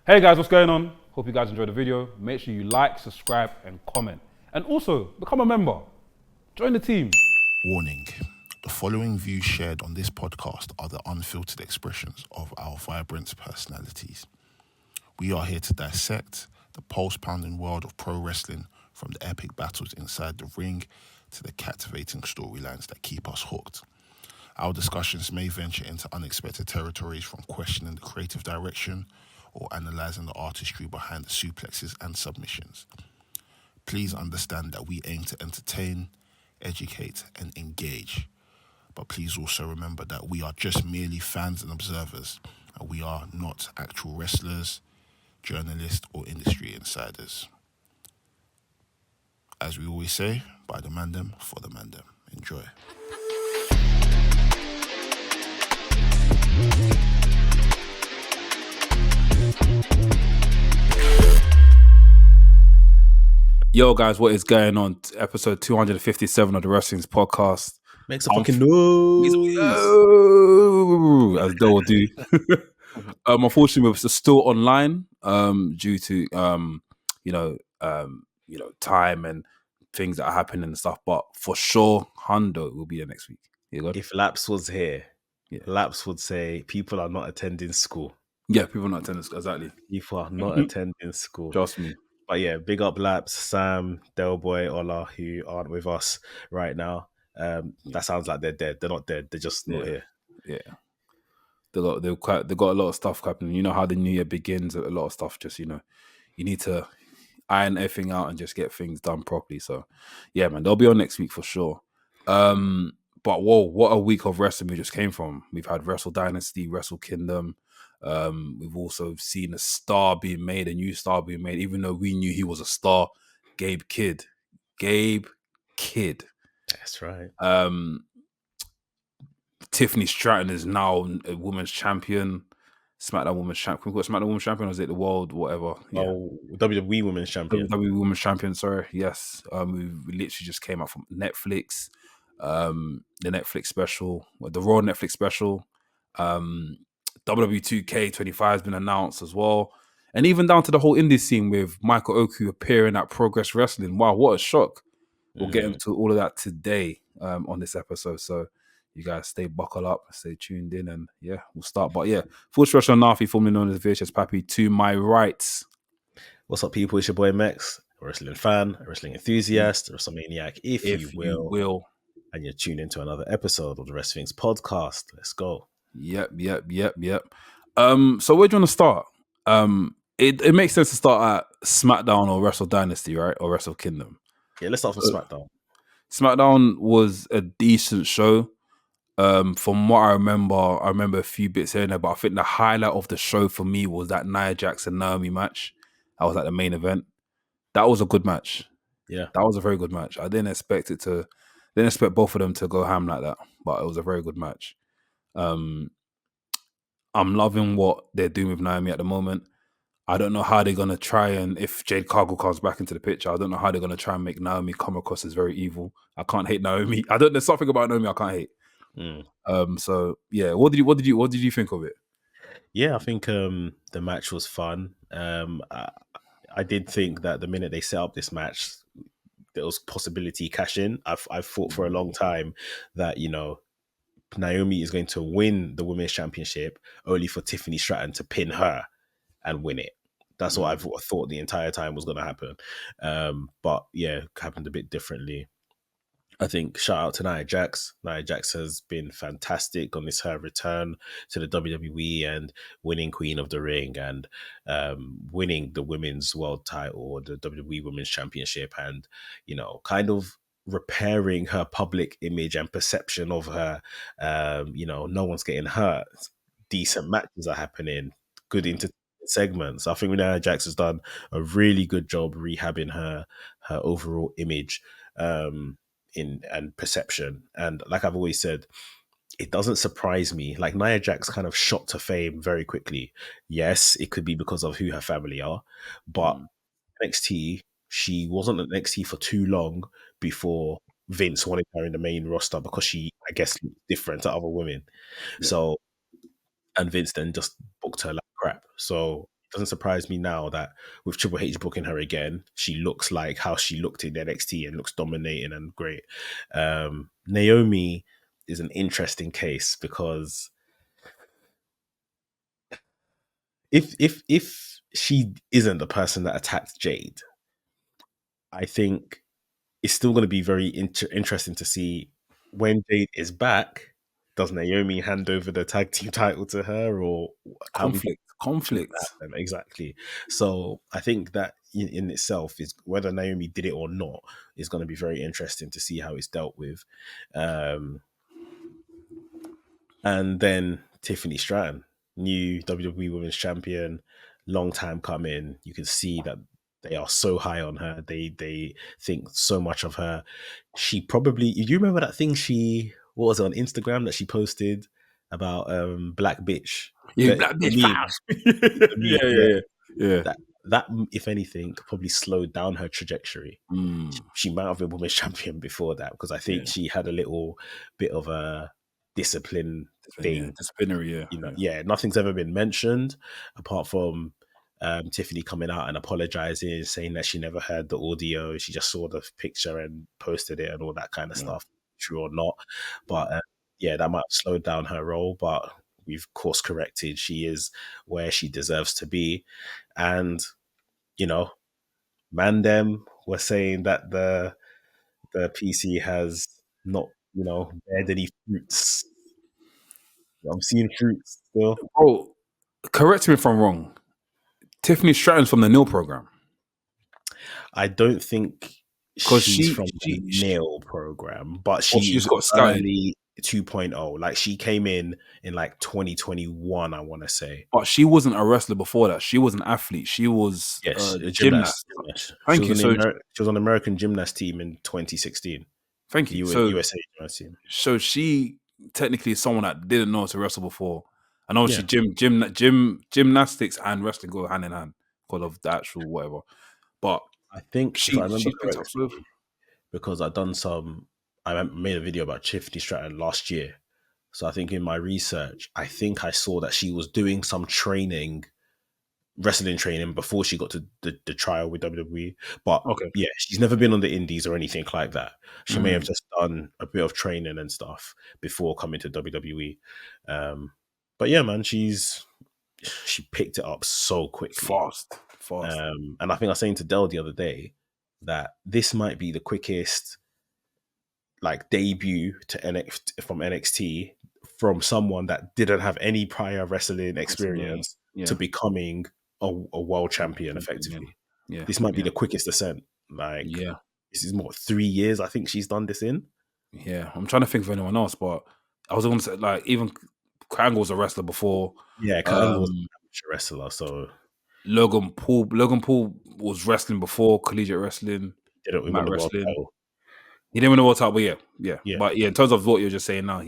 Hey guys, what's going on? Hope you guys enjoyed the video. Make sure you like, subscribe, and comment. And also, become a member. Join the team. Warning. The following views shared on this podcast are the unfiltered expressions of our vibrant personalities. We are here to dissect the pulse-pounding world of pro wrestling, from the epic battles inside the ring to the captivating storylines that keep us hooked. Our discussions may venture into unexpected territories, from questioning the creative direction or analysing the artistry behind the suplexes and submissions. Please understand that we aim to entertain, educate, and engage. But please also remember that we are just merely fans and observers, and we are not actual wrestlers, journalists, or industry insiders. As we always say, by the Mandem, for the Mandem. Enjoy. Yo guys, what is going on? Episode 257 of the Wrestling's podcast. Make some fucking noise. As they will do. Unfortunately, we're still online due to time and things that are happening and stuff. But for sure, Hondo will be there next week. If Laps was here, Yeah. Laps would say people are not attending school. Yeah, people are not attending school. Exactly. People are not attending school. Trust me. But yeah, big up Laps, Sam, Delboy, Ola, who aren't with us right now. That sounds like they're dead. They're not dead. They're just not here. Yeah. They got a lot of stuff happening. You know how the new year begins. A lot of stuff. Just you need to iron everything out and just get things done properly. So yeah, man, they'll be on next week for sure. But whoa, what a week of wrestling we just came from. We've had Wrestle Dynasty, Wrestle Kingdom. We've also seen a new star being made, even though we knew he was a star. Gabe Kidd. That's right. Tiffany Stratton is now a women's champion. Smackdown women's champion. What Smackdown women's champion? Or is it the world? Whatever. Yeah. Oh, WWE women's champion. WWE women's champion. Sorry. Yes. We literally just came out from Netflix. The Netflix special, the Raw Netflix special. WWE 2K25 has been announced as well, and even down to the whole indie scene with Michael Oku appearing at Progress Wrestling. Wow, what a shock! We'll get into all of that today on this episode. So you guys stay buckled up, stay tuned in, and yeah, we'll start. But yeah, full stretch on Nafi, formerly known as VHS Pappy, to my right. What's up, people? It's your boy Mex, a wrestling fan, a wrestling enthusiast, a WrestleManiac, if you will. And you're tuned into another episode of the WRESTHINGS podcast. Let's go. Yep. So where do you want to start? It makes sense to start at SmackDown or Wrestle Dynasty, right? Or Wrestle Kingdom. Yeah, let's start from SmackDown. SmackDown was a decent show. From what I remember a few bits here and there, but I think the highlight of the show for me was that Nia Jax and Naomi match. That was like the main event. That was a good match. Yeah. That was a very good match. I didn't expect both of them to go ham like that, but it was a very good match. I'm loving what they're doing with Naomi at the moment. I don't know how they're going to try, and if Jade Cargill comes back into the picture, I don't know how they're going to try and make Naomi come across as very evil. I can't hate Naomi. There's something about Naomi I can't hate. So yeah, what did you think of it? Yeah, I think the match was fun. I did think that the minute they set up this match, there was possibility cash in. I've thought for a long time that, Naomi is going to win the women's championship only for Tiffany Stratton to pin her and win it. That's what I've thought the entire time was going to happen. But yeah, it happened a bit differently. I think shout out to Nia Jax. Nia Jax has been fantastic on this her return to the WWE and winning Queen of the Ring and winning the women's world title or the WWE Women's Championship, and kind of repairing her public image and perception of her. No one's getting hurt. Decent matches are happening. Good entertainment segments. I think Nia Jax has done a really good job rehabbing her overall image. And perception. And like I've always said, it doesn't surprise me. Like, Nia Jax kind of shot to fame very quickly. Yes, it could be because of who her family are, but NXT, she wasn't at NXT for too long before Vince wanted her in the main roster because she, I guess, looked different to other women. Yeah. So, and Vince then just booked her like crap. So doesn't surprise me now that with Triple H booking her again, she looks like how she looked in NXT and looks dominating and great. Naomi is an interesting case because if she isn't the person that attacked Jade, I think it's still going to be very interesting to see when Jade is back. Does Naomi hand over the tag team title to her, or how we Conflict. happen? Exactly. So I think that in itself is whether Naomi did it or not is going to be very interesting to see how it's dealt with. And then Tiffany Stratton, new WWE Women's Champion, long time coming. You can see that they are so high on her. They think so much of her. She probably, do you remember that thing what was it on Instagram that she posted about black bitch? Yeah, black bitch. Yeah. That if anything probably slowed down her trajectory. She might have been women's champion before that, because I think she had a little bit of a discipline thing. Disciplinary, nothing's ever been mentioned apart from Tiffany coming out and apologizing, saying that she never heard the audio, she just saw the picture and posted it and all that kind of stuff, true or not. But that might have slowed down her role, but we've course corrected. She is where she deserves to be. And Mandem was saying that the PC has not bared any fruits. I'm seeing fruits still. Oh, correct me if I'm wrong. Tiffany Stratton's from the Nil program. I don't think she's from the Nil program, but she's got early 2.0. Like she came in like 2021, I want to say. But she wasn't a wrestler before that. She was an athlete. She was a gymnast. Thank you. She was on the American gymnast team in 2016. Thank you. USA gymnast team. So she technically is someone that didn't know how to wrestle before. And obviously gymnastics and wrestling go hand in hand because of the actual whatever. But I think if I remember correctly, because I made a video about Tiffany Stratton last year. So I think in my research, I think I saw that she was doing some wrestling training before she got to the trial with WWE. But she's never been on the indies or anything like that. She may have just done a bit of training and stuff before coming to WWE. But yeah, man, she picked it up so quickly. Fast. And I think I was saying to Del the other day that this might be the quickest debut from NXT from someone that didn't have any prior wrestling experience to becoming a world champion effectively. Yeah. This might be the quickest ascent. This is more 3 years I think she's done this in. Yeah, I'm trying to think of anyone else, but I was going to say even Kurt Angle was a wrestler before. Yeah, Kurt Angle was an amateur wrestler. So Logan Paul was wrestling before collegiate wrestling. He didn't win the world title. He didn't win the world title, but yeah. But in terms of what you're just saying now,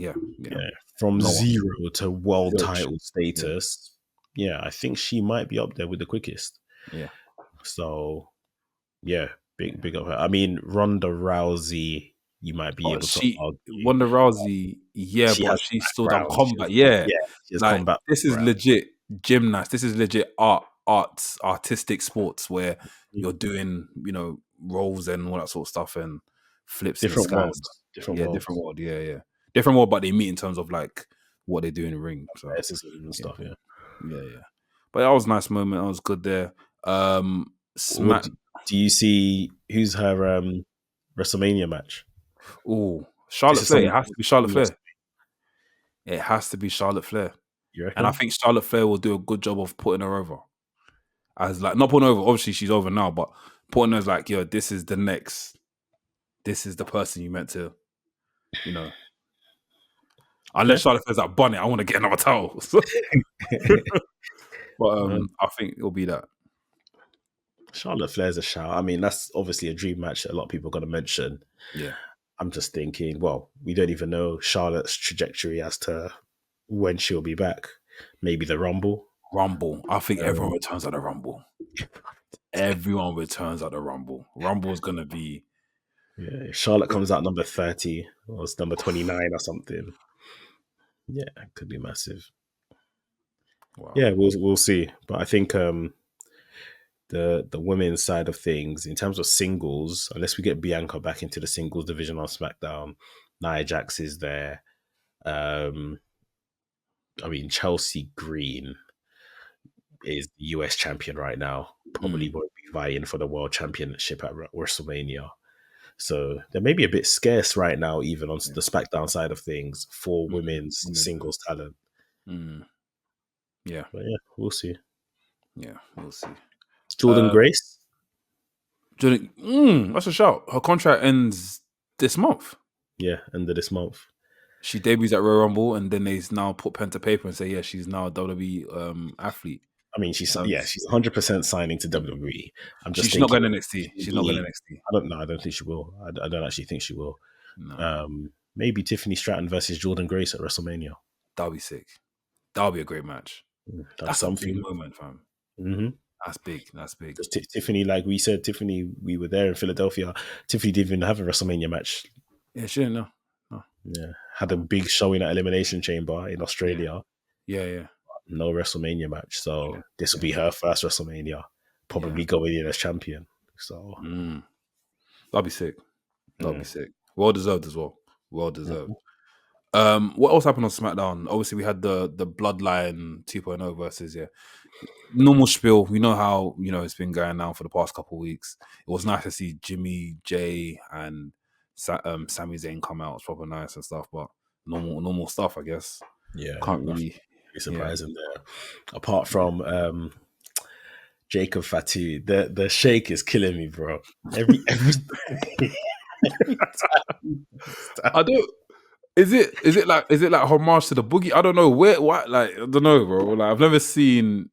from zero to world title status. Yeah, I think she might be up there with the quickest. Yeah. So big up her. I mean, Ronda Rousey, you might be able to argue. Ronda Rousey, but she's still done combat. Yeah, combat. This is legit gymnast. This is legit artistic sports where you're doing, rolls and all that sort of stuff and flips. Different world. Different world. Yeah. Different world, but they meet in terms of what they do in the ring. So and stuff. Yeah. But that was a nice moment. That was good there. Do you see who's her WrestleMania match? Oh, Charlotte Flair. It has to be Charlotte Flair. It has to be Charlotte Flair. You reckon? And I think Charlotte Flair will do a good job of putting her over. As not putting her over, obviously she's over now, but putting her as this is the next, this is the person you meant to, Unless Charlotte Flair's like, Bonnet, I want to get another title. But I think it'll be that. Charlotte Flair's a shout. I mean, that's obviously a dream match that a lot of people are going to mention. Yeah. I'm just thinking, we don't even know Charlotte's trajectory as to when she'll be back. Maybe the Rumble. I think everyone returns at the Rumble. Everyone returns at the Rumble. Rumble is going to be... Yeah, if Charlotte comes out number 30 or it's number 29 or something. Yeah, it could be massive. Wow. Yeah, we'll see. But I think the women's side of things, in terms of singles, unless we get Bianca back into the singles division on SmackDown, Nia Jax is there. I mean, Chelsea Green is the US champion right now. Probably won't be vying for the world championship at WrestleMania. So they're maybe a bit scarce right now, even on the SmackDown side of things, for women's singles talent. Yeah. But yeah, we'll see. Yeah, we'll see. Jordynne Grace? Jordynne, that's a shout. Her contract ends this month. Yeah, end of this month. She debuts at Royal Rumble, and then they now put pen to paper and say, yeah, she's now a WWE athlete. I mean, she's 100% signing to WWE. I'm just she's not going to NXT. She's not going to NXT. I don't think she will. I don't actually think she will. No. Maybe Tiffany Stratton versus Jordynne Grace at WrestleMania. That'll be sick. That'll be a great match. That's something. A big moment, fam. Mm-hmm. That's big. That's big. Tiffany, like we said, we were there in Philadelphia. Tiffany didn't even have a WrestleMania match. Yeah, she didn't know. No. Yeah, had a big showing at Elimination Chamber in Australia. Yeah. No WrestleMania match, so this will be her first WrestleMania. Probably going in as champion. So that'll be sick. That'll be sick. Well deserved as well. Well deserved. What else happened on SmackDown? Obviously, we had the Bloodline 2.0 versus normal spiel. We know how it's been going now for the past couple of weeks. It was nice to see Jimmy, Jay, and Sami Zayn come out. It's proper nice and stuff, but normal stuff, I guess. Yeah, can't really be surprising there. Apart from Jacob Fatu, the shake is killing me, bro. Every I don't. Is it like homage to the boogie? I don't know what like I don't know, bro. Like I've never seen,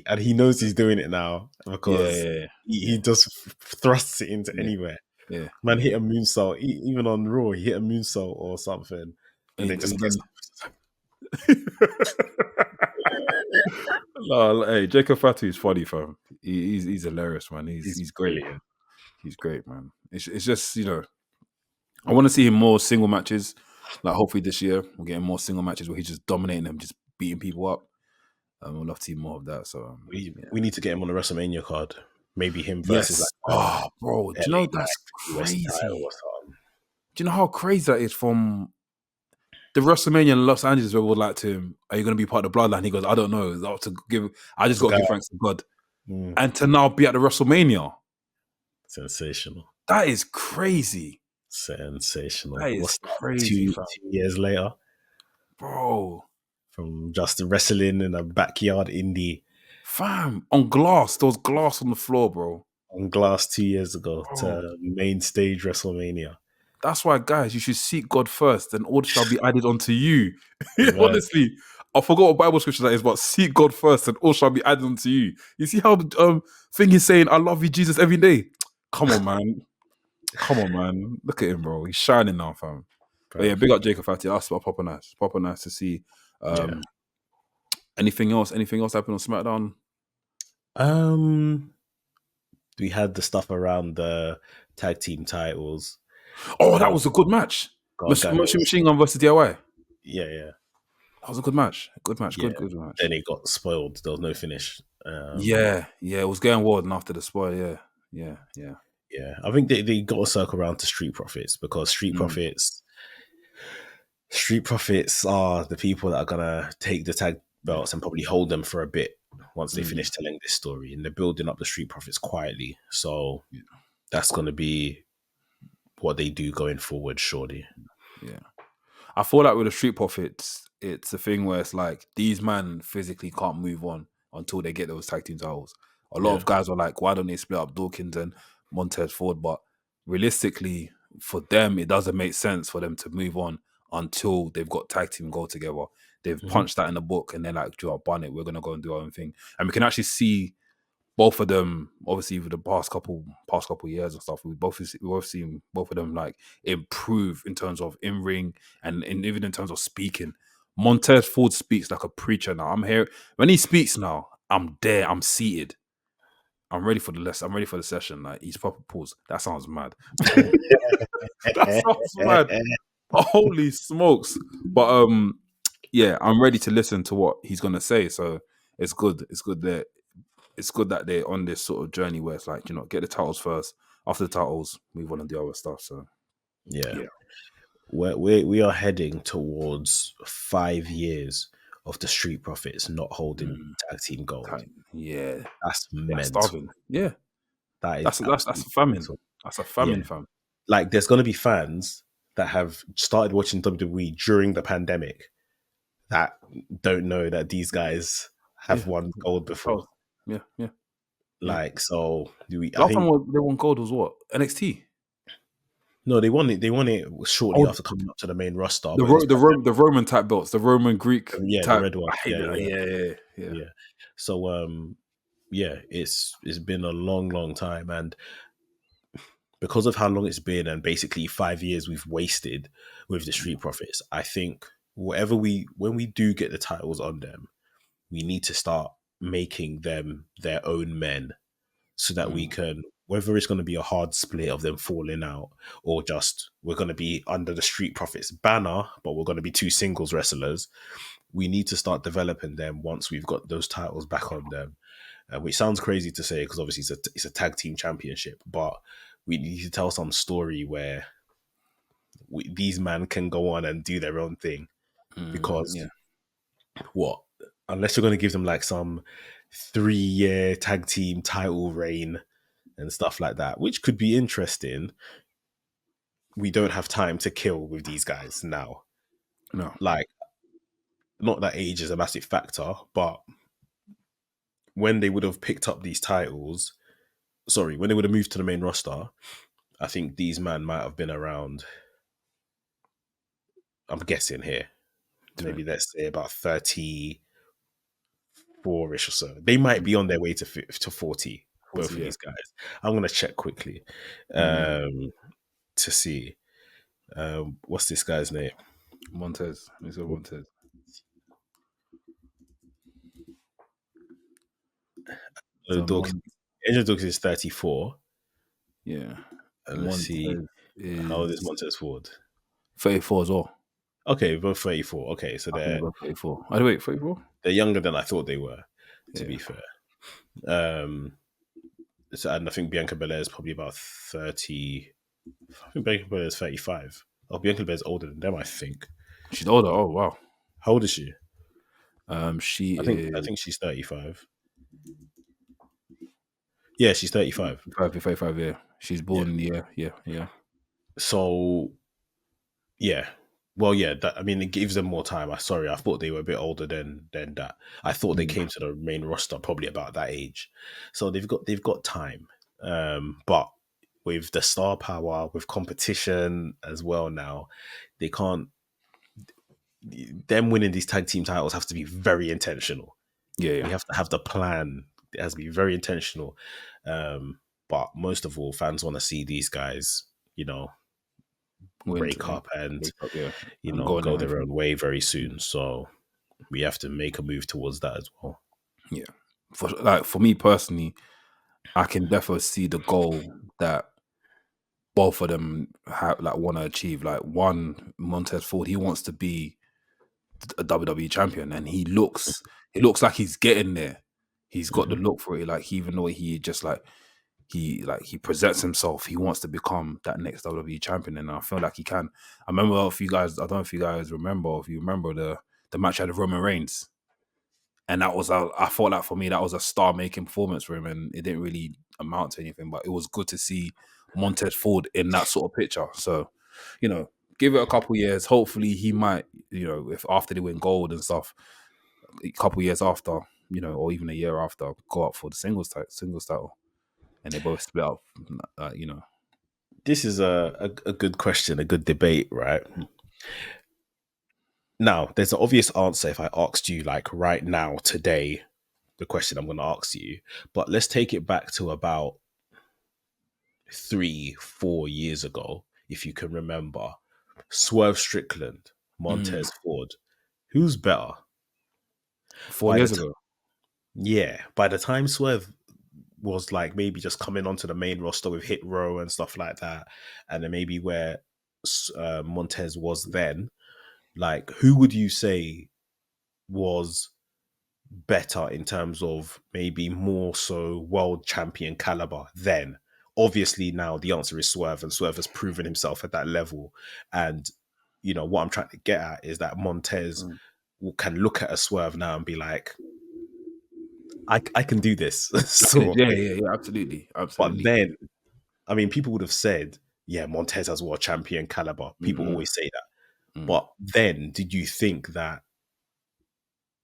and he knows he's doing it now because he just thrusts it into anywhere. Yeah, man hit a moonsault even on Raw. He hit a moonsault or something, and it just gets. No, hey, Jacob Fatu is funny, fam. He's hilarious, man. He's great. Brilliant. He's great, man. It's just I want to see him more single matches. Like hopefully this year we're getting more single matches where he's just dominating them, just beating people up. We'd love to see more of that. So we need to get him on the WrestleMania card. Maybe him versus bro. Do you know that's crazy? Do you know how crazy that is from the WrestleMania in Los Angeles where we're like to him, are you going to be part of the Bloodline? He goes, I don't know. I just got to give thanks to God. And to now be at the WrestleMania. Sensational. That is crazy. Sensational. That is crazy. 2 years later. Bro. From just wrestling in a backyard indie. Fam, on glass. There was glass on the floor, bro. On glass 2 years ago to main stage WrestleMania. That's why, guys, you should seek God first, and all shall be added unto you. Honestly, I forgot what Bible scripture that is, but seek God first, and all shall be added unto you. You see how the thing is saying, I love you, Jesus, every day? Come on, man. Look at him, bro. He's shining now, fam. But yeah, big up Jacob Fatu. That's proper nice. Proper nice to see. Anything else? Anything else happened on SmackDown? We had the stuff around the tag team titles. Oh, that was a good match. Machine Gun versus DIY. Yeah. That was a good match. Good match. Good match. Then it got spoiled. There was no finish. It was going well, and after the spoil, yeah. I think they got to circle around to Street Profits because Street Profits are the people that are gonna take the tag belts and probably hold them for a bit once they finish telling this story, and they're building up the Street Profits quietly. So that's gonna be what they do going forward, surely. Yeah. I feel like with the Street Profits, it's a thing where it's like these men physically can't move on until they get those tag team titles. A lot of guys are like, why don't they split up Dawkins and Montez Ford? But realistically, for them, it doesn't make sense for them to move on until they've got tag team go together. They've punched that in the book and they're like, bun it, we're going to go and do our own thing. And we can actually see both of them, obviously, over the past couple years and stuff, we've both seen both of them like improve in terms of in-ring and even in terms of speaking. Montez Ford speaks like a preacher now. I'm here. When he speaks now, I'm there. I'm seated. I'm ready for the session. Like, he's proper pause. That sounds mad. That sounds mad. Holy smokes. But yeah, I'm ready to listen to what he's gonna say. So it's good. It's good that they're on this sort of journey where it's like, get the titles first. After the titles, move on and do other stuff. So Yeah. yeah. We are heading towards 5 years of the Street Profits not holding tag team gold. Yeah. That's Yeah, mental. starving. Yeah. That is That's a absolutely famine. mental. That's a famine, Yeah. fam. Like, there's going to be fans that have started watching WWE during the pandemic that don't know that these guys have won gold before. Yeah, yeah. Like, so I Last time think they won gold was what? NXT. no, they won it. They won it shortly Oh, after coming up to the main roster. the But it was the Roman type belts, the Roman Greek yeah, the type. red one. I hate that. Yeah. Yeah. So yeah, it's been a long time, and because of how long it's been, and basically 5 years we've wasted with the Street Profits, I think when we do get the titles on them, we need to start making them their own men, so that we can, whether it's going to be a hard split of them falling out, or just we're going to be under the Street Profits banner, but we're going to be two singles wrestlers. We need to start developing them once we've got those titles back on them, which sounds crazy to say because obviously it's a tag team championship, but we need to tell some story where these men can go on and do their own thing. Because what, unless you're going to give them like some 3-year tag team title reign and stuff like that, which could be interesting, we don't have time to kill with these guys now. No. Like, not that age is a massive factor, but when they would have picked up these titles, when they would have moved to the main roster, I think these men might have been around, I'm guessing here, maybe let's say about 34-ish or so. They might be on their way to 40, both of these guys. I'm going to check quickly to see. What's this guy's name? Montez. Mr. Montez. Angel Dawkins is 34. Yeah. And let's see. How old is Montez Ford? 34 as well. Okay, both 34. Okay, so they're both 34. Oh, wait, 34? They're younger than I thought they were, to be fair. So, and I think Bianca Belair is probably about 30. I think Bianca Belair is 35. Oh, Bianca Belair is older than them, I think. She's older. Oh, wow. How old is she? I think she's 35. Yeah, she's 35. 35, yeah. She's born, yeah. So, yeah. Well, yeah, it gives them more time. I thought they were a bit older than that. I thought they came to the main roster probably about that age. So they've got time. But with the star power, with competition as well now, they can't. Them winning these tag team titles have to be very intentional. Yeah. We have to have the plan. It has to be very intentional. But most of all, fans want to see these guys, break up and go their own way very soon. So we have to make a move towards that as well. Yeah. For me personally, I can definitely see the goal that both of them want to achieve. Like, one, Montez Ford, he wants to be a WWE champion, and he looks like he's getting there. He's got the look for it. Like, even though he just he presents himself, he wants to become that next WWE champion, and I feel like he can. I remember I don't know if you guys remember, if you remember the match at Roman Reigns, and that was I thought that for me that was a star-making performance for him, and it didn't really amount to anything, but it was good to see Montez Ford in that sort of picture. So, give it a couple years. Hopefully, he might, if after they win gold and stuff, a couple years after, or even a year after, go up for the singles title. And they both split up, This is a good question, a good debate, right? Now, there's an obvious answer if I asked you, like, right now, today, the question I'm going to ask you. But let's take it back to about 3-4 years ago, if you can remember. Swerve Strickland, Montez Ford. Who's better? 4 years ago? Yeah. By the time Swerve was like maybe just coming onto the main roster with Hit Row and stuff like that, and then maybe where Montez was then, like, who would you say was better in terms of maybe more so world champion caliber then? Obviously, now the answer is Swerve, and Swerve has proven himself at that level. And, you know, what I'm trying to get at is that Montez can look at a Swerve now and be like, I can do this. So, Yeah, absolutely. but then, I mean, people would have said, yeah, Montez has world champion caliber. People always say that. But then, did you think that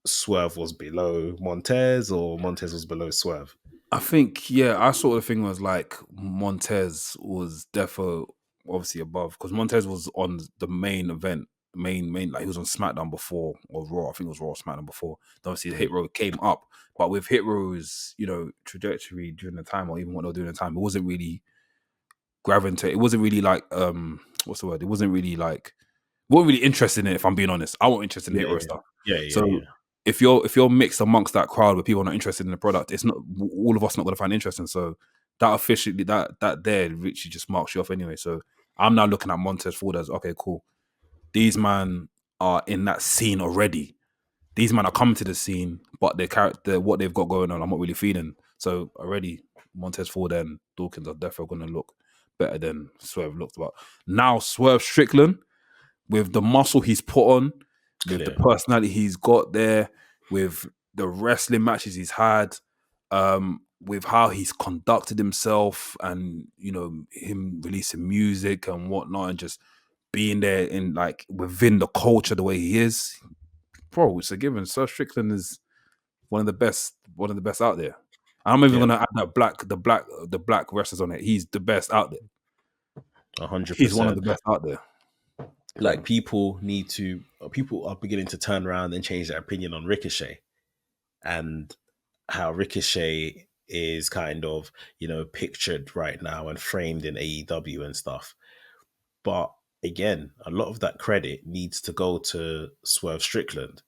Swerve was below Montez or Montez was below Swerve? I think, yeah, I sort of thing was like Montez was defo obviously above, because Montez was on the main event, main like he was on SmackDown before, or Raw. I think it was Raw or SmackDown before. Then obviously Hit Row came up, but with Hit Row's, you know, trajectory during the time, or even what they were doing at the time, it wasn't really gravitate. It wasn't really like what's the word? It wasn't really like, we weren't really interested in it, if I'm being honest. I wasn't interested in Hit Row stuff. So if you're mixed amongst that crowd where people are not interested in the product, it's not, all of us not going to find interesting. So that officially, that there literally just marks you off anyway. So I'm now looking at Montez Ford as, okay, cool. These man are in that scene already. These men are coming to the scene, but their character, what they've got going on, I'm not really feeling. So already Montez Ford and Dawkins are definitely going to look better than Swerve looked. But now Swerve Strickland, with the muscle he's put on, with the personality he's got there, with the wrestling matches he's had, with how he's conducted himself, and, you know, him releasing music and whatnot, and just being there in, like, within the culture the way he is, bro, it's a given. Sir Strickland is one of the best out there. I'm even gonna add that the black wrestlers on it. He's the best out there. 100%. He's one of the best out there. Like, people are beginning to turn around and change their opinion on Ricochet, and how Ricochet is kind of, you know, pictured right now and framed in AEW and stuff. But again, a lot of that credit needs to go to Swerve Strickland,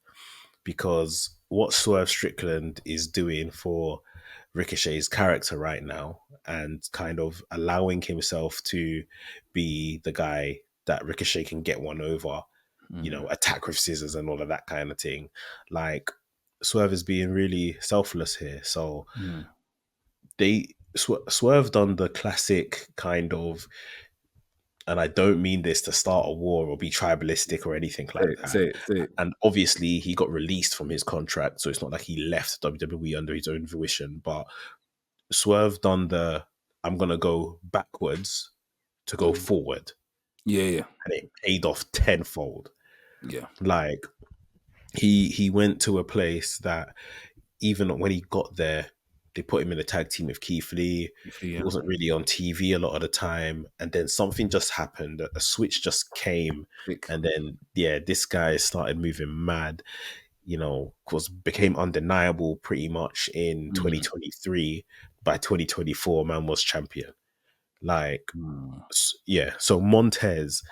because what Swerve Strickland is doing for Ricochet's character right now, and kind of allowing himself to be the guy that Ricochet can get one over, you know, attack with scissors and all of that kind of thing. Like, Swerve is being really selfless here. So Swerve done the classic kind of, and I don't mean this to start a war or be tribalistic or anything like that. Say it. And obviously he got released from his contract, so it's not like he left WWE under his own volition. But Swerve done the, I'm gonna go backwards to go forward. Yeah. And it paid off tenfold. Yeah. Like, he went to a place that even when he got there, they put him in a tag team with Keith Lee. He wasn't really on TV a lot of the time. And then something just happened. A switch just came. And then, this guy started moving mad, you know, became undeniable pretty much in 2023. By 2024, man was champion. Like, so Montez,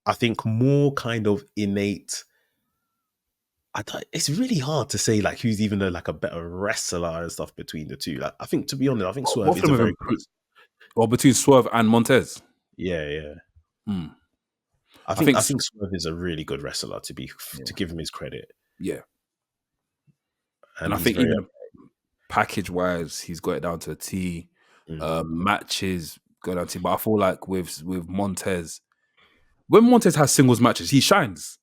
I think, more kind of innate. It's really hard to say, like, who's even a better wrestler and stuff between the two. Like, I think, to be honest, I think Swerve is a very good. Or between Swerve and Montez. Yeah. I think Swerve is a really good wrestler, to give him his credit. Yeah. And I think even package wise, he's got it down to a T. Matches go down to T. But I feel like with Montez, when Montez has singles matches, he shines.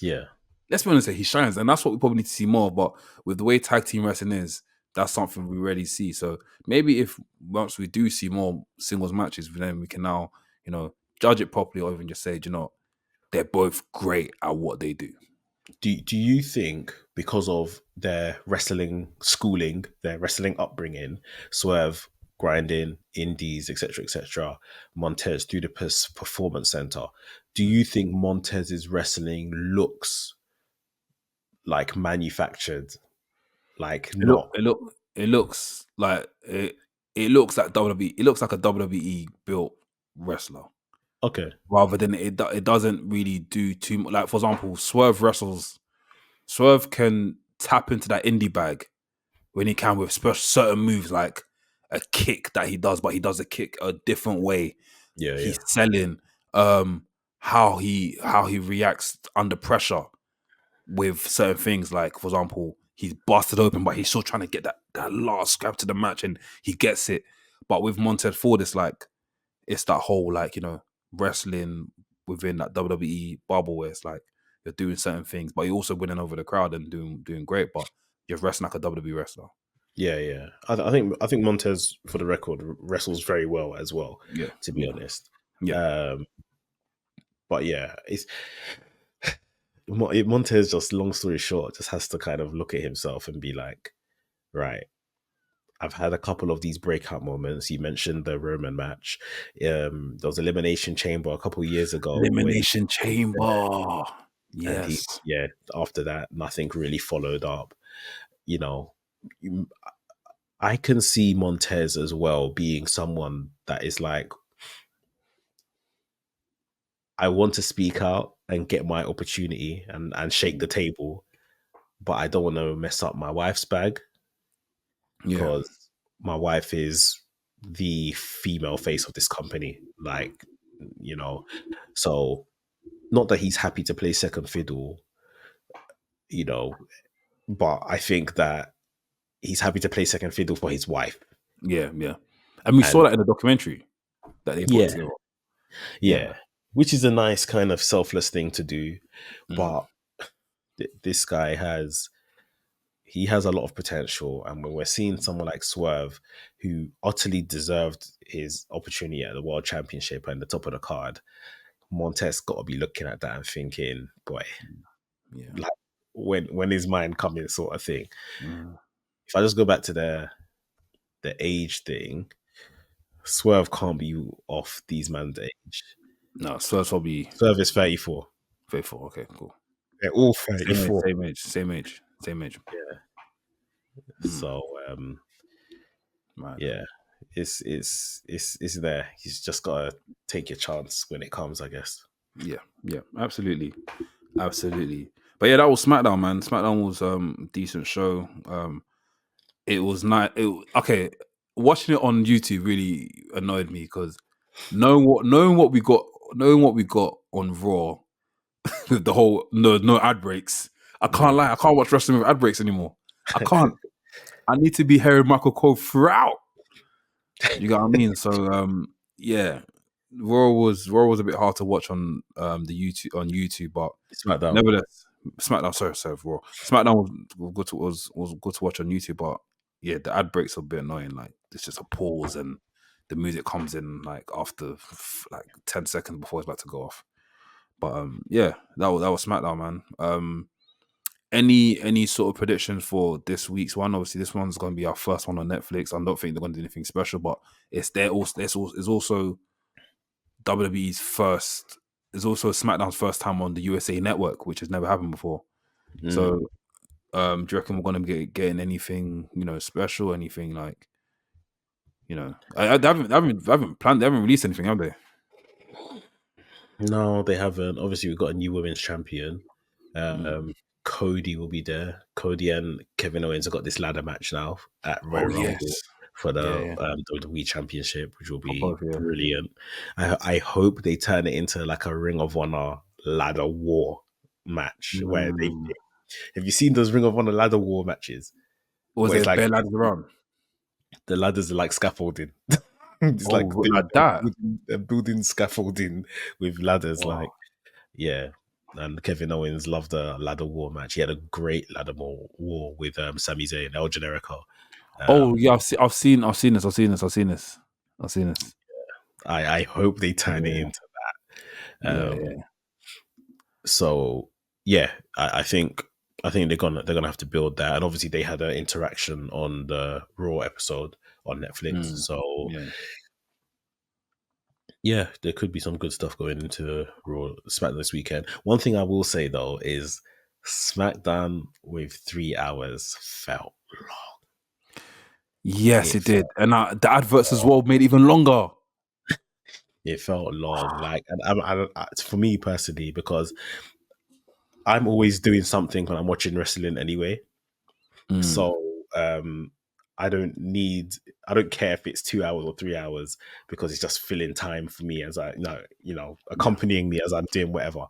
Yeah. Let's be honest, he shines, and that's what we probably need to see more. But with the way tag team wrestling is, that's something we rarely see. So maybe if once we do see more singles matches, then we can now, you know, judge it properly, or even just say, you know, they're both great at what they do. Do you think, because of their wrestling schooling, their wrestling upbringing, Swerve grinding, indies, etc., Montez through the performance center, do you think Montez's wrestling looks like manufactured? Like, it looks like WWE. It looks like a WWE built wrestler. Okay. Rather than it doesn't really do too much. Like, for example, Swerve can tap into that indie bag when he can with certain moves, like a kick that he does, but he does a kick a different way. He's selling how he reacts under pressure. with certain things. Like, for example, he's busted open, but he's still trying to get that last scrap to the match, and he gets it. But with Montez Ford, it's that whole, like, you know, wrestling within that WWE bubble where it's like you're doing certain things, but you're also winning over the crowd and doing great, but you're wrestling like a WWE wrestler. Yeah. I think Montez, for the record, wrestles very well as well. Yeah, to be honest. Yeah. But yeah, Montez, just long story short, just has to kind of look at himself and be like, right, I've had a couple of these breakout moments. You mentioned the Roman match. There was Elimination Chamber a couple of years ago. Elimination Chamber. And Yes. after that, nothing really followed up. You know, I can see Montez as well being someone that is like, I want to speak out and get my opportunity and shake the table, but I don't want to mess up my wife's bag because my wife is the female face of this company. Like, you know, so not that he's happy to play second fiddle, you know, but I think that he's happy to play second fiddle for his wife. Yeah. And we saw that in the documentary that they put together. Yeah. Which is a nice kind of selfless thing to do. But this guy has a lot of potential. And when we're seeing someone like Swerve, who utterly deserved his opportunity at the World Championship and the top of the card, Montez got to be looking at that and thinking, boy, like, when is mine coming, sort of thing. If I just go back to the age thing, Swerve can't be off these man's age. No, Swerve's probably... Swerve is 34. 34, okay, cool. They're all 34. Same age. Yeah. So, yeah, it's there. He's just got to take your chance when it comes, I guess. Yeah, absolutely. But yeah, that was SmackDown, man. SmackDown was a decent show. It was nice. Okay, watching it on YouTube really annoyed me because knowing what we got on Raw with the whole no ad breaks. I can't lie. I can't watch wrestling with ad breaks anymore. I can't. I need to be hearing Michael Oku throughout. You got what I mean? So yeah, Raw was a bit hard to watch on the YouTube, but SmackDown. Nevertheless, SmackDown. Sorry, Raw. SmackDown was good to watch on YouTube, but yeah, the ad breaks are a bit annoying. Like, it's just a pause and the music comes in like after like 10 seconds before it's about to go off. But yeah, that was SmackDown, man. Any sort of predictions for this week's one? Obviously, this one's going to be our first one on Netflix. I don't think they're going to do anything special, but it's also WWE's first. It's also SmackDown's first time on the USA Network, which has never happened before. So, do you reckon we're going to be getting anything, special? Anything like, I haven't planned. They haven't released anything, have they? No, they haven't. Obviously, we've got a new women's champion. Cody will be there. Cody and Kevin Owens have got this ladder match now at Royal Rumble for the WWE Championship, which will be brilliant. I hope they turn it into like a Ring of Honor ladder war match where they... Have you seen those Ring of Honor ladder war matches? Was it like bare ladders around? The ladders are like scaffolding. It's like that. They're building scaffolding with ladders. Wow. Like, yeah. And Kevin Owens loved the ladder war match. He had a great ladder war with Sami Zayn and El Generico. I've seen this. I hope they turn it into that. So yeah, I think they're gonna have to build that. And obviously they had an interaction on the Raw episode on Netflix. So yeah, there could be some good stuff going into Raw SmackDown this weekend. One thing I will say though is SmackDown with 3 hours felt long. Yes, it did, and the adverts as well made it even longer. It felt long, like, and for me personally, because I'm always doing something when I'm watching wrestling anyway. So I don't care if it's 2 hours or 3 hours because it's just filling time for me as accompanying me as I'm doing whatever.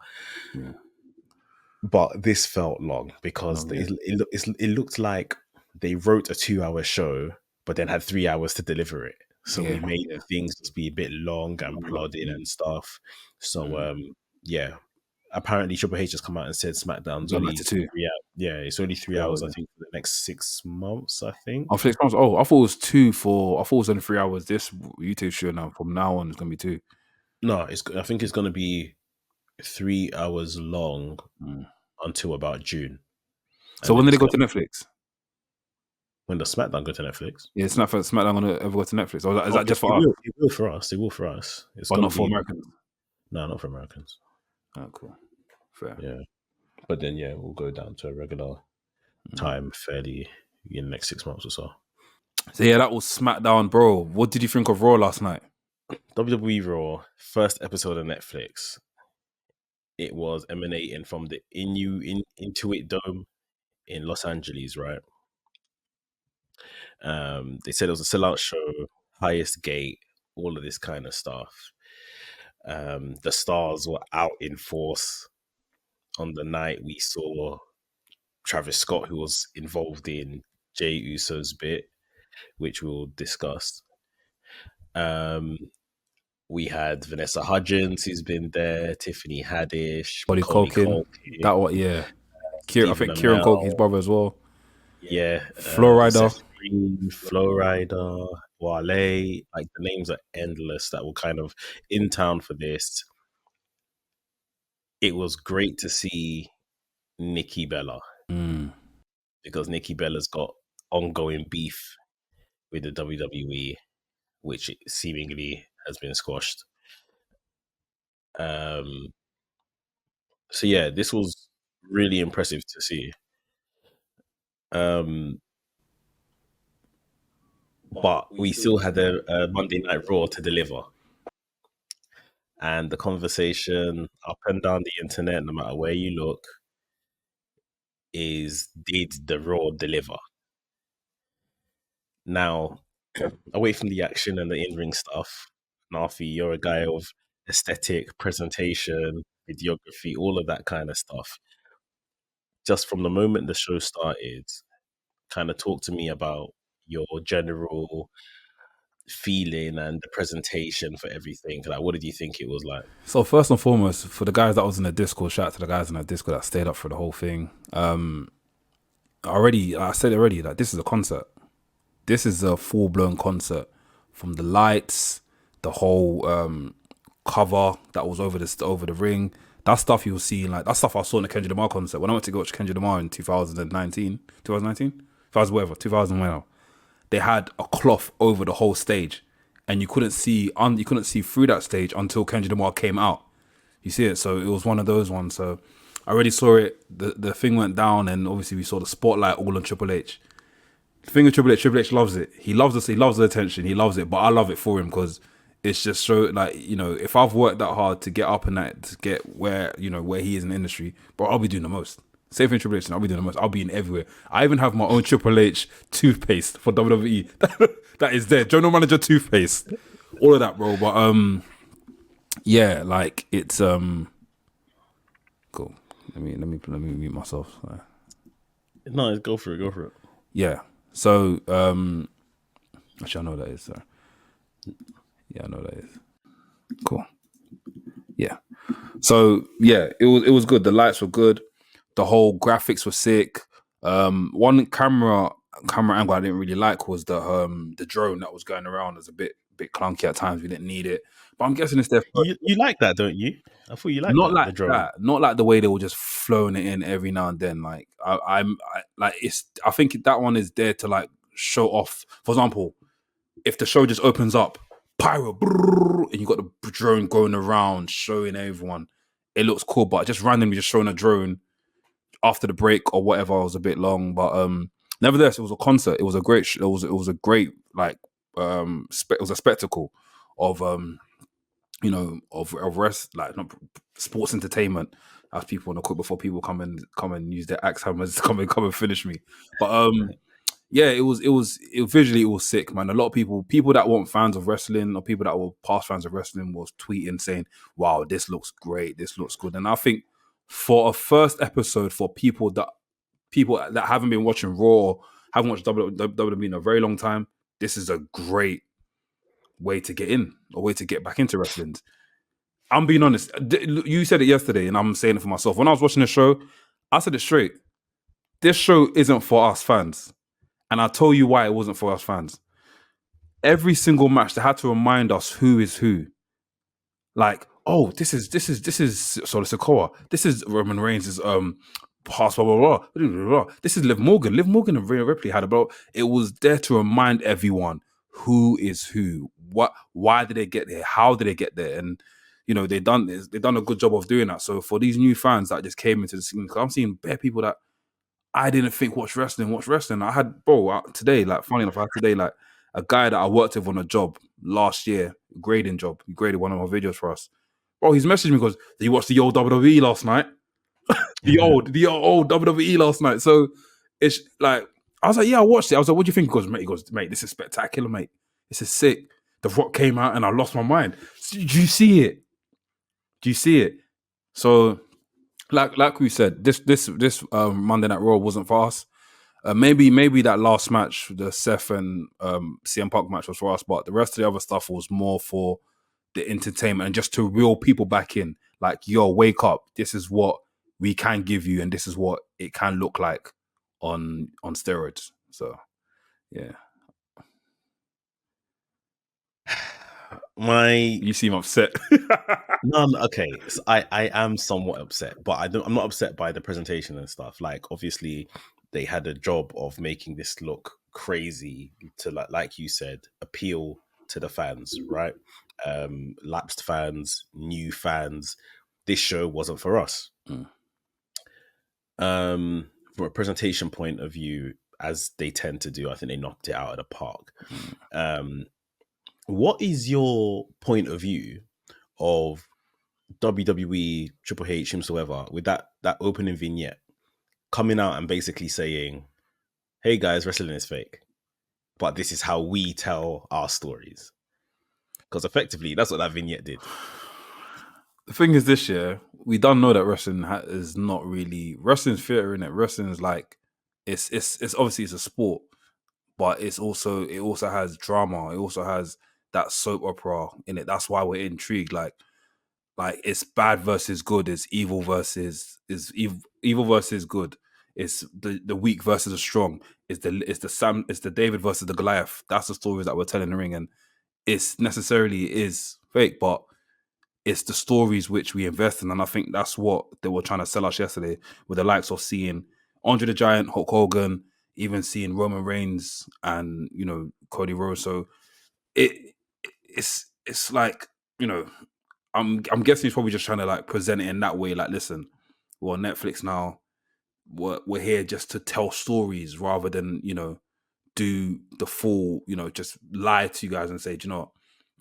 But this felt long because it looked like they wrote a 2-hour show, but then had 3 hours to deliver it. So we made things just be a bit long and plodding and stuff. So yeah, apparently Triple H has come out and said SmackDown's only 3 hours. Yeah, it's only 3 hours. I think for the next 6 months. I think. Oh, 6 months. Oh, I thought it was 2 for. I thought it was only 3 hours. This YouTube show now from now on is gonna be 2. No, I think it's gonna be 3 hours long until about June. So when did it go to Netflix? When does SmackDown go to Netflix? Yeah, it's not for SmackDown gonna ever go to Netflix. Or is that just for us? us? It will for us. It will for us. It's but not for Americans. No, not for Americans. Oh, cool. Fair. Yeah. But then, yeah, we'll go down to a regular time fairly in the next 6 months or so. So, yeah, that was SmackDown, bro. What did you think of Raw last night? WWE Raw, first episode of Netflix. It was emanating from the Intuit Dome in Los Angeles, right? They said it was a sellout show, highest gate, all of this kind of stuff. The stars were out in force. On the night, we saw Travis Scott, who was involved in Jey Uso's bit, which we'll discuss. We had Vanessa Hudgens, who's been there, Tiffany Haddish, Macaulay Culkin. That one, yeah. I think Kieran Culkin's brother as well. Yeah. Flowrider. Flowrider, Wale. Like, the names are endless that were kind of in town for this. It was great to see Nikki Bella. Because Nikki Bella's got ongoing beef with the WWE, which seemingly has been squashed. So yeah, this was really impressive to see. But we still had a Monday Night Raw to deliver. And the conversation up and down the internet, no matter where you look, is, did the Raw deliver? Now, away from the action and the in-ring stuff, Nafi, you're a guy of aesthetic, presentation, videography, all of that kind of stuff. Just from the moment the show started, kind of talk to me about your general feeling and the presentation for everything. Like, what did you think it was like? So first and foremost, for the guys that was in the Discord, shout out to the guys in the Discord that stayed up for the whole thing. I said already, like, this is a concert. This is a full-blown concert. From the lights, the whole cover that was over the ring, that stuff you were seeing, like, that stuff I saw in the Kendrick Lamar concert. When I went to go watch Kendrick Lamar in 2019, they had a cloth over the whole stage, and you couldn't see through that stage until Kendrick Lamar came out. You see it, so it was one of those ones. So I already saw it. The thing went down, and obviously we saw the spotlight all on Triple H. The thing with Triple H loves it. He loves us. He loves the attention. He loves it. But I love it for him because it's just so, like, you know, if I've worked that hard to get up and that, to get where, you know, where he is in the industry, bro, I'll be doing the most. Same thing, Triple H, I'll be doing the most. I'll be in everywhere. I even have my own Triple H toothpaste for WWE. That is there. General Manager toothpaste. All of that, bro. But yeah, like, it's cool. Let me mute myself. No, go for it. Yeah. So actually, I know what that is. So yeah, I know what that is. Cool. Yeah. So yeah, it was good. The lights were good. The whole graphics were sick. One camera angle I didn't really like was the drone that was going around. It was a bit clunky at times. We didn't need it, but I'm guessing it's their. You like that, don't you? I thought you liked not that, like the drone. that. Not like the way they were just flowing it in every now and then. Like I think that one is there to, like, show off. For example, if the show just opens up, pyro, and you got the drone going around showing everyone, it looks cool. But just randomly just showing a drone after the break or whatever was a bit long. But nevertheless, it was a concert. It was a great. It was a great, like, it was a spectacle of you know, of rest, like, not sports entertainment, as people want to quit before people come and use their axe hammers to come and finish me. But yeah, it was visually, it was sick, man. A lot of people that weren't fans of wrestling or people that were past fans of wrestling was tweeting saying, "Wow, this looks great, this looks good." And I think for a first episode for people that haven't been watching Raw, haven't watched WWE in a very long time, this is a great way to get in, a way to get back into wrestling. I'm being honest. You said it yesterday, and I'm saying it for myself. When I was watching the show, I said it straight. This show isn't for us fans. And I'll tell you why it wasn't for us fans. Every single match, they had to remind us who is who. Like, oh, this is Solo Sikoa. This is Roman Reigns' past, blah, blah, blah. This is Liv Morgan. Liv Morgan and Rhea Ripley had a belt. It was there to remind everyone who is who. Why did they get there? How did they get there? And they've done a good job of doing that. So for these new fans that just came into the scene, because I'm seeing bare people that I didn't think watch wrestling. I had today, like funny enough, I had today like a guy that I worked with on a job last year, grading job. He graded one of my videos for us. Bro, he's messaged me because did you watch the old WWE last night? the old WWE last night. So it's like I was like, yeah, I watched it. I was like, what do you think? He goes, mate, this is spectacular, mate. This is sick. The Rock came out and I lost my mind. Do you see it? So, like we said, this Monday Night Raw wasn't for us. Maybe that last match, the Seth and CM Punk match, was for us, but the rest of the other stuff was more for the entertainment and just to reel people back in. Like, yo, wake up! This is what we can give you, and this is what it can look like on steroids. So, yeah. You seem upset. No, okay. So I am somewhat upset, but I'm not upset by the presentation and stuff. Like, obviously, they had a job of making this look crazy to, like you said, appeal to the fans, right? Lapsed fans, new fans. This show wasn't for us. From a presentation point of view, as they tend to do, I think they knocked it out of the park. What is your point of view of WWE, Triple H, whomsoever, with that opening vignette coming out and basically saying, hey guys, wrestling is fake, but this is how we tell our stories? Because effectively, that's what that vignette did. The thing is, this year, we don't know that wrestling is not really... Wrestling's theatre, innit? Wrestling is like... It's obviously it's a sport, but it also has drama. It also has that soap opera in it. That's why we're intrigued. Like it's bad versus good. It's evil versus good. It's the weak versus the strong. It's the David versus the Goliath. That's the stories that we're telling in the ring, and it's necessarily is fake, but it's the stories which we invest in, and I think that's what they were trying to sell us yesterday with the likes of seeing Andre the Giant, Hulk Hogan, even seeing Roman Reigns and Cody Rhodes. So it's like I'm guessing he's probably just trying to like present it in that way. Like, listen, we're on Netflix now. We're here just to tell stories rather than do the full just lie to you guys and say, do you know what?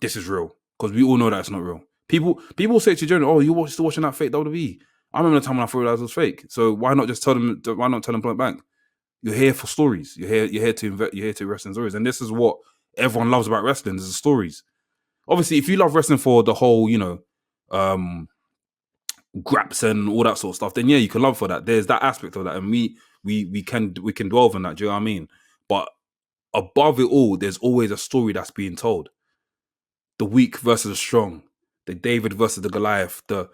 This is real, because we all know that it's not real. People say to Jordynne, oh, you still watching that fake WWE? I remember the time when I realized it was fake. So why not just tell them? Why not tell them point blank? You're here for stories. You're here to wrestling stories, and this is what everyone loves about wrestling: is the stories. Obviously, if you love wrestling for the whole, graps and all that sort of stuff, then yeah, you can love for that. There's that aspect of that, and we can dwell on that. Do you know what I mean? But above it all, there's always a story that's being told. The weak versus the strong, the David versus the Goliath, the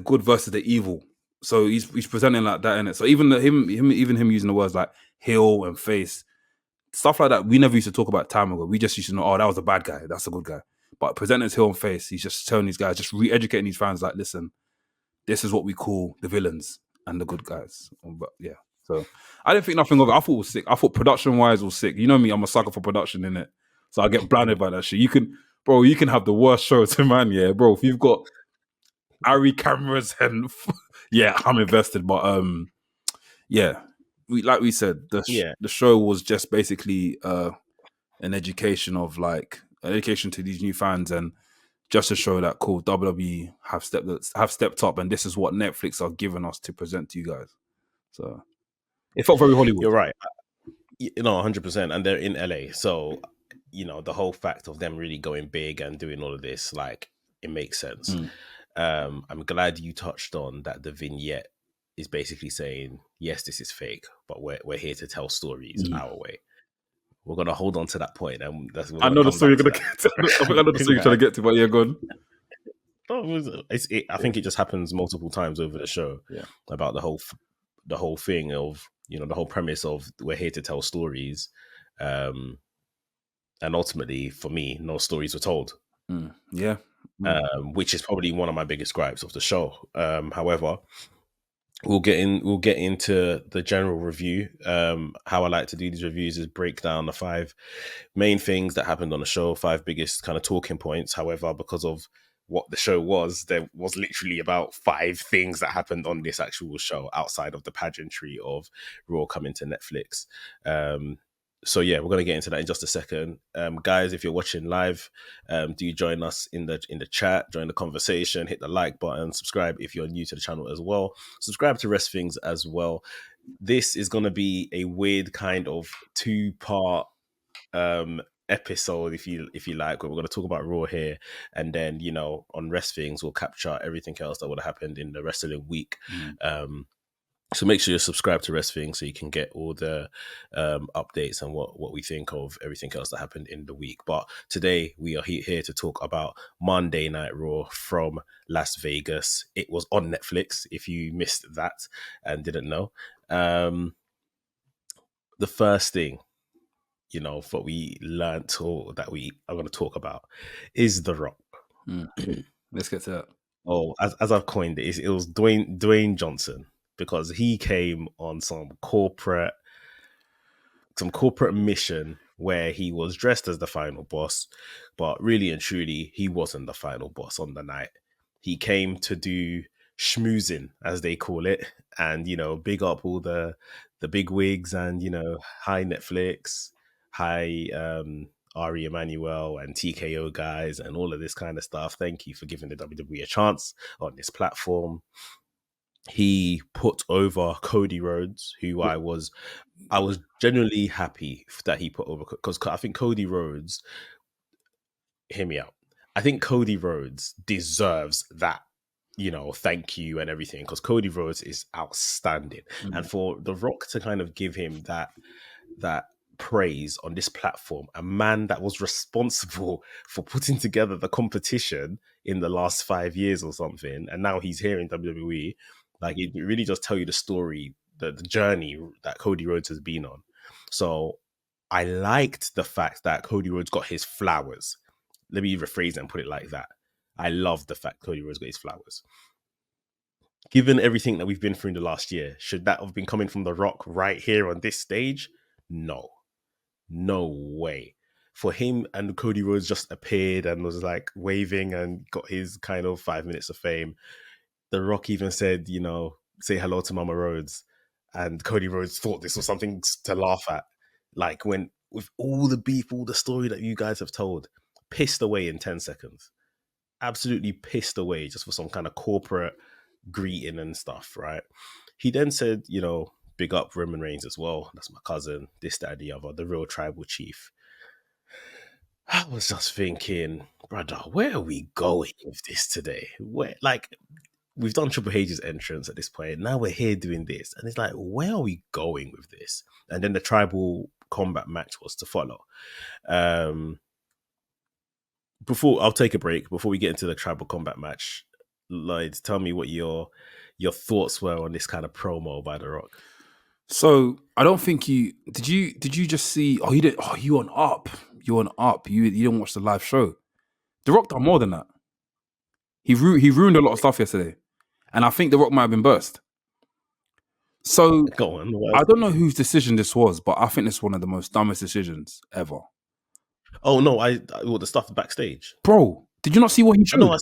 good versus the evil. So he's presenting like that in it. So even him using the words like heel and face, stuff like that, we never used to talk about time ago. We just used to know, oh, that was a bad guy, that's a good guy. But presenting as heel and face, he's just telling these guys, just re-educating these fans, like, listen, this is what we call the villains and the good guys. But yeah, so I didn't think nothing of it. I thought it was sick. I thought production-wise was sick. You know me, I'm a sucker for production, innit? So I get blinded by that shit. You can have the worst show to man, yeah, bro. If you've got Ari cameras and yeah, I'm invested. But yeah, like we said, the show was just basically an education to these new fans, and just to show that cool WWE have stepped up, and this is what Netflix are giving us to present to you guys. So it felt very Hollywood. You're right. 100%. And they're in LA, so the whole fact of them really going big and doing all of this, like, it makes sense. I'm glad you touched on that. The vignette is basically saying, yes, this is fake, but we're here to tell stories our way. We're gonna hold on to that point, and we're I gonna know the come story back you're to gonna that. get to. I think I know the story you're trying to get to, but yeah, go on. I think it just happens multiple times over the show. Yeah. About the whole thing of, you know, the whole premise of we're here to tell stories, and ultimately for me, no stories were told. Yeah. Which is probably one of my biggest gripes of the show. However, we'll get into the general review. How I like to do these reviews is break down the 5 main things that happened on the show, 5 biggest kind of talking points. However, because of what the show was, there was literally about 5 things that happened on this actual show outside of the pageantry of Raw coming to Netflix. So yeah, we're gonna get into that in just a second. Guys, if you're watching live, do join us in the chat, join the conversation, hit the like button, subscribe if you're new to the channel as well. Subscribe to WrestThings as well. This is gonna be a weird kind of 2-part episode, if you like, where we're going to talk about Raw here, and then, you know, on WrestThings we'll capture everything else that would have happened in the wrestling week. So make sure you're subscribed to WrestThings so you can get all the updates and what we think of everything else that happened in the week. But today we are here to talk about Monday Night Raw from Las Vegas. It was on Netflix, if you missed that and didn't know. The first thing, you know, what we learned or that we are going to talk about is The Rock. Let's get to that. Oh, as I've coined it, it was Dwayne Johnson, because he came on some corporate mission where he was dressed as the final boss, but really and truly, he wasn't the final boss on the night. He came to do schmoozing, as they call it, and, you know, big up all the big wigs and, you know, hi Netflix, hi Ari Emanuel and TKO guys and all of this kind of stuff. Thank you for giving the WWE a chance on this platform. He put over Cody Rhodes, who I was genuinely happy that he put over, because I think Cody Rhodes, hear me out, I think Cody Rhodes deserves that, you know, thank you and everything, because Cody Rhodes is outstanding. And for The Rock to kind of give him that praise on this platform, a man that was responsible for putting together the competition in the last 5 years or something, and now he's here in WWE, like, it really does tell you the story, the journey that Cody Rhodes has been on. So I liked the fact that Cody Rhodes got his flowers. Let me rephrase and put it like that. I love the fact Cody Rhodes got his flowers. Given everything that we've been through in the last year, should that have been coming from The Rock right here on this stage? No way. For him and Cody Rhodes just appeared and was like waving and got his kind of 5 minutes of fame. The Rock even said, you know, say hello to Mama Rhodes. And Cody Rhodes thought this was something to laugh at. Like, when, with all the beef, all the story that you guys have told, pissed away in 10 seconds. Absolutely pissed away just for some kind of corporate greeting and stuff, right? He then said, you know, big up Roman Reigns as well. That's my cousin, this, that, the other, the real tribal chief. I was just thinking, brother, where are we going with this today? Where, like, we've done Triple H's entrance at this point. Now we're here doing this. And it's like, where are we going with this? And then the tribal combat match was to follow. Before, I'll take a break. Before we get into the tribal combat match, Lloyd, tell me what your thoughts were on this kind of promo by The Rock. So I don't think you did you just see, oh, you did, oh, you on Up. You didn't watch the live show. The Rock done more than that. He ruined a lot of stuff yesterday. And I think The Rock might have been burst. So Go on. I don't know whose decision this was, but I think this is one of the most dumbest decisions ever. Oh no, the stuff backstage. Bro, did you not see what he showed? No,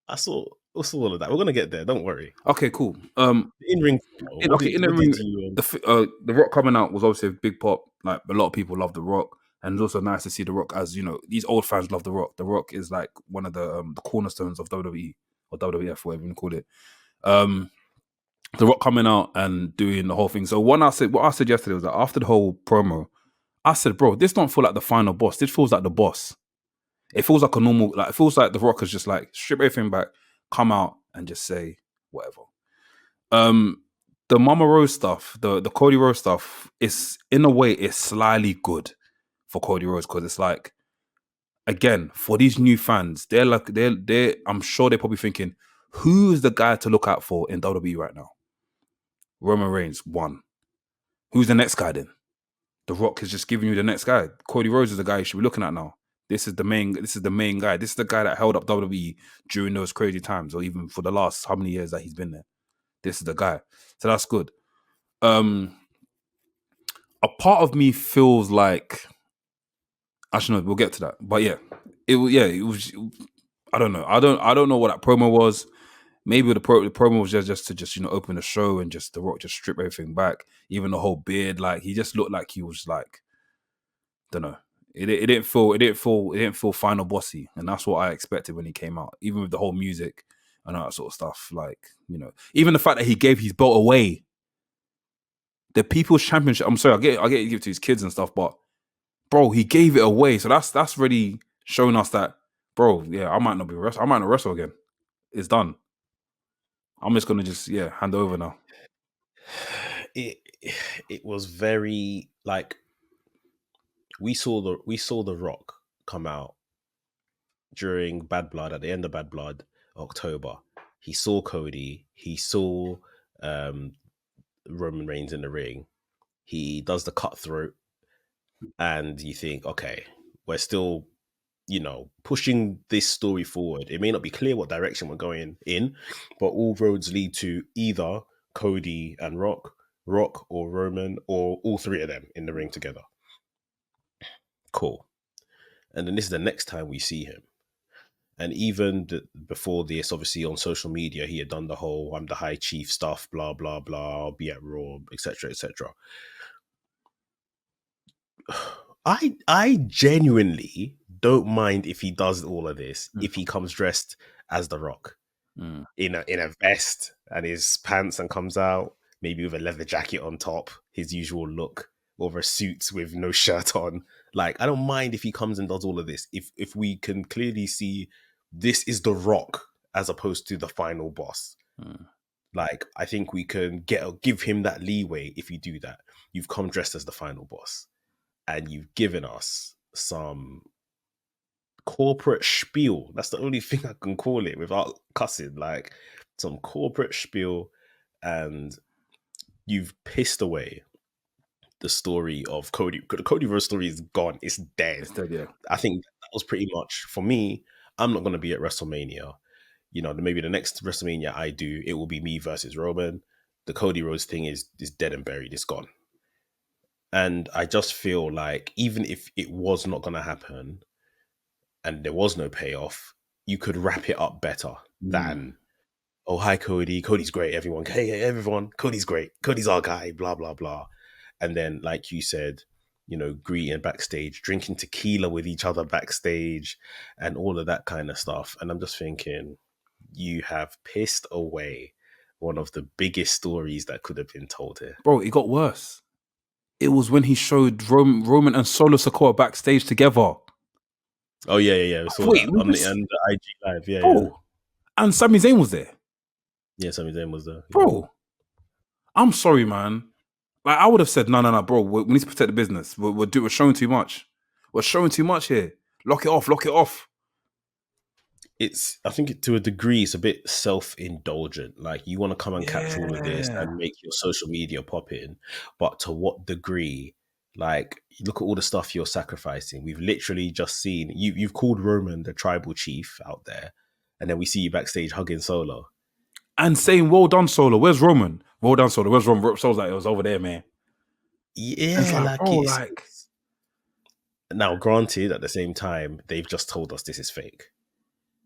I saw all of that. We're gonna get there. Don't worry. Okay, cool. In ring. In the ring, the Rock coming out was obviously a big pop. Like, a lot of people love The Rock, and it's also nice to see The Rock. As you know, these old fans love The Rock. The Rock is like one of the cornerstones of WWE or WWF, whatever you call it. The Rock coming out and doing the whole thing. So what I said yesterday was that after the whole promo, I said, bro, this don't feel like the final boss. This feels like the boss. It feels like a normal, like, it feels like The Rock is just like, strip everything back, come out and just say whatever. The Mama Rose stuff, the Cody Rose stuff, is in a way it's slyly good for Cody Rose because it's like, again, for these new fans, they're I'm sure they're probably thinking, who is the guy to look out for in WWE right now? Roman Reigns, one. Who's the next guy then? The Rock is just giving you the next guy. Cody Rhodes is the guy you should be looking at now. This is the main guy. This is the guy that held up WWE during those crazy times, or even for the last how many years that he's been there. This is the guy. So that's good. A part of me feels like, actually no, we'll get to that. But yeah, it was. I don't know. I don't know what that promo was. Maybe the promo was just to open the show and just The Rock just strip everything back, even the whole beard. Like he just looked like he was like, don't know. It didn't feel final bossy, and that's what I expected when he came out. Even with the whole music and all that sort of stuff, like even the fact that he gave his belt away, the People's Championship. I'm sorry, I get to give it to his kids and stuff, but bro, he gave it away. So that's really showing us that, bro. Yeah, I might not wrestle again. It's done. I'm just gonna hand over now. It was very like we saw the Rock come out during Bad Blood, at the end of Bad Blood, October. He saw Cody. He saw Roman Reigns in the ring. He does the cutthroat, and you think, okay, we're still, pushing this story forward. It may not be clear what direction we're going in, but all roads lead to either Cody and Rock or Roman, or all three of them in the ring together. Cool. And then this is the next time we see him. And even before this, obviously on social media, he had done the whole "I'm the High Chief" stuff, blah blah blah. I'll be at Raw, etc. etc. I genuinely don't mind if he does all of this, if he comes dressed as The Rock in a vest and his pants and comes out maybe with a leather jacket on top, his usual look, or a suit with no shirt on. Like, I don't mind if he comes and does all of this. If we can clearly see this is The Rock as opposed to the final boss. Like, I think we can give him that leeway if you do that. You've come dressed as the final boss, and you've given us some corporate spiel. That's the only thing I can call it without cussing. Like, some corporate spiel, and you've pissed away the story of Cody. The Cody Rhodes story is gone. It's dead. It's dead, yeah. I think that was pretty much, for me, I'm not going to be at WrestleMania. Maybe the next WrestleMania I do, it will be me versus Roman. The Cody Rhodes thing is dead and buried. It's gone. And I just feel like even if it was not going to happen and there was no payoff, you could wrap it up better than, oh, hi, Cody. Cody's great, everyone. Hey, everyone. Cody's great. Cody's our guy, blah, blah, blah. And then, like you said, greeting backstage, drinking tequila with each other backstage and all of that kind of stuff. And I'm just thinking, you have pissed away one of the biggest stories that could have been told here. Bro, it got worse. It was when he showed Roman and Solo Sikoa backstage together. Oh, yeah. We saw that on the IG Live. Yeah, bro. Yeah. And Sami Zayn was there. Yeah, Sami Zayn was there. Bro, I'm sorry, man. Like, I would have said, no, bro, we need to protect the business. We're showing too much. We're showing too much here. Lock it off. I think to a degree, it's a bit self-indulgent. Like, you want to come and capture all of this and make your social media pop in. But to what degree? Like, look at all the stuff you're sacrificing. We've literally just seen, you've called Roman the tribal chief out there. And then we see you backstage hugging Solo. And saying, well done, Solo. Where's Roman? Well done, Solo. Where's Roman? Solo's like, it was over there, man. Yeah, it's now, granted, at the same time, they've just told us this is fake.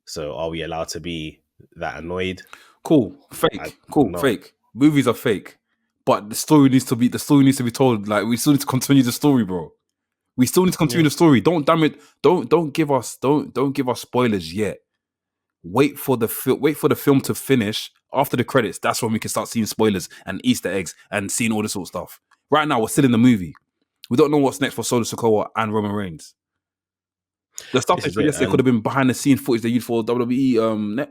So are we allowed to be that annoyed? Cool. Fake. Fake. Movies are fake. But the story needs to be told. Like, we still need to continue the story, bro. We still need to continue the story. Don't give us spoilers yet. Wait for the film to finish. After the credits, that's when we can start seeing spoilers and Easter eggs and seeing all this sort of stuff. Right now, we're still in the movie. We don't know what's next for Solo Sikoa and Roman Reigns. The stuff This they is showed it. yesterday And could have been behind the scene footage they used for WWE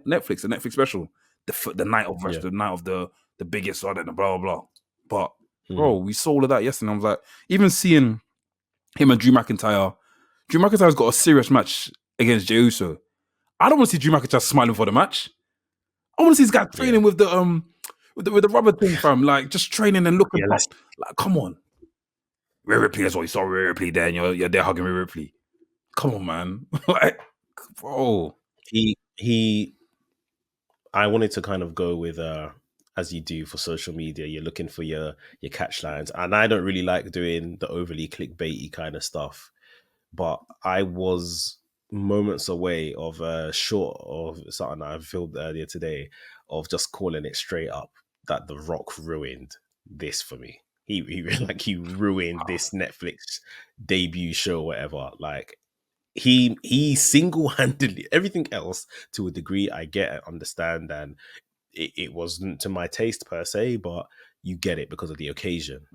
Netflix, the Netflix special, the night of yeah. the night of the biggest one and the blah blah blah. But bro, Mm. we saw all of that yesterday. And I was like, even seeing him and Drew McIntyre. Drew McIntyre's got a serious match against Jey Uso. I don't want to see Drew McIntyre smiling for the match. I want to see this guy training with the with the rubber thing, fam. Like just training and looking up. Like, come on. Rhea Ripley, that's what you saw Rhea Ripley there, and you're there hugging Rhea Ripley. Come on, man. Like, bro. I wanted to kind of go with as you do for social media, you're looking for your catch lines. And I don't really like doing the overly clickbaity kind of stuff. But I was moments away of a short of something I filmed earlier today of just calling it straight up that The Rock ruined this for me. He ruined this Netflix debut show, whatever. Like he single-handedly, everything else to a degree I get and understand, and it wasn't to my taste per se, but you get it because of the occasion.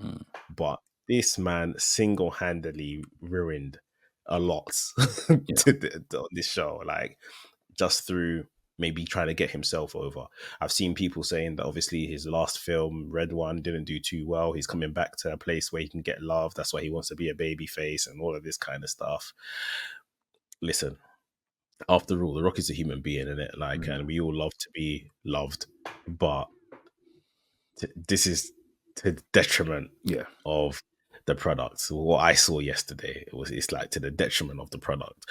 But this man single-handedly ruined a lot on this show, like just through maybe trying to get himself over. I've seen people saying that obviously his last film, Red One, didn't do too well. He's coming back to a place where he can get love. That's why he wants to be a baby face and all of this kind of stuff. Listen, after all, The Rock is a human being, in it, like, and we all love to be loved, but this is to the detriment of the product. So what I saw yesterday it's like to the detriment of the product.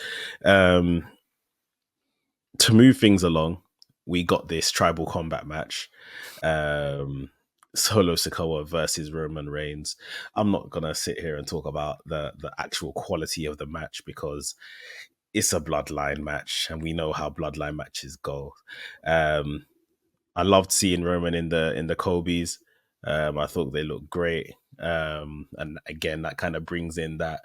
To move things along, we got this tribal combat match. Solo Sikoa versus Roman Reigns. I'm not gonna sit here and talk about the actual quality of the match because it's a bloodline match, and we know how bloodline matches go. I loved seeing Roman in the Kobe's. I thought they looked great. And again, that kind of brings in that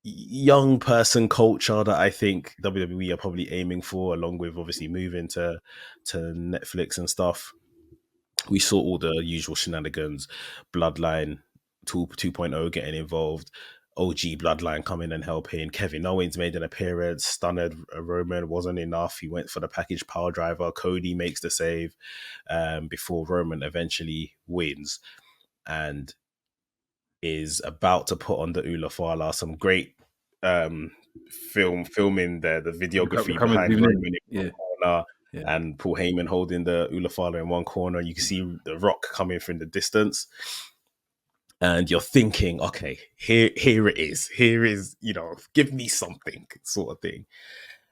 young person culture that I think WWE are probably aiming for, along with obviously moving to Netflix and stuff. We saw all the usual shenanigans, Bloodline 2.0 getting involved, OG Bloodline coming and helping. Kevin Owens made an appearance, stunned Roman, wasn't enough. He went for the package power driver. Cody makes the save before Roman eventually wins and is about to put on the Ula Fala. Some great filming there, the videography behind Roman in one corner. And Paul Heyman holding the Ula Fala in one corner. You can see The Rock coming from the distance. And you're thinking, okay, here it is. Here is, give me something sort of thing.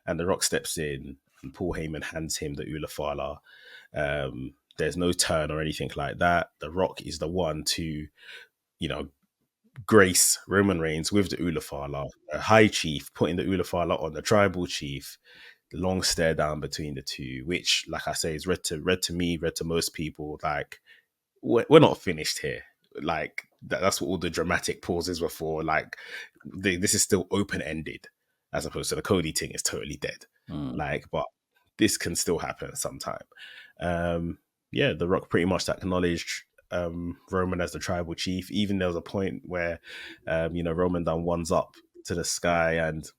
And The Rock steps in and Paul Heyman hands him the Ula Fala. There's no turn or anything like that. The Rock is the one to, grace Roman Reigns with the Ula Fala. A high chief putting the Ula Fala on the tribal chief. Long stare down between the two, which, like I say, is read to me, read to most people. Like, we're not finished here. Like, that's what all the dramatic pauses were for. Like, this is still open-ended, as opposed to the Cody thing is totally dead. Like, but this can still happen sometime. The Rock pretty much acknowledged Roman as the tribal chief. Even there was a point where, Roman done ones up to the sky and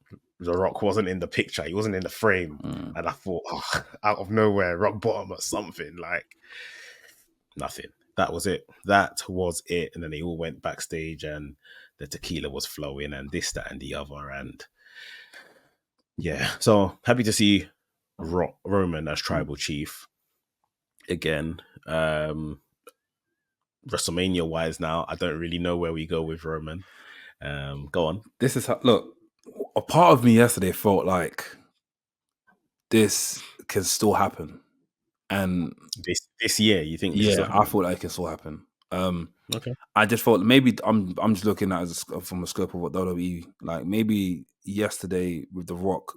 The Rock wasn't in the picture. He wasn't in the frame. And I thought, out of nowhere, rock bottom or something. Like, nothing. That was it. And then they all went backstage and the tequila was flowing and this, that, and the other. And yeah, so happy to see Roman as tribal chief again. WrestleMania wise now, I don't really know where we go with Roman. Go on. This is look, a part of me yesterday felt like this can still happen. And this year, you think? I thought like it can still happen. Okay. I just thought maybe I'm just looking at it from a scope of what WWE, like maybe yesterday with The Rock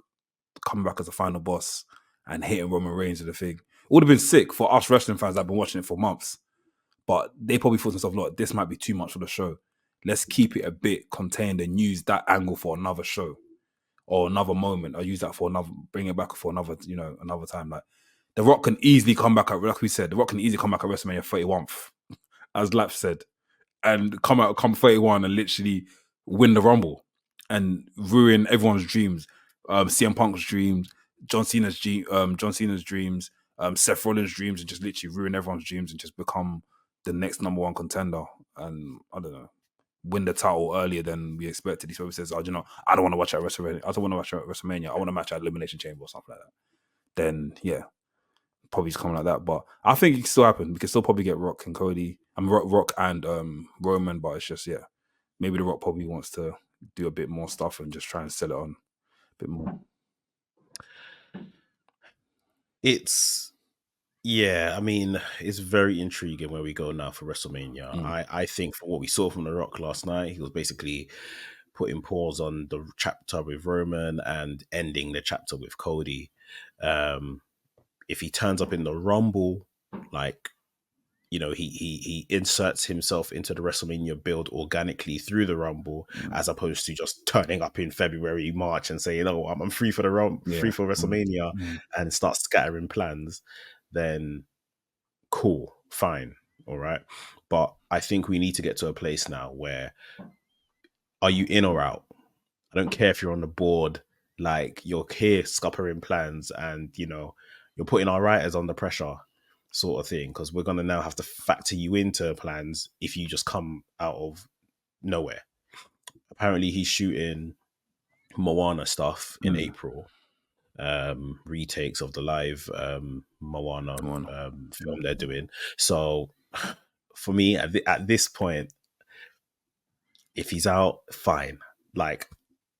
coming back as a final boss and hitting Roman Reigns with the thing. It would have been sick for us wrestling fans that have been watching it for months. But they probably thought to themselves, look, this might be too much for the show. Let's keep it a bit contained and use that angle for another show or another moment. Or use that for bring it back for another time. Like, The Rock can easily come back at, like we said, The Rock can easily come back at WrestleMania 31, as Lap said, and come 31 and literally win the Rumble. and ruin everyone's dreams. CM Punk's dreams, John Cena's dreams, Seth Rollins' dreams, and just literally ruin everyone's dreams and just become the next number one contender. And I don't know, win the title earlier than we expected. He says, "Oh, you know, I don't want to watch at WrestleMania. I don't want to watch at WrestleMania. I want to match at Elimination Chamber or something like that." Then yeah, probably just coming like that. But I think it can still happen. We can still probably get Rock and Cody. Rock and Roman, but it's just maybe the Rock probably wants to do a bit more stuff and just try and sell it on a bit more. I mean, it's very intriguing where we go now for WrestleMania. I think from what we saw from The Rock last night, he was basically putting pause on the chapter with Roman and ending the chapter with Cody. If he turns up in the Rumble, like, you know, he inserts himself into the WrestleMania build organically through the Rumble, as opposed to just turning up in February, March and saying, "Oh, I'm free for free for WrestleMania," and start scattering plans. Then cool, fine, all right. But I think we need to get to a place now where, are you in or out? I don't care if you're on the board, like you're here scuppering plans and, you know, you're putting our writers under pressure sort of thing, because we're going to now have to factor you into plans if you just come out of nowhere. Apparently he's shooting Moana stuff in April, retakes of the live Moana film they're doing. So for me at this point, if he's out, fine. Like,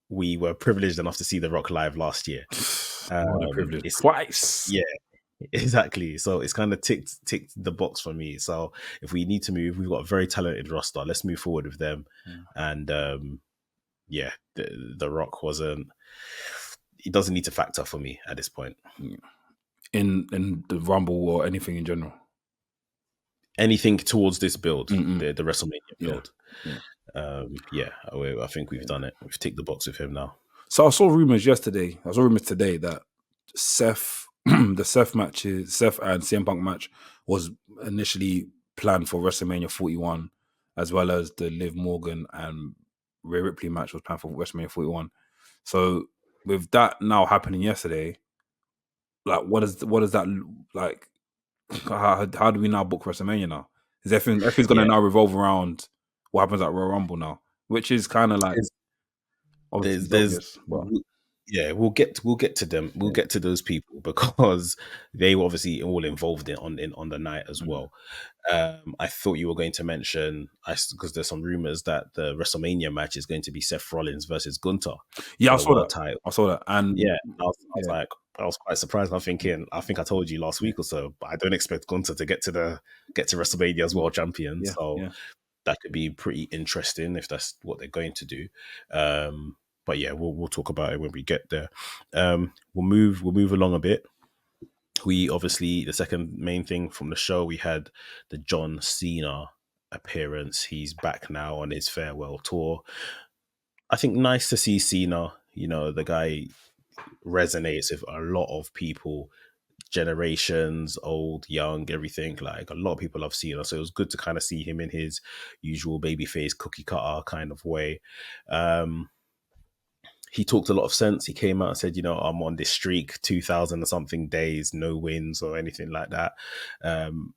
we were privileged enough to see The Rock live last year. Privileged twice. Yeah, exactly. So it's kind of ticked the box for me. So if we need to move, we've got a very talented roster. Let's move forward with them. And the Rock wasn't. He doesn't need to factor for me at this point. In the Rumble or anything in general. Anything towards this build, the WrestleMania build. I think we've done it. We've ticked the box with him now. So I saw rumors today that the Seth and CM Punk match was initially planned for WrestleMania 41, as well as the Liv Morgan and Rhea Ripley match was planned for WrestleMania 41. So with that now happening yesterday, like what is that like? How do we now book WrestleMania now? Is everything's going to now revolve around what happens at Royal Rumble now, which is kind of like obvious, but we'll get to them. We'll get to those people because they were obviously all involved on the night as well. I thought you were going to mention, because there's some rumors that the WrestleMania match is going to be Seth Rollins versus Gunther. Yeah, I saw that, and I was quite surprised. I think I told you last week or so, but I don't expect Gunther to get to WrestleMania as world champion. That could be pretty interesting if that's what they're going to do. But yeah, we'll talk about it when we get there. We'll move along a bit. We obviously, the second main thing from the show, we had the John Cena appearance. He's back now on his farewell tour. I think nice to see Cena. You know, the guy resonates with a lot of people, generations, old, young, everything. Like, a lot of people love Cena, so it was good to kind of see him in his usual babyface cookie cutter kind of way. He talked a lot of sense. He came out and said, you know, I'm on this streak, 2,000 or something days, no wins or anything like that.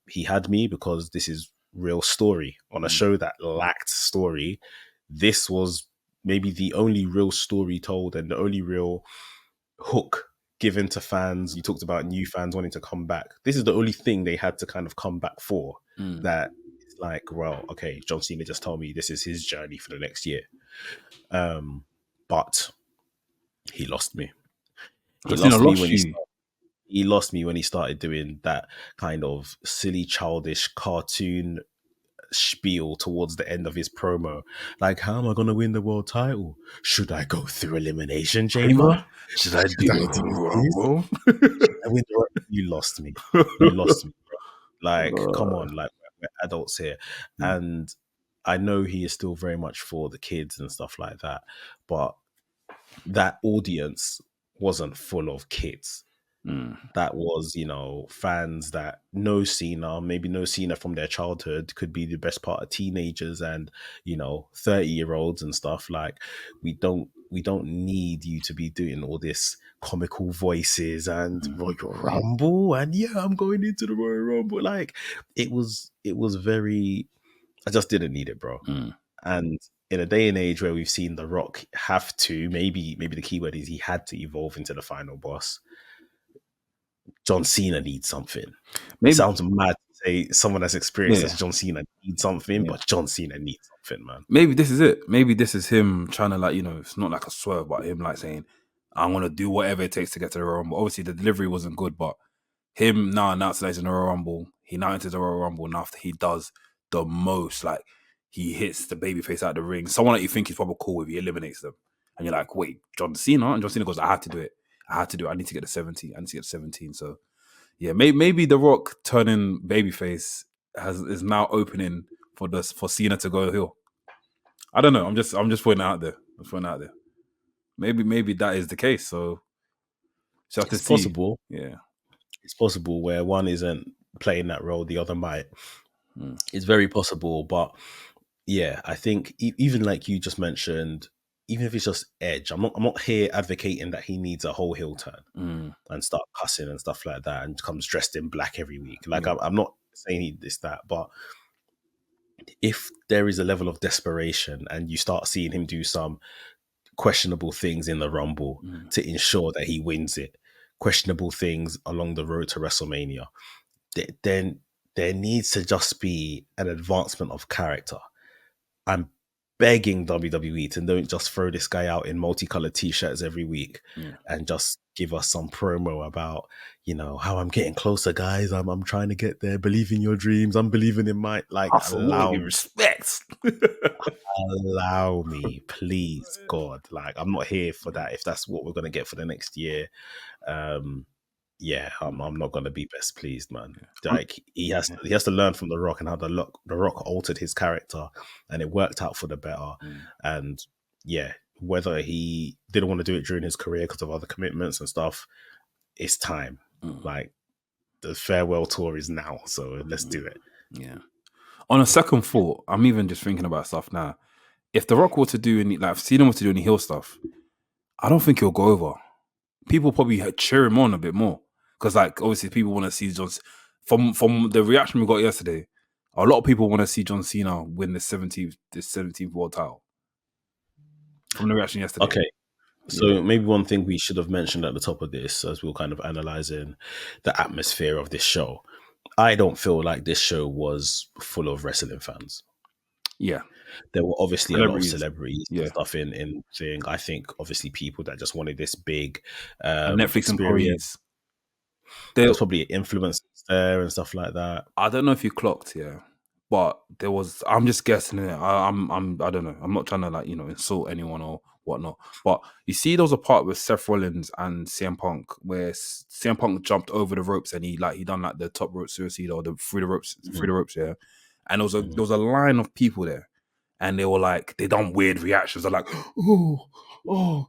He had me because this is real story. On a show that lacked story, this was maybe the only real story told and the only real hook given to fans. You talked about new fans wanting to come back. This is the only thing they had to kind of come back for. That it's like, well, okay, John Cena just told me this is his journey for the next year. But he lost me. He lost me when he started doing that kind of silly, childish cartoon spiel towards the end of his promo. Like, how am I going to win the world title? Should I go through Elimination Chamber? Should I do Rumble? You lost me. You lost me. Like, come on, like, we're adults here. And I know he is still very much for the kids and stuff like that, but that audience wasn't full of kids. that was, fans that know Cena, maybe know Cena from their childhood, could be the best part of teenagers and 30-year-olds and stuff. Like, we don't need you to be doing all this comical voices and Royal Rumble and I'm going into the Royal Rumble. Like, it was very, I just didn't need it, bro. And in a day and age where we've seen The Rock have to, maybe the key word is he had to evolve into the final boss. John Cena needs something. Maybe. It sounds mad to say someone that's experienced as John Cena needs something, but John Cena needs something, man. Maybe this is it. Maybe this is him trying to, it's not like a swerve, but him saying, I'm going to do whatever it takes to get to the Royal Rumble. Obviously, the delivery wasn't good, but him now announcing that he's in the Royal Rumble, he now enters the Royal Rumble, and after he does the most, he hits the babyface out of the ring. Someone that you think is probably cool with, he eliminates them. And you're like, wait, John Cena? And John Cena goes, I had to do it. I need to get to 17. I need to get to 17. So, yeah, maybe The Rock turning babyface is now opening for Cena to go heel. I don't know. I'm just putting it out there. Maybe that is the case. So it's possible. Yeah, it's possible where one isn't playing that role, the other might. It's very possible, but yeah, I think even like you just mentioned, even if it's just Edge, I'm not here advocating that he needs a whole heel turn and start cussing and stuff like that and comes dressed in black every week. Like I'm not saying he this that, but if there is a level of desperation and you start seeing him do some questionable things in the Rumble to ensure that he wins it, questionable things along the road to WrestleMania, then there needs to just be an advancement of character. I'm begging WWE to don't just throw this guy out in multicolored t-shirts every week and just give us some promo about, how I'm getting closer, guys. I'm trying to get there. Believe in your dreams. I'm believing in my, allow me respect. Allow me, please, God. Like, I'm not here for that. If that's what we're going to get for the next year, I'm not going to be best pleased, man. Like, he has to learn from The Rock and how the Rock altered his character and it worked out for the better. And whether he didn't want to do it during his career because of other commitments and stuff, it's time. Like, the farewell tour is now, so let's do it. Yeah. On a second thought, I'm even just thinking about stuff now. If The Rock were to do any, if Cena were to do any heel stuff, I don't think he'll go over. People probably cheer him on a bit more because, obviously, people want to see John. From the reaction we got yesterday, a lot of people want to see John Cena win the 17th world title. From the reaction yesterday. Okay. So maybe one thing we should have mentioned at the top of this, as we were kind of analysing the atmosphere of this show, I don't feel like this show was full of wrestling fans. Yeah. There were obviously a lot of celebrities and stuff in thing. I think obviously people that just wanted this big Netflix experience. There's probably influencers there and stuff like that. I don't know if you clocked, but there was. I'm just guessing it. I don't know. I'm not trying to insult anyone or whatnot. But you see, there was a part with Seth Rollins and CM Punk where CM Punk jumped over the ropes and he done the top rope suicide or through the ropes, yeah. And there was a line of people there, and they were they done weird reactions. They're like, oh.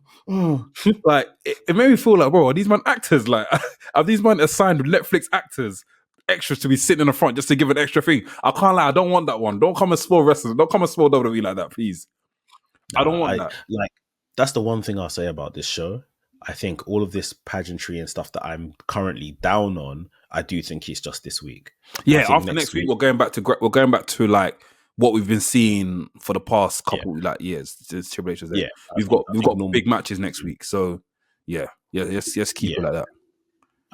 Like it made me feel like, bro, are these man actors? Like, are these man assigned Netflix actors? Extras to be sitting in the front just to give an extra thing. I can't lie, I don't want that one. Don't come and spoil wrestlers. Don't come and spoil WWE like that, please. I don't want that. That's the one thing I'll say about this show. I think all of this pageantry and stuff that I'm currently down on, I do think it's just this week. Yeah, after next week we're going back to what we've been seeing for the past couple years. There's Triple H is there. Yeah, we've got big matches next week. So let's keep it like that.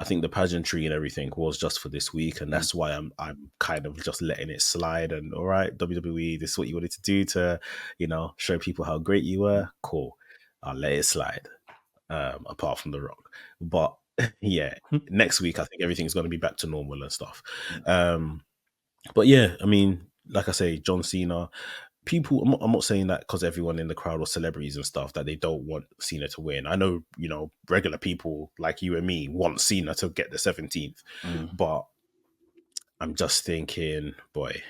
I think the pageantry and everything was just for this week, and that's why I'm kind of just letting it slide. And all right, WWE, this is what you wanted to do to, show people how great you were. Cool, I'll let it slide. Apart from The Rock, but next week I think everything's going to be back to normal and stuff. But yeah, I mean, like I say, John Cena. People, I'm not saying that because everyone in the crowd or celebrities and stuff that they don't want Cena to win. I know, regular people like you and me want Cena to get the 17th, but I'm just thinking, boy,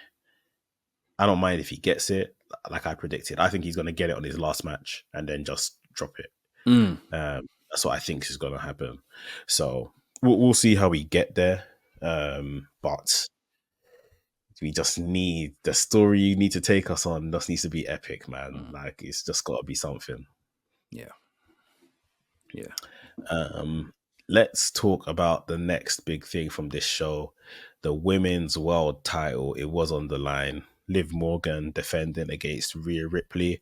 I don't mind if he gets it. Like I predicted, I think he's going to get it on his last match and then just drop it. That's what I think is going to happen. So we'll see how we get there. But we just need the story you need to take us on. Just needs to be epic, man. Like it's just got to be something. Yeah. Let's talk about the next big thing from this show, the women's world title. It was on the line. Liv Morgan defending against Rhea Ripley.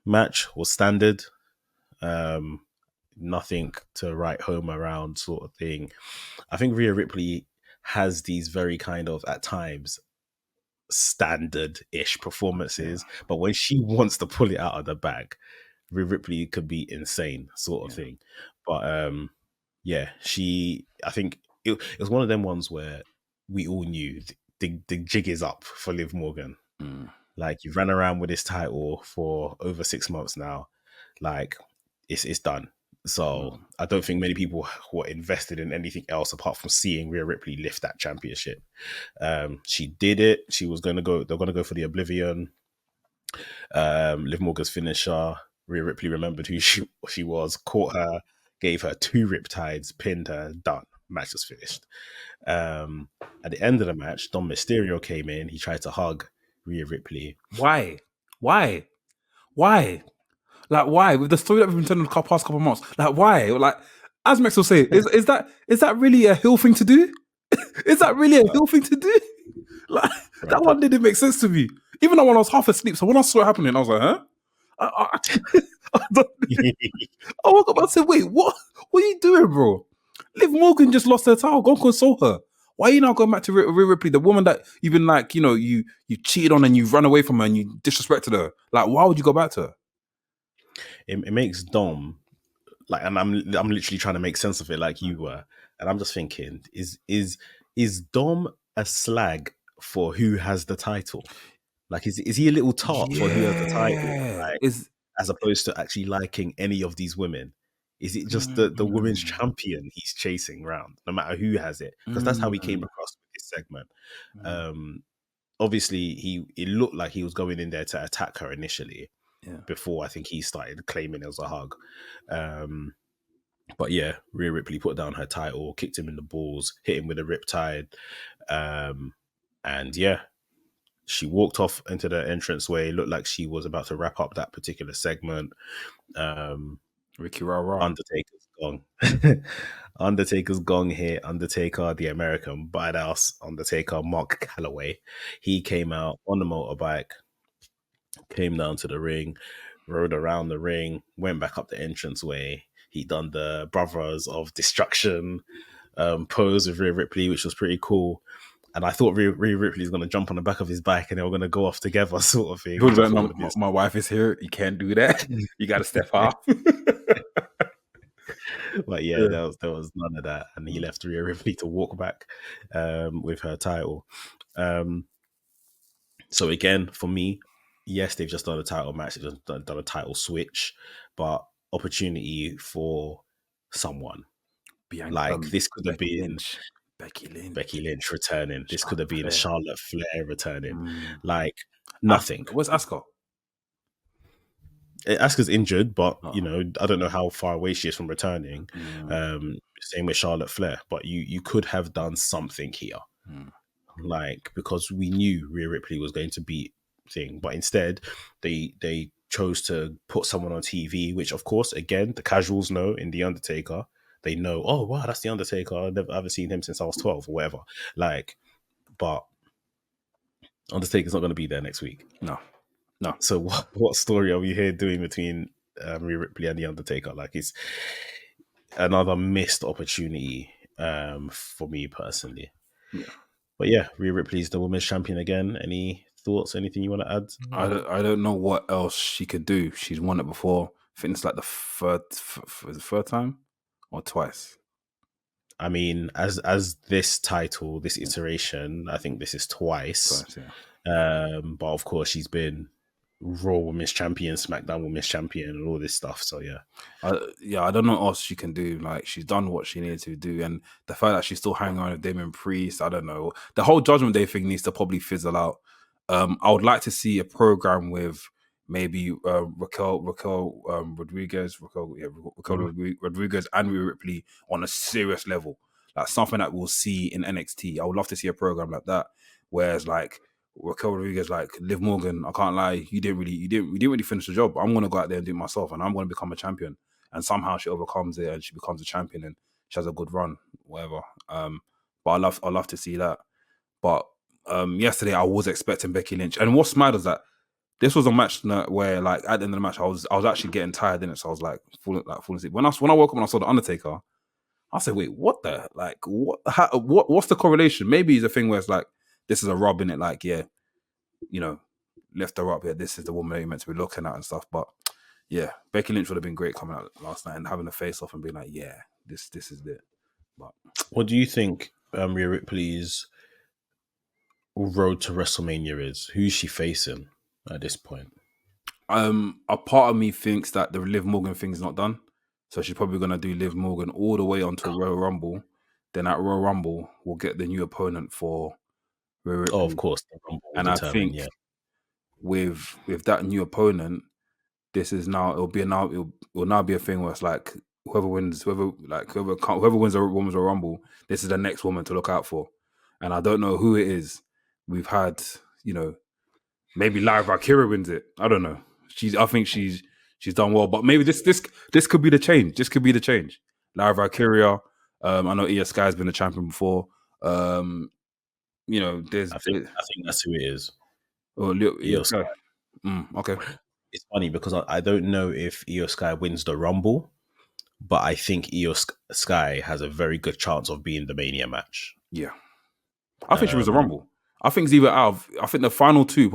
Match was standard. Nothing to write home around sort of thing. I think Rhea Ripley has these very kind of, at times, standard-ish performances, but when she wants to pull it out of the bag, Rhea Ripley could be insane sort of thing. But I think it was one of them ones where we all knew the jig is up for Liv Morgan. Like, you've ran around with this title for over 6 months now. Like, it's done. So I don't think many people were invested in anything else apart from seeing Rhea Ripley lift that championship. She did it. She was going to go. They're going to go for the Oblivion. Liv Morgan's finisher. Rhea Ripley remembered who she was, caught her, gave her 2 riptides, pinned her, done. Match was finished. At the end of the match, Dom Mysterio came in. He tried to hug Rhea Ripley. Why? Like, why? With the story that we've been telling the past couple of months, like, why? Like, as Max will say, is that really a heel thing to do? Is that really a heel thing to do? Like, that one didn't make sense to me. Even though when I was half asleep, so when I saw it happening, I was like, huh? I woke up and said, wait, what are you doing, bro? Liv Morgan just lost her title. Go console her. Why are you now going back to Rhea Ripley, the woman that you've been like, you cheated on and you run away from her and you disrespected her? Like, why would you go back to her? It makes Dom, like, and I'm literally trying to make sense of it like you were, and I'm just thinking, is Dom a slag for who has the title? Like, is he a little tart for who has the title? Like, as opposed to actually liking any of these women? Is it just the women's champion he's chasing around, no matter who has it? Because that's how he came across with this segment. Obviously, it looked like he was going in there to attack her initially. Before I think he started claiming it was a hug. But yeah, Rhea Ripley put down her title, kicked him in the balls, hit him with a riptide. And yeah, she walked off into the entranceway. Looked like she was about to wrap up that particular segment. Ricky Rara. Undertaker's gong. Undertaker's gong here. Undertaker, the American badass Undertaker, Mark Calloway. He came out on the motorbike, came down to the ring, rode around the ring, went back up the entranceway. He done the Brothers of Destruction pose with Rhea Ripley, which was pretty cool. And I thought Rhea Ripley's going to jump on the back of his bike and they were going to go off together, sort of thing. My wife is here. You can't do that. You got to step off. But yeah, there was none of that. And he left Rhea Ripley to walk back with her title. So again, for me, yes, they've just done a title match. They've just done a title switch. But opportunity for someone. This could have been Becky Lynch returning. This could have been Charlotte Flair returning. Like, nothing. Where's Asuka? Asuka's injured, but I don't know how far away she is from returning. Same with Charlotte Flair, but you could have done something here, like, because we knew Rhea Ripley was going to beat thing, but instead they chose to put someone on TV, which of course, again, the casuals know in The Undertaker. They know, oh wow, that's The Undertaker. I haven't seen him since I was 12 or whatever. Like, but Undertaker's not going to be there next week. No. So what story are we here doing between Rhea Ripley and The Undertaker? Like, it's another missed opportunity for me personally. Yeah. But yeah, Rhea Ripley's the women's champion again. Any thoughts? Anything you want to add? I don't know what else she could do. She's won it before. I think it's like the third time or twice. I mean, as this title, this iteration, I think this is twice. But of course, she's been Raw Women's Champion, SmackDown Women's Champion, and all this stuff. So yeah, I don't know what else she can do. Like, she's done what she needed to do, and the fact that she's still hanging on with Damien Priest, I don't know. The whole Judgment Day thing needs to probably fizzle out. I would like to see a program with maybe Raquel Rodriguez, Rodriguez and Rhea Ripley on a serious level, like something that we'll see in NXT. I would love to see a program like that, whereas like Raquel Rodriguez, like Liv Morgan, I can't lie, you didn't really finish the job. I'm gonna go out there and do it myself, and I'm gonna become a champion. And somehow she overcomes it, and she becomes a champion, and she has a good run, whatever. But I love to see that. But yesterday I was expecting Becky Lynch, and what's mad is that this was a match where, like, at the end of the match, I was actually getting tired in it, so I was like falling asleep. When I woke up and I saw the Undertaker, I said, "Wait, what the like? What's the correlation? Maybe it's a thing where it's like this is a rub in it, like yeah, you know, lift her up. Yeah, this is the woman that you're meant to be looking at and stuff." But yeah, Becky Lynch would have been great coming out last night and having a face off and being like, "Yeah, this is it." But what do you think Rhea Ripley's road to WrestleMania is? Who's she facing at this point? A part of me thinks that the Liv Morgan thing's not done, so she's probably gonna do Liv Morgan all the way onto Royal Rumble. Then at Royal Rumble, we'll get the new opponent for Rhea Ripley. Oh, of course, and I think with that new opponent, this is now it will now be a thing where it's like whoever wins the Women's Royal Rumble, this is the next woman to look out for. And I don't know who it is. We've had, maybe Lyra Valkyria wins it. I don't know. I think she's done well, but maybe this could be the change. This could be the change. Lyra Valkyria. I know Io Sky's been a champion before. I think that's who it is. Oh, Io Sky. Okay. It's funny because I don't know if Io Sky wins the Rumble, but I think Io Sky has a very good chance of being the Mania match. Yeah. I think she wins the Rumble. I think it's either I think the final three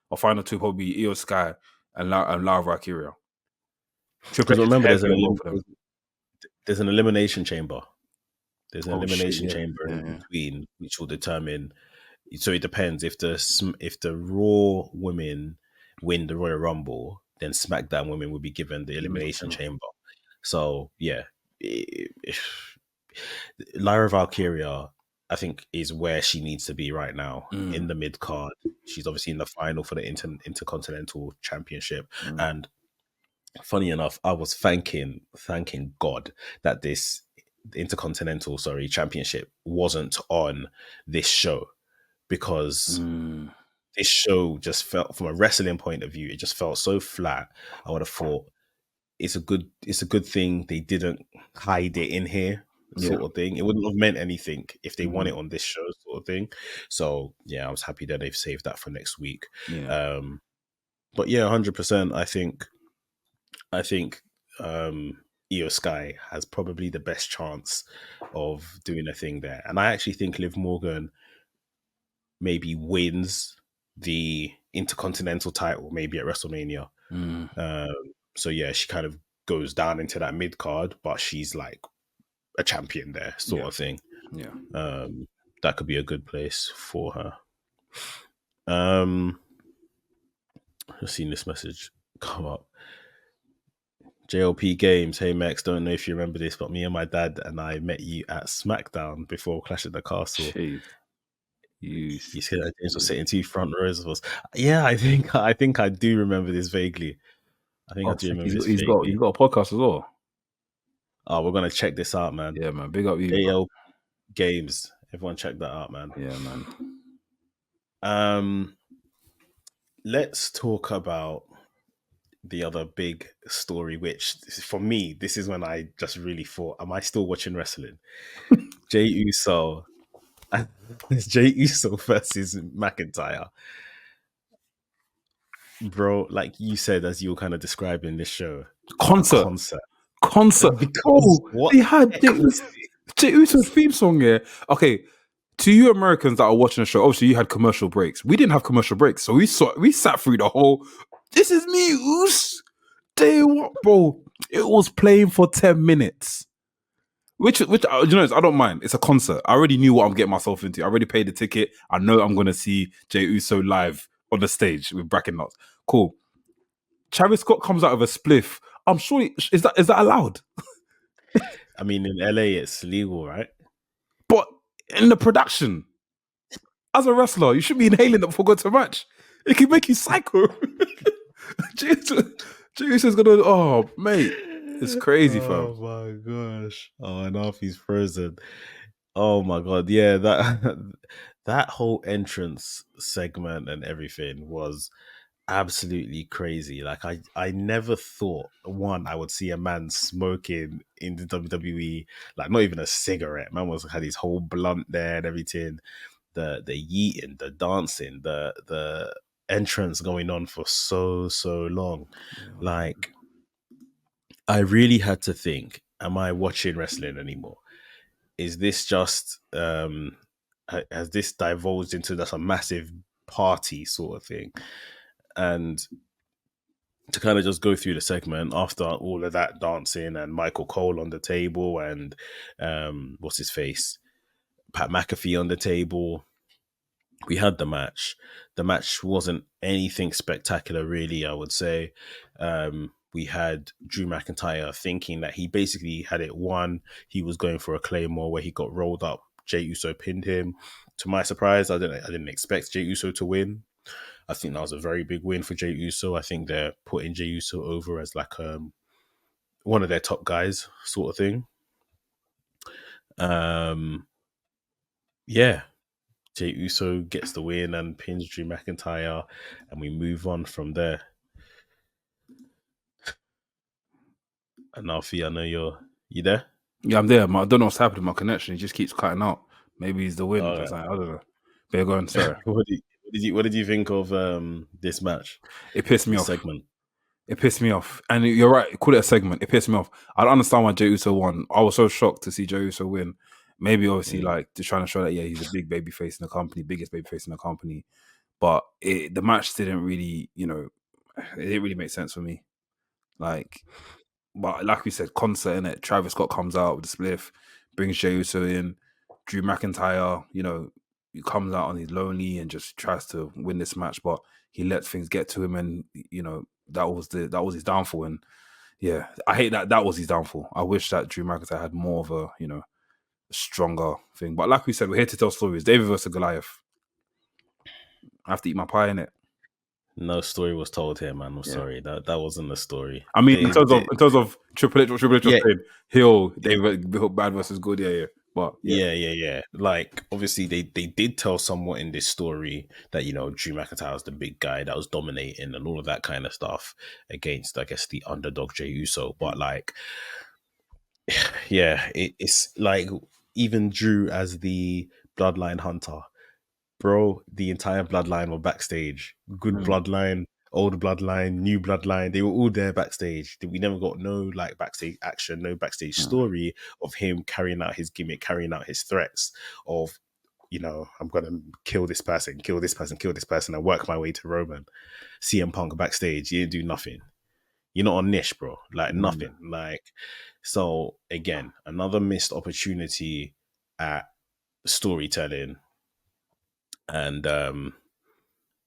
or final two probably be Io Sky and Lyra Valkyria. Because remember, there's an elimination chamber. There's an elimination chamber in between, which will determine. So it depends if the Raw women win the Royal Rumble, then SmackDown women will be given the elimination chamber. So yeah, Lyra Valkyria, I think, is where she needs to be right now in the mid card. She's obviously in the final for the Intercontinental Championship, and funny enough, I was thanking God that this Intercontinental Championship wasn't on this show, because this show just felt, from a wrestling point of view, it just felt so flat. I would have thought it's a good thing they didn't hide it in here, sort of thing. It wouldn't have meant anything if they won it on this show, sort of thing. So yeah, I was happy that they've saved that for next week. But yeah, 100%. I think Io Sky has probably the best chance of doing a thing there, and I actually think Liv Morgan maybe wins the Intercontinental title maybe at WrestleMania. So yeah, she kind of goes down into that mid card, but she's like a champion there, sort of thing. Yeah, that could be a good place for her. I've seen this message come up. JLP Games, hey Max, don't know if you remember this, but me and my dad and I met you at SmackDown before Clash at the Castle. Jeez. You said that James was sitting 2 front rows of us. Yeah, I think I do remember this vaguely. I do remember this. He's got a podcast as well. Oh, we're gonna check this out, man. Yeah, man. Big up you. JLP Games. Everyone check that out, man. Yeah, man. Let's talk about the other big story, which for me, this is when I just really thought, am I still watching wrestling? Jey Uso versus McIntyre. Bro, like you said, as you were kind of describing this show, concert. Because they had Jey Uso's theme song here. Okay, to you Americans that are watching the show, obviously you had commercial breaks. We didn't have commercial breaks, so we sat through the whole. This is me, Us. Tell you what, bro, it was playing for 10 minutes. Which I don't mind. It's a concert. I already knew what I'm getting myself into. I already paid the ticket. I know I'm going to see Jey Uso live on the stage with bracket knots. Cool. Travis Scott comes out of a spliff. I'm sure, is that allowed? I mean, in LA, it's legal, right? But in the production, as a wrestler, you should be inhaling it before going to a match. It can make you psycho. Jesus gonna. Oh, mate, it's crazy, fam. Oh my gosh! Oh, and off he's frozen. Oh my god! Yeah, that that whole entrance segment and everything was absolutely crazy. Like I never thought I would see a man smoking in the WWE, like not even a cigarette. Man had his whole blunt there and everything. The yeeting, the dancing, the entrance going on for so long. Like I really had to think, am I watching wrestling anymore? Is this just has this divulged into just a massive party sort of thing? And to kind of just go through the segment after all of that dancing and Michael Cole on the table and what's his face, Pat McAfee on the table, we had the match. The match wasn't anything spectacular, really, I would say. We had Drew McIntyre thinking that he basically had it won. He was going for a Claymore where he got rolled up. Jey Uso pinned him. To my surprise, I didn't expect Jey Uso to win. I think that was a very big win for Jey Uso. I think they're putting Jey Uso over as like one of their top guys, sort of thing. Yeah, Jey Uso gets the win and pins Drew McIntyre, and we move on from there. And Alfie, I know you there? Yeah, I'm there. I don't know what's happening. My connection, it just keeps cutting out. Maybe he's the wind. I don't know. Better go on, sorry. What did you think of this match? It pissed me off. Segment. It pissed me off. And you're right, call it a segment. It pissed me off. I don't understand why Jey Uso won. I was so shocked to see Jey Uso win. Maybe obviously like just trying to show that he's a big baby face in the company, biggest baby face in the company. But the match didn't really, it didn't really make sense for me. Like, but like we said, concert in it. Travis Scott comes out with the spliff, brings Jey Uso in. Drew McIntyre, he comes out on his lonely and just tries to win this match, but he lets things get to him, and that was his downfall. And yeah, I hate that was his downfall. I wish that Drew McIntyre had more of a stronger thing. But like we said, we're here to tell stories. David versus Goliath. I have to eat my pie in it. No story was told here, man. I'm sorry. That wasn't the story. I mean, in terms of Triple H, what Triple H was saying, Hill, David bad versus good, yeah. But yeah. Like obviously they did tell somewhat in this story that Drew McIntyre was the big guy that was dominating and all of that kind of stuff against, I guess, the underdog Jey Uso. But like, yeah, it's like even Drew as the bloodline hunter, bro. The entire bloodline were backstage. Good bloodline, old bloodline, new bloodline. They were all there backstage. We never got no like backstage action, no backstage story of him carrying out his gimmick, carrying out his threats of, I'm gonna kill this person, and work my way to Roman. CM Punk backstage, you didn't do nothing. You're not on niche, bro. Like nothing. Like, so again, another missed opportunity at storytelling. And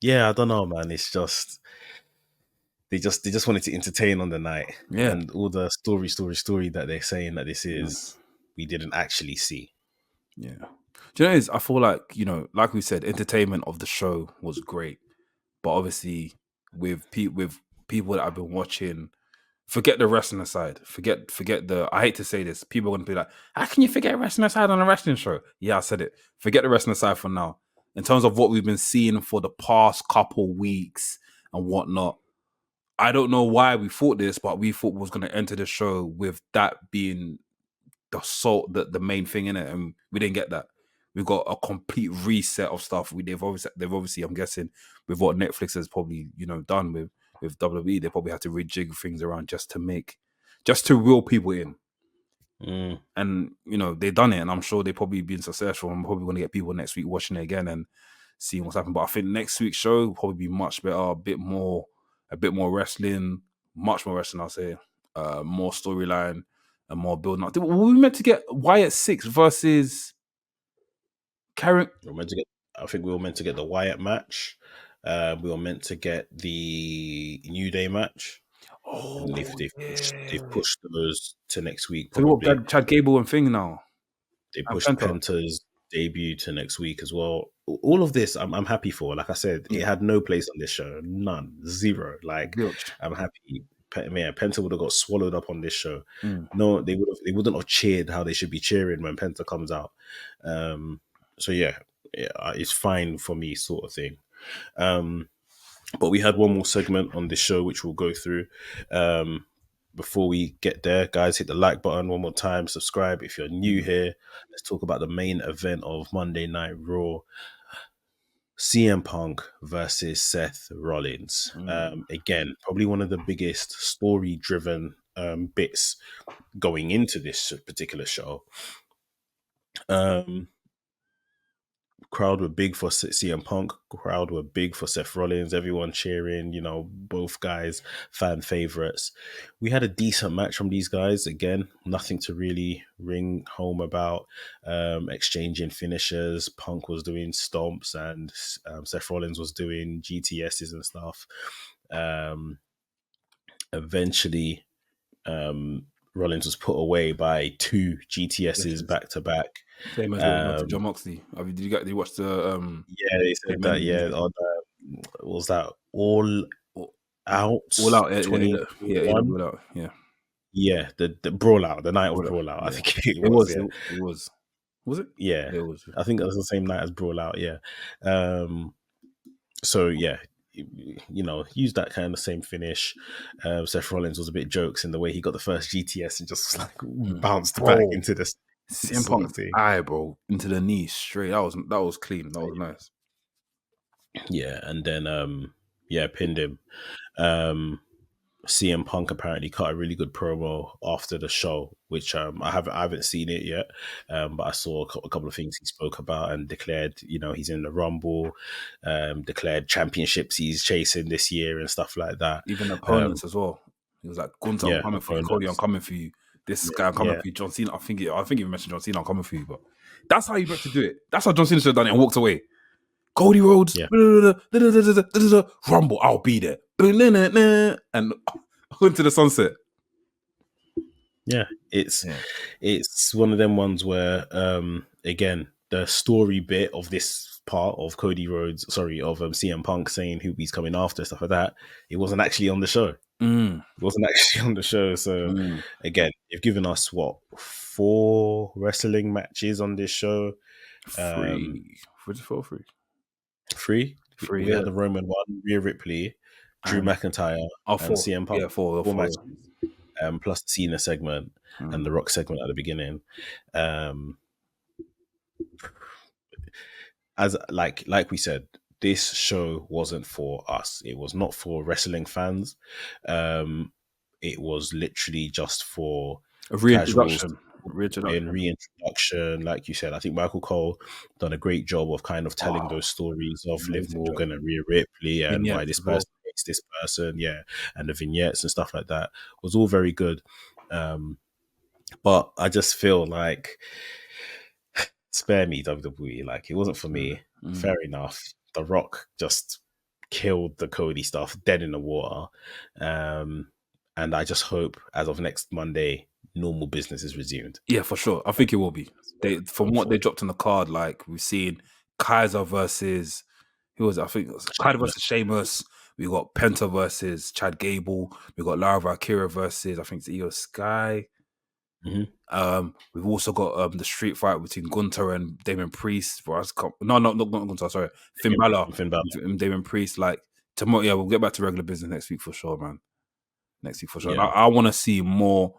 yeah, I don't know, man. It's just they just wanted to entertain on the night. Yeah. And all the story that they're saying that this is, we didn't actually see. Yeah. Do you know what it is? I feel like, like we said, entertainment of the show was great. But obviously with people that I've been watching, forget the wrestling aside. Forget the, I hate to say this, people are going to be like, how can you forget wrestling aside on a wrestling show? Yeah, I said it. Forget the wrestling aside for now. In terms of what we've been seeing for the past couple weeks and whatnot, I don't know why we thought this, but we thought we was going to enter the show with that being the main thing in it, and we didn't get that. We've got a complete reset of stuff. They've obviously, I'm guessing, with what Netflix has probably done with WWE, they probably had to rejig things around just to reel people in. And they've done it, and I'm sure they've probably been successful. I'm probably going to get people next week watching it again and seeing what's happened. But I think next week's show will probably be much better, a bit more wrestling, much more wrestling. I'll say more storyline and more building up. Were we meant to get Wyatt 6 versus Karen? I think we were meant to get the Wyatt match. We were meant to get the New Day match. Oh, and they've pushed those to next week. So what, Chad Gable and thing now? They pushed Penta's debut to next week as well. All of this, I'm happy for. Like I said, it had no place on this show, none, zero. Like Zilch. I'm happy. Man, Penta would have got swallowed up on this show. Mm. No, they wouldn't have cheered how they should be cheering when Penta comes out. So yeah, it's fine for me, sort of thing. But we had one more segment on this show which we'll go through. Before we get there, guys, hit the like button one more time. Subscribe if you're new here. Let's talk about the main event of Monday Night Raw. CM Punk versus Seth Rollins. Again, probably one of the biggest story-driven bits going into this particular show. Crowd were big for CM Punk. Crowd were big for Seth Rollins. Everyone cheering, both guys, fan favorites. We had a decent match from these guys. Again, nothing to really ring home about. Exchanging finishers. Punk was doing stomps and Seth Rollins was doing GTSs and stuff. Eventually, Rollins was put away by 2 GTSs back to back. Same as what we got to John Moxley. Did you watch the? Yeah, they said that. Yeah, on what was that All Out? All Out. Yeah, All Out. Yeah. Yeah, the Brawl Out, the night of Brawl Out. Yeah. I think it was. Yeah. It was. Was it? Yeah, it was. I think it was the same night as Brawl Out. Yeah. So yeah, use that kind of same finish. Seth Rollins was a bit jokes in the way he got the first GTS and just like bounced back into the CM Punk's eye, bro, into the knee straight. That was clean. That was nice. Yeah, and then pinned him. CM Punk apparently cut a really good promo after the show, which I haven't seen it yet, but I saw a couple of things he spoke about and declared, he's in the Rumble, declared championships he's chasing this year and stuff like that. Even opponents as well. He was like, Gunther, I'm coming for you. Cody, I'm coming for you. This guy, I'm coming for you. John Cena, I think you mentioned John Cena, I'm coming for you, but that's how you meant to do it. That's how John Cena should have done it and walked away. Cody Rhodes, Rumble, I'll be there. And into the sunset. Yeah, it's one of them ones where, again, the story bit of this part of CM Punk saying who he's coming after, stuff like that, it wasn't actually on the show. It wasn't actually on the show. So again, you've given us 4 wrestling matches on this show. 3. 3. We had the Roman one, Rhea Ripley, Drew McIntyre, and CM Punk. Yeah, 4 matches. Plus the Cena segment and the Rock segment at the beginning. As like we said, this show wasn't for us. It was not for wrestling fans. It was literally just for a reintroduction. Like you said, I think Michael Cole done a great job of kind of telling those stories of Liv Morgan and Rhea Ripley and why this person hates this person, and the vignettes and stuff like that was all very good. But I just feel like, spare me, WWE. Like, it wasn't for me. Fair enough. The Rock just killed the Cody stuff dead in the water. And I just hope as of next Monday, normal business is resumed. Yeah, for sure. I think it will be. From what they dropped on the card, like we've seen Kaiser versus Kaiser versus Sheamus. We got Penta versus Chad Gable. We got Lara Valkyria versus I think it's Io Sky. We've also got the street fight between Gunther and Damon Priest. Not Gunther. Sorry, Finn Balor. And Damon Priest. Like tomorrow, we'll get back to regular business next week for sure, man. Next week for sure. Yeah. I want to see more.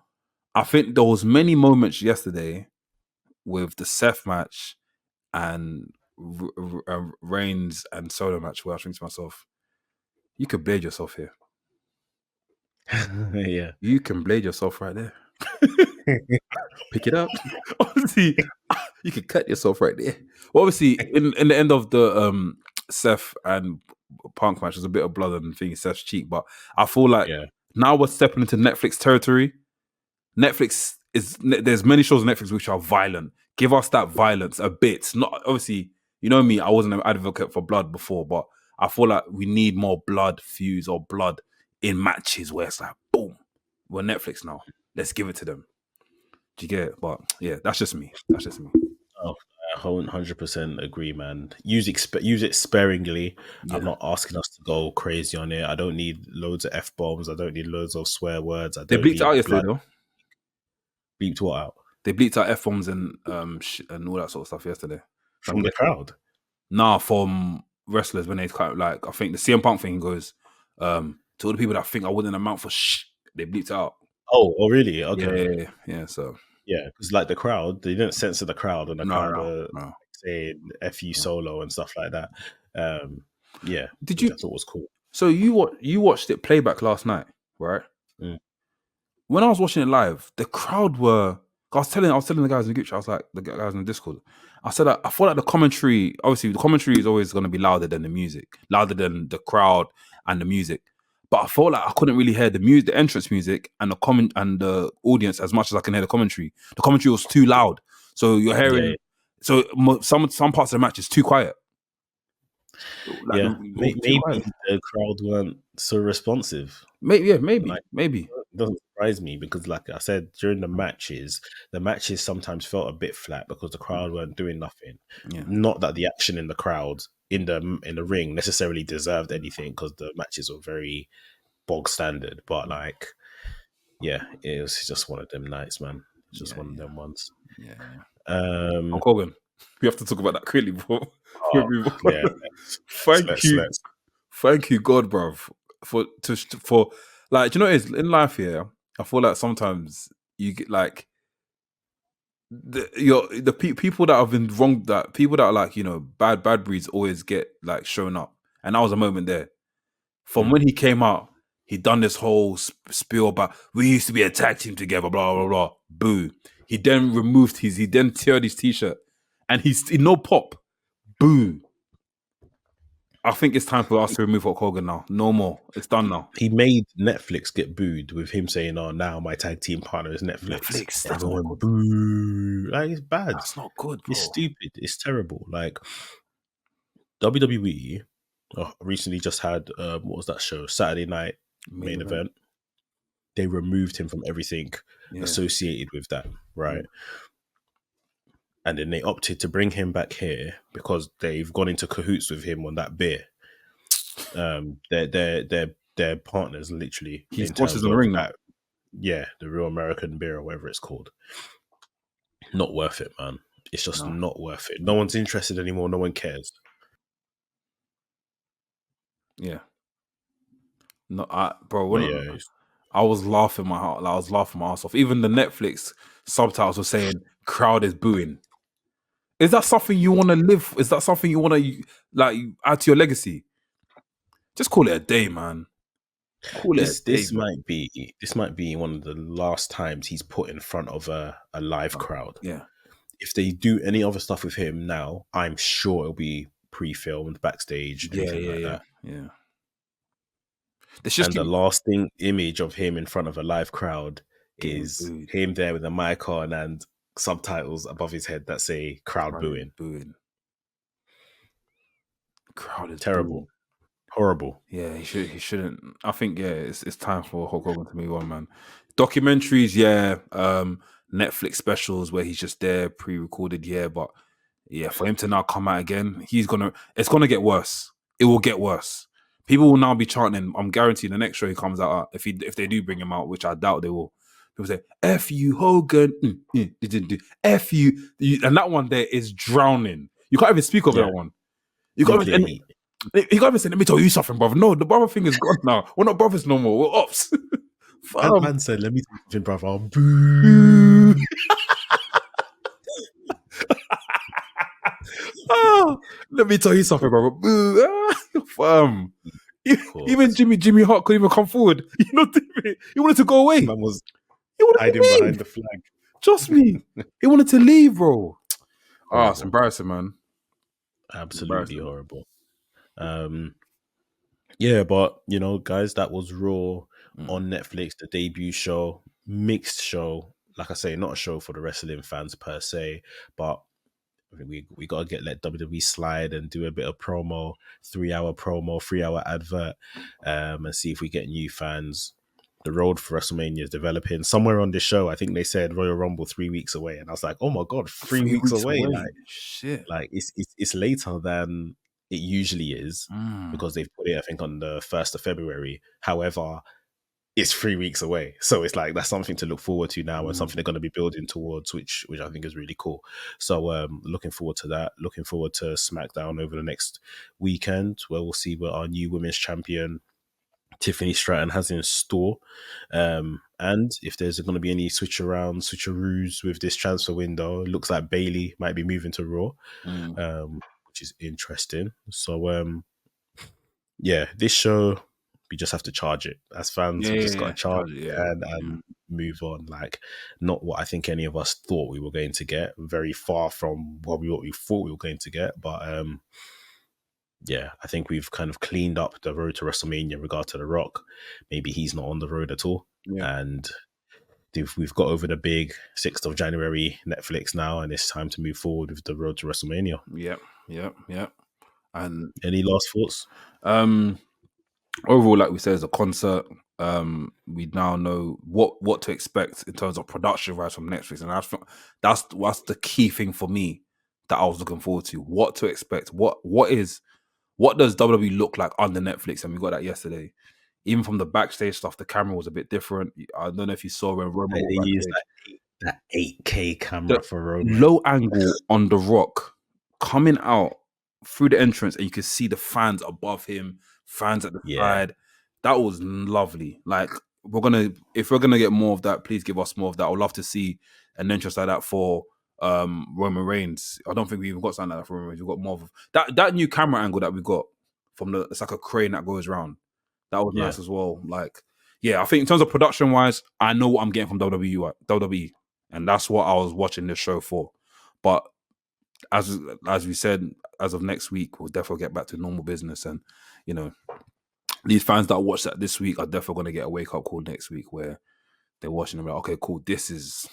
I think there was many moments yesterday with the Seth match and Reigns and Solo match where I think to myself, you could blade yourself here. Yeah. You can blade yourself right there. Pick it up. Obviously, you could cut yourself right there. Well, obviously, in the end of the Seth and Punk match, there's a bit of blood and thing in Seth's cheek, but I feel like now we're stepping into Netflix territory. There's many shows on Netflix which are violent. Give us that violence a bit. Not obviously, you know me, I wasn't an advocate for blood before, but I feel like we need more blood fuse or blood in matches where it's like, boom, we're Netflix now. Let's give it to them. Do you get it? But yeah, that's just me. Oh, 100% agree, man. Use it sparingly. Yeah. I'm not asking us to go crazy on it. I don't need loads of F-bombs. I don't need loads of swear words. I They don't bleeped it out need yesterday, blood. though. Bleeped what out? They bleeped out F-bombs and all that sort of stuff yesterday. From the crowd? Nah, from wrestlers when they kind of like, I think the CM Punk thing goes, to all the people that think I wouldn't amount for they bleeped it out. Oh, really? Okay. Yeah, so. Yeah, because like the crowd, they didn't censor the crowd, and the crowd were saying "F you Solo" and stuff like that. Yeah, did you? I thought was cool. So you watched it playback last night, right? Mm. When I was watching it live, the crowd were. I was telling the guys in the group chat, I was like, the guys in the Discord, I said I feel like the commentary. Obviously, the commentary is always going to be louder than the music, louder than the crowd and the music. But I felt like I couldn't really hear the music, the entrance music, and the audience as much as I can hear the commentary. The commentary was too loud, so you're hearing. So some parts of the match is too quiet. Like, maybe the crowd weren't so responsive. Maybe. It doesn't surprise me because, like I said, during the matches sometimes felt a bit flat because the crowd weren't doing nothing. Yeah. Not that the action in the crowd in the ring necessarily deserved anything because the matches were very bog standard, but like, yeah, it was just one of them nights, man. Just one of them ones. Yeah. Hulk Hogan, we have to talk about that quickly, bro. Yeah. Thank you, God, bro, for like, you know what it is in life here. I feel like sometimes you get like the people that have been wrong, that people that are like, you know, bad breeds always get like shown up, and that was a moment there. From when he came out, he done this whole spiel about we used to be a tag team together, blah blah blah. Boo. He then he then teared his t-shirt, and he's no pop. Boo. I think it's time for us to remove Hulk Hogan now. No more. It's done now. He made Netflix get booed with him saying, "Oh, now my tag team partner is Netflix." Everyone boo. Like, it's bad. That's not good, bro. It's stupid. It's terrible. Like, WWE recently just had what was that show? Saturday Night Main Event. They removed him from everything associated with that, right? And then they opted to bring him back here because they've gone into cahoots with him on that beer. They're partners, literally. He sponsors the ring now. Yeah, the Real American Beer or whatever it's called. Not worth it, man. It's just not worth it. No one's interested anymore. No one cares. Yeah. No, bro. I was laughing my heart. I was laughing my ass off. Even the Netflix subtitles were saying "crowd is booing." Is that something you want to live? Is that something you want to like add to your legacy? Just call it a day, man. This might be one of the last times he's put in front of a live crowd. Yeah. If they do any other stuff with him now, I'm sure it'll be pre-filmed backstage. Yeah. The lasting image of him in front of a live crowd is him there with a mic on and subtitles above his head that say "crowd booing." Crowd is terrible. Booing. Horrible. Yeah, he shouldn't. I think it's time for Hulk Hogan to move on, man. Documentaries, Netflix specials where he's just there pre-recorded, but for him to now come out again, it's gonna get worse. It will get worse. People will now be chanting. I'm guaranteed the next show he comes out, if they do bring him out, which I doubt they will. People say "F you, Hogan," "F you," and that one there is drowning. You can't even speak of that one. You can't even say, "Let me tell you something, brother." No, the brother thing is gone now. We're not brothers no more. We're ops. Man said, "Let me tell you something, brother." Boo. Let me tell you something, brother. Boo. Even Jimmy Hart couldn't even come forward. You know, he wanted to go away. Man was hiding behind the flag. Trust me, he wanted to leave, bro. It's embarrassing, man. Absolutely horrible. But you know, guys, that was Raw on Netflix, the debut show, mixed show. Like I say, not a show for the wrestling fans per se, but we gotta let WWE slide and do a bit of promo, 3-hour promo, 3-hour advert, and see if we get new fans. the road for WrestleMania is developing. Somewhere on this show, I think they said Royal Rumble 3 weeks away, and I was like, oh my god, 3 weeks away! Shit. Like it's later than it usually is Mm. because they've put it, I think, on the 1st of February. However, it's 3 weeks away, so it's like that's something to look forward to now, and something they're going to be building towards, which I think is really cool. So looking forward to that. Looking forward to SmackDown over the next weekend, where we'll see what our new women's champion Tiffany Stratton has in store, and if there's going to be any switcheroos with this transfer window. It looks like Bailey might be moving to Raw, which is interesting. So yeah, this show, we just have to charge it as fans. We just got to charge it and move on. Like, not what I think any of us thought we were going to get. Very far from what we thought we were going to get, but yeah, I think we've kind of cleaned up the road to WrestleMania in regard to The Rock. Maybe he's not on the road at all. And we've got over the big 6th of January Netflix now, and it's time to move forward with the road to WrestleMania. Yep. And any last thoughts? Overall, like we said, it's a concert. We now know what to expect in terms of production rights from Netflix, and that's the key thing for me that I was looking forward to. What to expect? What does WWE look like under Netflix? And we got that yesterday. Even from the backstage stuff, the camera was a bit different. I don't know if you saw when Roman they used that 8K camera for Roman. Low angle on The Rock coming out through the entrance, and you could see the fans above him, fans at the side. That was lovely. Like, if we're gonna get more of that, please give us more of that. I would love to see an entrance like that for Roman Reigns. I don't think we even got something like that for Roman Reigns. We've got more of that new camera angle that we got from it's like a crane that goes around. That was nice as well. Like, I think in terms of production wise, I know what I'm getting from WWE, and that's what I was watching this show for. But as we said, as of next week, we'll definitely get back to normal business. And these fans that watch that this week are definitely going to get a wake up call next week where they're watching them like, okay, cool, this is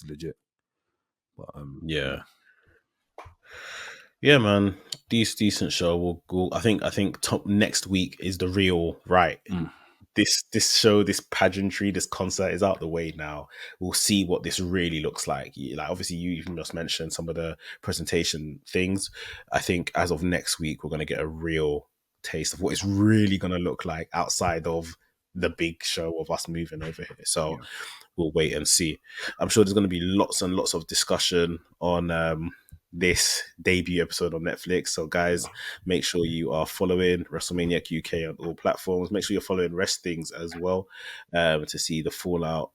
legit. But yeah, man, decent show. I think top next week is the real right. This show, this pageantry, this concert is out the way now. We'll see what this really looks like. Like, obviously, you even just mentioned some of the presentation things. I think as of next week, we're going to get a real taste of what it's really going to look like outside of the big show of us moving over here. So we'll wait and see. I'm sure there's going to be lots and lots of discussion on this debut episode on Netflix. So guys, make sure you are following WrestleMania UK on all platforms. Make sure you're following WRESTHINGS as well, to see the fallout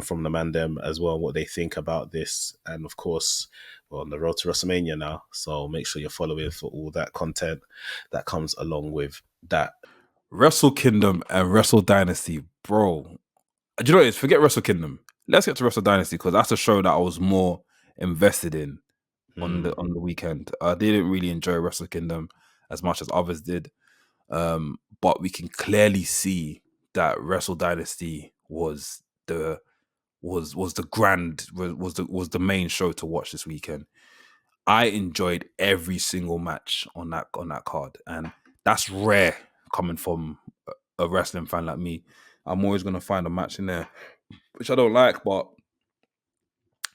from the Mandem as well, what they think about this. And of course, we're on the road to WrestleMania now. So make sure you're following for all that content that comes along with that. Wrestle Kingdom and Wrestle Dynasty, bro. Do you know what it is? Forget Wrestle Kingdom. Let's get to Wrestle Dynasty, because that's a show that I was more invested in on the weekend. I didn't really enjoy Wrestle Kingdom as much as others did, but we can clearly see that Wrestle Dynasty was the main show to watch this weekend. I enjoyed every single match on that card, and that's rare coming from a wrestling fan like me. I'm always going to find a match in there which I don't like, but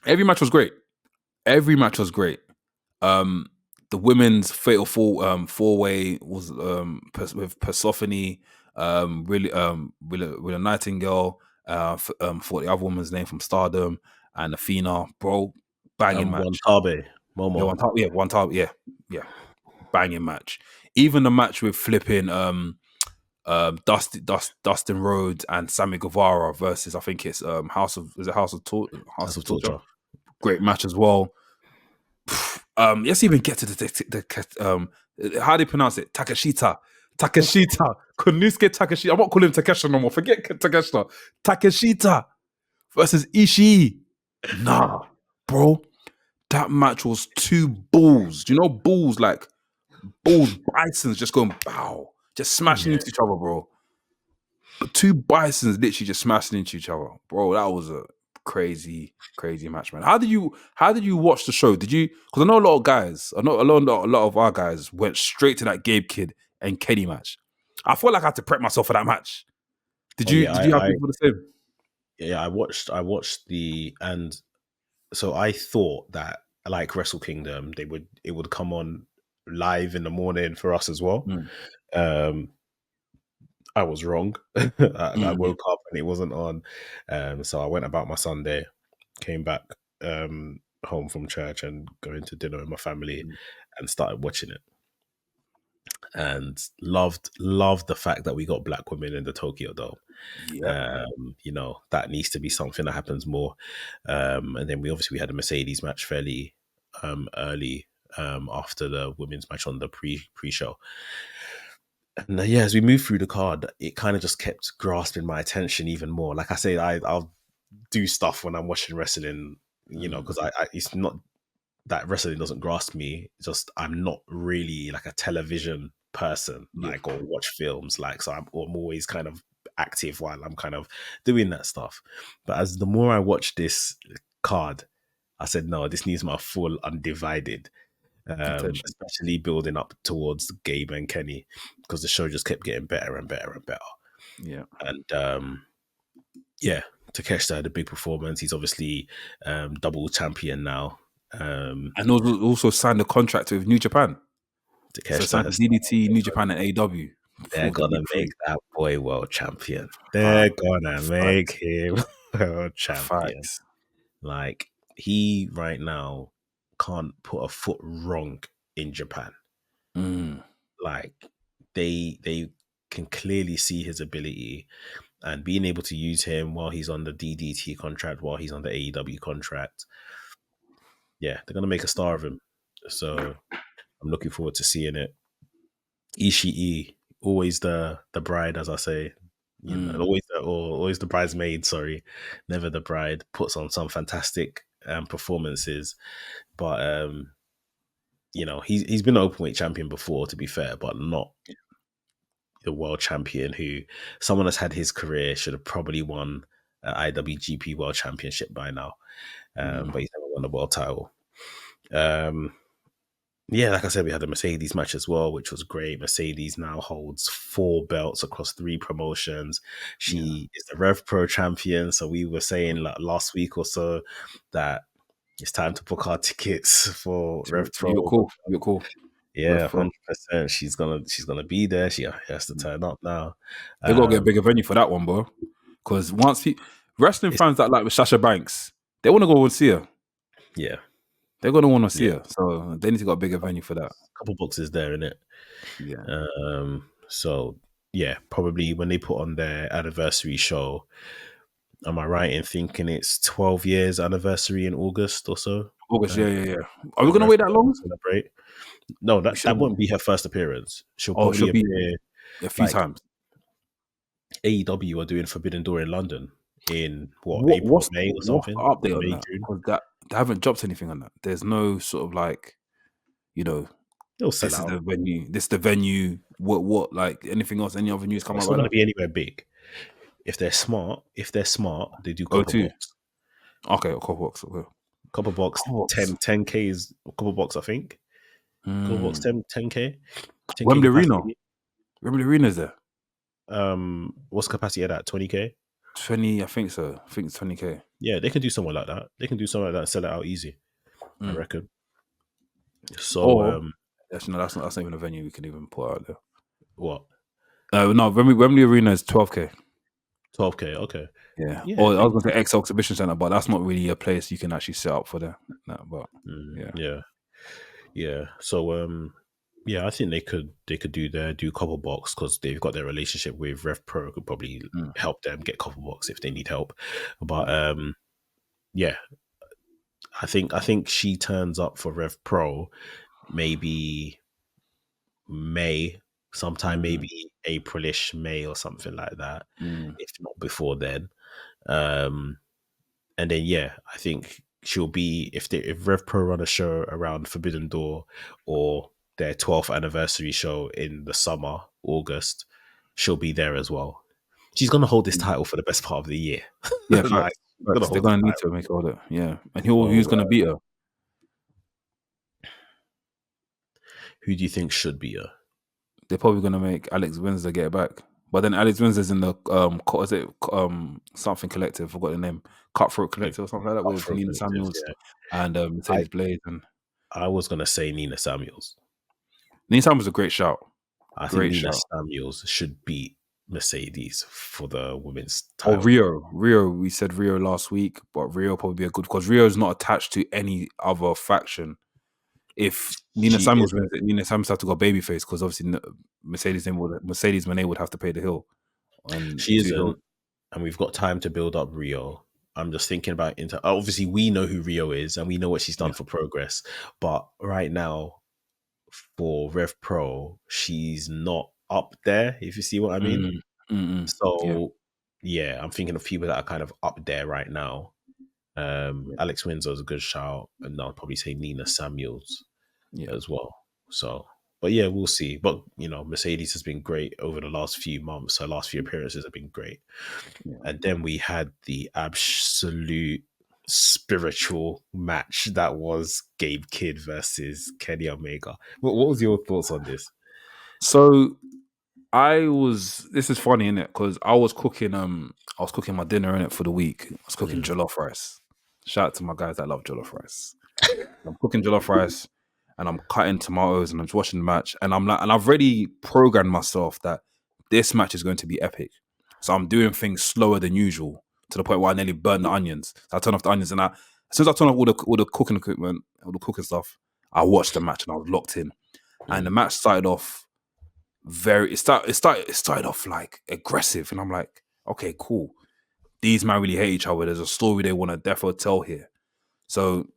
every match was great. The women's fatal four-way was with Persephone, with a Nightingale, for the other woman's name from Stardom, and Athena, bro, banging match. One Tabe, banging match. Even the match with flipping Dustin Rhodes and Sammy Guevara versus, I think it's House of Torture. Great match as well. Let's even get to the how do you pronounce it? Takeshita. Konosuke Takeshita. I'm not calling him Takeshita no more. Forget Takeshita. Takeshita versus Ishii. Nah, bro. That match was two bulls. Do you know bulls? Like bulls, bisons just going bow. Just smashing into each other, bro. But two bisons literally just smashing into each other. Bro, that was a crazy match, man. How did you watch the show? Did you, because I know a lot of our guys went straight to that Gabe Kid and Kenny match. I felt like I had to prep myself for that match. Did Oh you yeah, did you have people the same? I watched and so I thought that like Wrestle Kingdom, it would come on live in the morning for us as well. Mm. Um, I was wrong. I Yeah. woke up and it wasn't on. So I went about my Sunday, came back home from church and going to dinner with my family Mm. and started watching it. And loved the fact that we got black women in the Tokyo Dome. Yep. That needs to be something that happens more. And then we had a Mercedes match fairly early after the women's match on the pre-show. And as we moved through the card, it kind of just kept grasping my attention even more. Like I say, I'll do stuff when I'm watching wrestling, because it's not that wrestling doesn't grasp me. It's just I'm not really like a television person, Yeah. or watch films. So I'm always kind of active while I'm kind of doing that stuff. But as the more I watch this card, I said, no, this needs my full undivided. Attention. Especially building up towards Gabe and Kenny, because the show just kept getting better and better and better. Yeah. And Takeshita had a big performance. He's obviously double champion now. And also signed a contract with New Japan. So signed Takeshita, DDT, New Japan, and AEW. they're For the gonna big make three. that boy world champion. They're gonna make Facts. him world champion. Facts. Like, he right now can't put a foot wrong in Japan. Mm. Like, they can clearly see his ability, and being able to use him while he's on the DDT contract, while he's on the AEW contract. Yeah, they're gonna make a star of him. So I'm looking forward to seeing it. Ishii, always the bride, as I say, always the bridesmaid. Sorry, never the bride. Puts on some fantastic performances, but he's been an openweight champion before, to be fair, but not the world champion. Who someone that's had his career should have probably won an IWGP World Championship by now, but he's never won a world title. Like I said, we had a Mercedes match as well, which was great. Mercedes now holds 4 belts across 3 promotions. She is the Rev Pro champion. So we were saying last week or so that it's time to book our tickets for Rev Pro. You're cool. Yeah, 100%. She's gonna be there. She has to turn up now. They gotta get a bigger venue for that one, bro. Because wrestling fans that like with Sasha Banks, they want to go and see her. Yeah. They're gonna want to see her, so they need to get a bigger venue for that. A couple boxes there, innit? Yeah. So yeah, probably when they put on their anniversary show, am I right in thinking it's 12 years anniversary in August or so? August, yeah. Are we gonna wait that long? Celebrate? No, that won't be her first appearance. She'll probably appear a few times. AEW are doing Forbidden Door in London in April, May or something. What's the update on that? Because they haven't dropped anything on that. There's no sort of like, they'll sell this out. is the venue. This is the venue. What like anything else? Any other news come out? It's not going to be anywhere big. If they're smart, they do Copper Box. Okay, Copper Box. Okay. Copper Box 10K is Copper Box, I think. Copper Box 10K. Wembley Arena. Wembley Arena is there. What's capacity at that? 20K? 20, I think so. I think it's 20K. Yeah, they can do something like that. They can do something like that and sell it out easy. I reckon. So that's not even a venue we can even put out there. What? No, Wembley Arena is 12K. 12K, okay. Yeah. Or I was going to say XL Exhibition Center, but that's not really a place you can actually set up for that. No, but yeah. So I think they could do Copper Box because they've got their relationship with Rev Pro. Could probably help them get Copper Box if they need help. But I think she turns up for Rev Pro maybe May, sometime maybe Aprilish, May or something like that, if not before then. And then I think she'll be if Rev Pro run a show around Forbidden Door or their 12th anniversary show in the summer, August, she'll be there as well. She's gonna hold this title for the best part of the year. Yeah, they're gonna need to make all that. Yeah, and who's gonna beat her? Who do you think should beat her? They're probably gonna make Alex Windsor get it back, But then Alex Windsor's in the is it something collective? I forgot the name. Cutthroat Collective or something like that with Cutthroat Nina Collective, Samuels yeah. and Mercedes Blade. And I was gonna say Nina Samuels. Nina Samuels is a great shout. I think Great Nina shout. Samuels should beat Mercedes for the women's Or title. Rio. We said Rio last week, but Rio probably be a good because Rio is not attached to any other faction. If Nina She Samuels isn't. wins it, Nina Samuels have to go babyface because obviously Mercedes Moné would have to pay the hill and She two hills. isn't. And we've got time to build up Rio. I'm just thinking about obviously we know who Rio is and we know what she's done for Progress. But right now, for Rev Pro, she's not up there, if you see what I mean. So yeah, I'm thinking of people that are kind of up there right now. Alex Windsor's a good shout, and I'll probably say Nina Samuels as well. So, but yeah, we'll see. But you know, Mercedes has been great over the last few months. Her last few appearances have been great. And then we had the absolute spiritual match that was Gabe Kidd versus Kenny Omega. What was your thoughts on this? So this is funny, innit? Because I was cooking my dinner in it for the week. I was cooking jollof rice. Shout out to my guys that love jollof rice. I'm cooking jollof rice and I'm cutting tomatoes and I'm just watching the match. And I'm like, and I've already programmed myself that this match is going to be epic. So I'm doing things slower than usual to the point where I nearly burn the onions. So I turn off the onions and as soon as I turn off all the cooking equipment, all the cooking stuff, I watched the match and I was locked in. And the match started off it started off like aggressive. And I'm like, okay, cool. These men really hate each other. There's a story they want to definitely tell here. So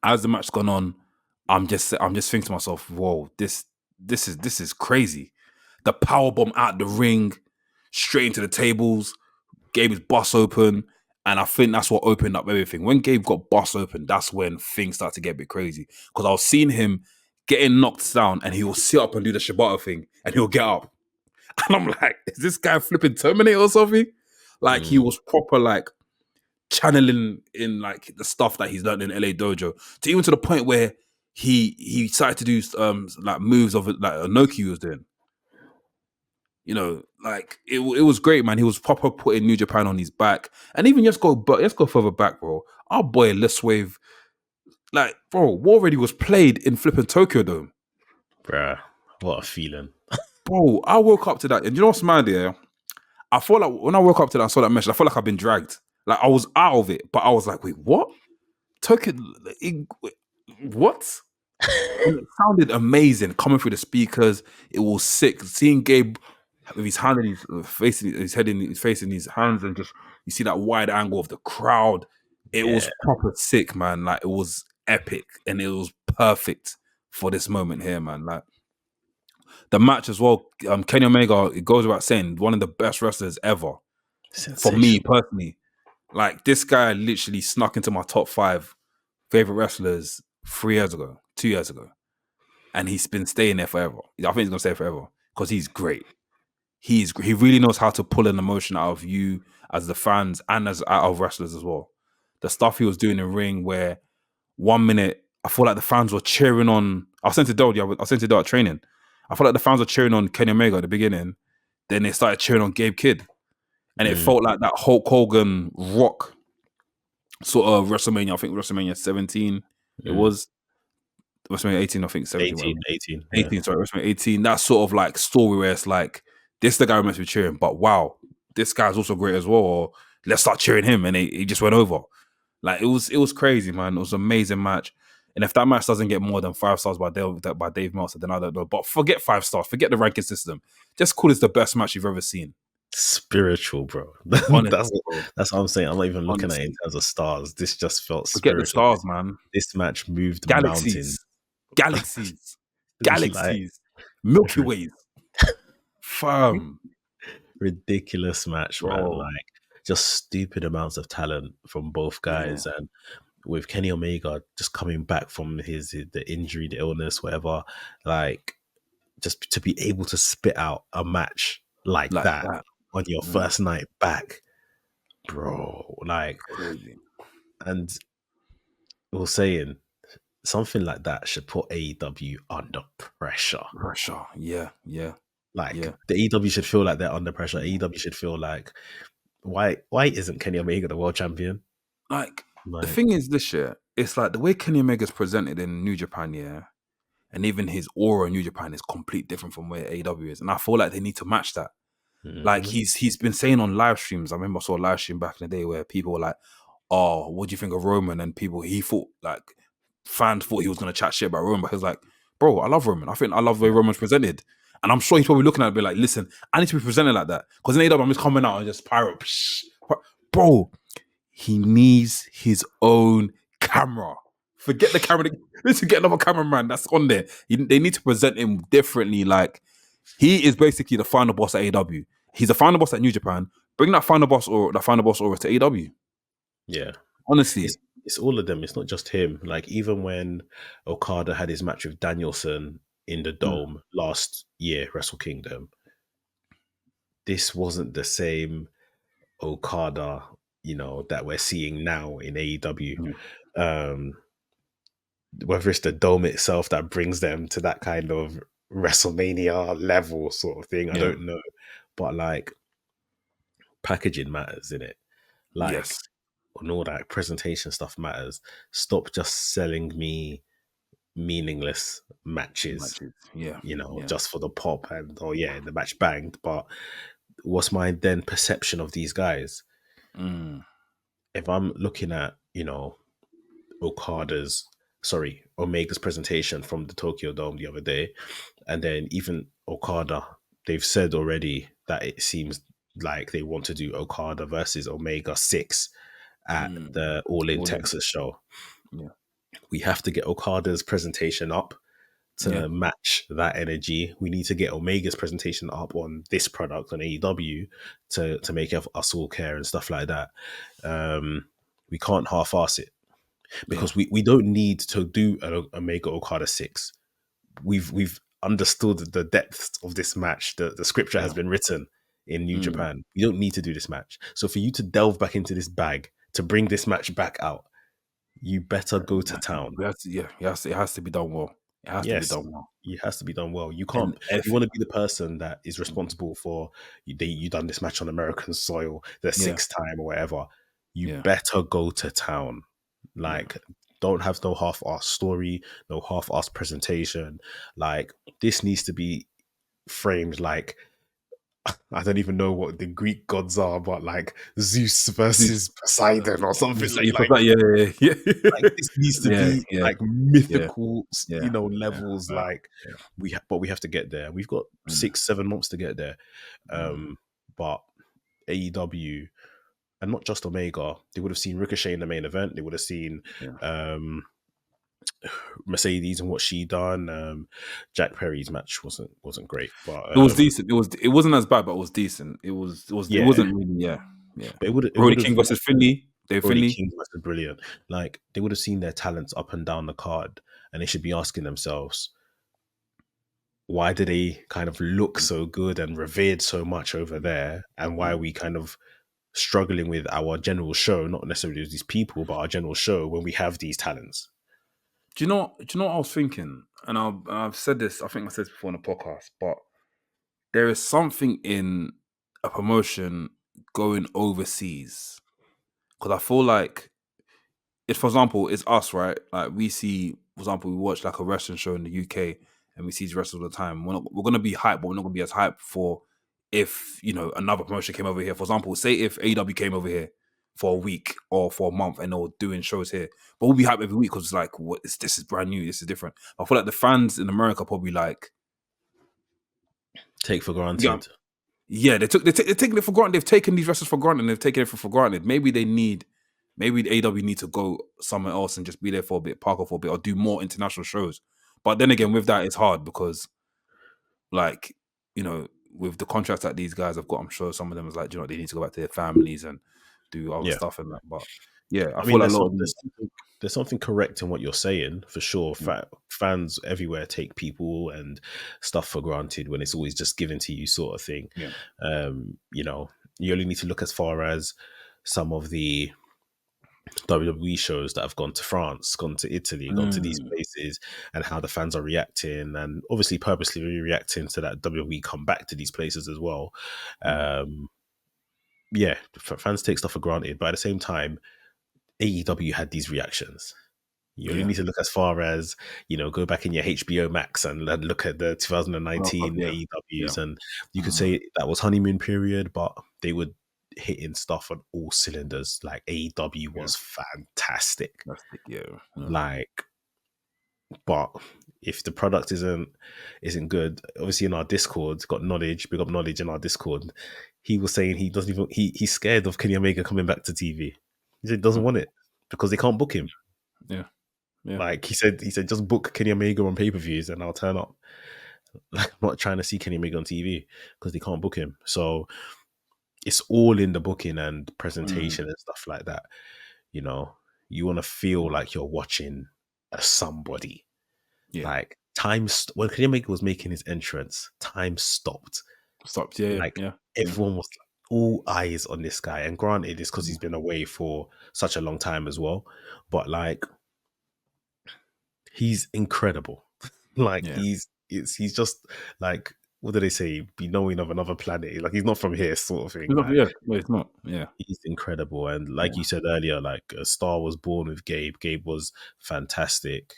as the match's gone on, I'm just thinking to myself, whoa, this is crazy. The power bomb out the ring, straight into the tables. Gabe is bust open, and I think that's what opened up everything. When Gabe got bust open, that's when things started to get a bit crazy. Because I was seeing him getting knocked down, and he will sit up and do the Shibata thing, and he'll get up, and I'm like, is this guy flipping Terminator or something? Like he was proper like channeling in like the stuff that he's learned in LA Dojo, to even to the point where he started to do like moves of it like Inoki was doing. You know, like it was great, man. He was proper putting New Japan on his back, and even let's go further back, bro. Our boy Let's Wave, like, bro, War already was played in flipping Tokyo Dome, Bruh, what a feeling. bro. I woke up to that, and you know what's mad? Yeah, I felt like when I woke up to that, I saw that match. I felt like I've been dragged. Like I was out of it, but I was like, wait, what? Tokyo, what? And it sounded amazing coming through the speakers. It was sick. Seeing Gabe with his hand in his face, his head in his face in his hands, and just you see that wide angle of the crowd. It was proper sick, man. Like it was epic and it was perfect for this moment here, man. Like the match as well. Kenny Omega, it goes without saying, one of the best wrestlers ever. For me personally. Like this guy literally snuck into my top 5 favorite wrestlers 2 years ago. And he's been staying there forever. I think he's gonna stay forever because he's great. He really knows how to pull an emotion out of you as the fans and as out of wrestlers as well. The stuff he was doing in the ring, where 1 minute I feel like the fans were cheering on. I sent it down at training. I felt like the fans were cheering on Kenny Omega at the beginning. Then they started cheering on Gabe Kidd, and it felt like that Hulk Hogan Rock sort of WrestleMania. I think WrestleMania 17. It was WrestleMania 18. I think 17. 18. Sorry, WrestleMania 18. That sort of like story where it's like, this is the guy we're meant to be cheering, but wow, this guy's also great as well. Or let's start cheering him, and he just went over. Like it was crazy, man. It was an amazing match. And if that match doesn't get more than 5 stars by Dave Meltzer, then I don't know. But forget 5 stars, forget the ranking system. Just call this the best match you've ever seen. Spiritual, bro. Honestly, that's what I'm saying. I'm not even looking at it in terms of stars. This just felt forget spiritual. the stars, man. This match moved Galaxies, mountains. galaxies, Milky Ways. Firm. Ridiculous match, Bro. man. Like just stupid amounts of talent from both guys, and with Kenny Omega just coming back from the injury, the illness, whatever, like just to be able to spit out a match like that on your first night back, bro. Like crazy. And we were saying something like that should put AEW under pressure. Yeah. Like Yeah. the AEW should feel like they're under pressure. AEW should feel like why isn't Kenny Omega the world champion? Like, the Like, thing is this year, it's like the way Kenny Omega's presented in New Japan, yeah, and even his aura in New Japan is completely different from where AEW is. And I feel like they need to match that. Like mhm. he's been saying on live streams. I remember I saw a live stream back in the day where people were like, "Oh, what do you think of Roman?" And people he thought like fans thought he was gonna chat shit about Roman, but he was like, "Bro, I love Roman. I think I love the way Roman's presented." And I'm sure he's probably looking at it, be like, "Listen, I need to be presented like that because in AEW I'm just coming out and just pyro, bro." He needs his own camera. Forget the camera. Let's get another cameraman that's on there. They need to present him differently. Like he is basically the final boss at AEW. He's the final boss at New Japan. Bring that final boss or the final boss over to AEW. Yeah. Honestly, It's all of them. It's not just him. Like even when Okada had his match with Danielson in the Dome last year, Wrestle Kingdom, this wasn't the same Okada, that we're seeing now in AEW. yeah, Um, whether it's the Dome itself that brings them to that kind of WrestleMania level sort of thing, I yeah. don't know. But like packaging matters, in it. Like Yes, and all that presentation stuff matters. Stop just selling me meaningless matches, matches. Yeah, yeah, just for the pop and oh yeah, the match banged. But what's my then perception of these guys? mm, If I'm looking at, Omega's presentation from the Tokyo Dome the other day, and then even Okada, they've said already that it seems like they want to do Okada versus Omega 6 at mm. the All In All in. Texas show. Yeah, We have to get Okada's presentation up yeah, to match that energy. We need to get Omega's presentation up on this product on AEW to make us all care and stuff like that. We can't half-ass it yeah, because we don't need to do an Omega Okada 6. We've understood the depth of this match. The scripture yeah. has been written in New Mm. Japan. You don't need to do this match. So for you to delve back into this bag to bring this match back out, you better go to town. We have to, yeah, it has to be done well. It has to be Yes, done well. it has to be done well. You can't. And You if want to be the person that is responsible for you done this match on American soil the yeah, sixth time or whatever. You yeah, better go to town. yeah, Like, don't have no half-ass story, no half-ass presentation. Like, this needs to be framed like I don't even know what the Greek gods are, but like Zeus Zeus, versus Poseidon or something you like prefer, yeah, yeah, like this needs to yeah, be yeah, like yeah, mythical, yeah, yeah, levels. Like yeah, but we have to get there. We've got mm, 6-7 months to get there. mm, But AEW and not just Omega, they would have seen Ricochet in the main event. They would have seen yeah. Mercedes and what she done. Jack Perry's match wasn't great, but It was decent. It wasn't as bad, but it was decent. It yeah, wasn't really, yeah, yeah. but it Brody would have King versus Finley, Dave Brody Finley. King was brilliant. Like they would have seen their talents up and down the card, and they should be asking themselves, why do they kind of look so good and revered so much over there, and why are we kind of struggling with our general show, not necessarily with these people, but our general show when we have these talents? Do you know? Do you know what I was thinking? And I've said this. I think I said this before on the podcast, but there is something in a promotion going overseas because I feel like it's, for example, it's us, right? Like we see, for example, we watch like a wrestling show in the UK and we see these wrestlers all the time. We're gonna be hyped, but we're not gonna be as hyped for if another promotion came over here. For example, say if AEW came over here for a week or for a month and they were doing shows here, but we'll be hyped every week because it's like, this is brand new, this is different. I feel like the fans in America are probably like, Take for yeah, granted. yeah, they're taking it for granted. They've taken these wrestlers for granted. And they've taken it for granted. Maybe the AW need to go somewhere else and just be there for a bit, park off for a bit, or do more international shows. But then again, with that, it's hard because, like, with the contracts that these guys have got, I'm sure some of them is like, they need to go back to their families and do other Yeah. stuff and that. But yeah, I I feel mean, like a lot of these, there's something correct in what you're saying for sure. yeah, Fans everywhere take people and stuff for granted when it's always just given to you, sort of thing. yeah, You only need to look as far as some of the WWE shows that have gone to France, gone to Italy, gone to these places, and how the fans are reacting, and obviously purposely reacting to that WWE come back to these places as well. Yeah, fans take stuff for granted, but at the same time, AEW had these reactions. You only need to look as far as, go back in your HBO Max and look at the 2019 AEWs, and you could say that was honeymoon period, but they would hit in stuff on all cylinders. Like AEW was fantastic. Like, but if the product isn't good, obviously in our Discord, got Knowledge, big up Knowledge in our Discord, he was saying he doesn't even, he's scared of Kenny Omega coming back to TV. He said he doesn't want it because they can't book him. Yeah. Like he said, just book Kenny Omega on pay-per-views and I'll turn up. Like, I'm not trying to see Kenny Omega on TV because they can't book him. So it's all in the booking and presentation and stuff like that. You want to feel like you're watching somebody. Like when Kenny Omega was making his entrance, time stopped. Everyone was like, all eyes on this guy. And granted, it's because he's been away for such a long time as well. But like, he's incredible. Like he's just like, what do they say? Be knowing of another planet. Like he's not from here, sort of thing. He's not. He's incredible. And like you said earlier, like a star was born with Gabe. Gabe was fantastic.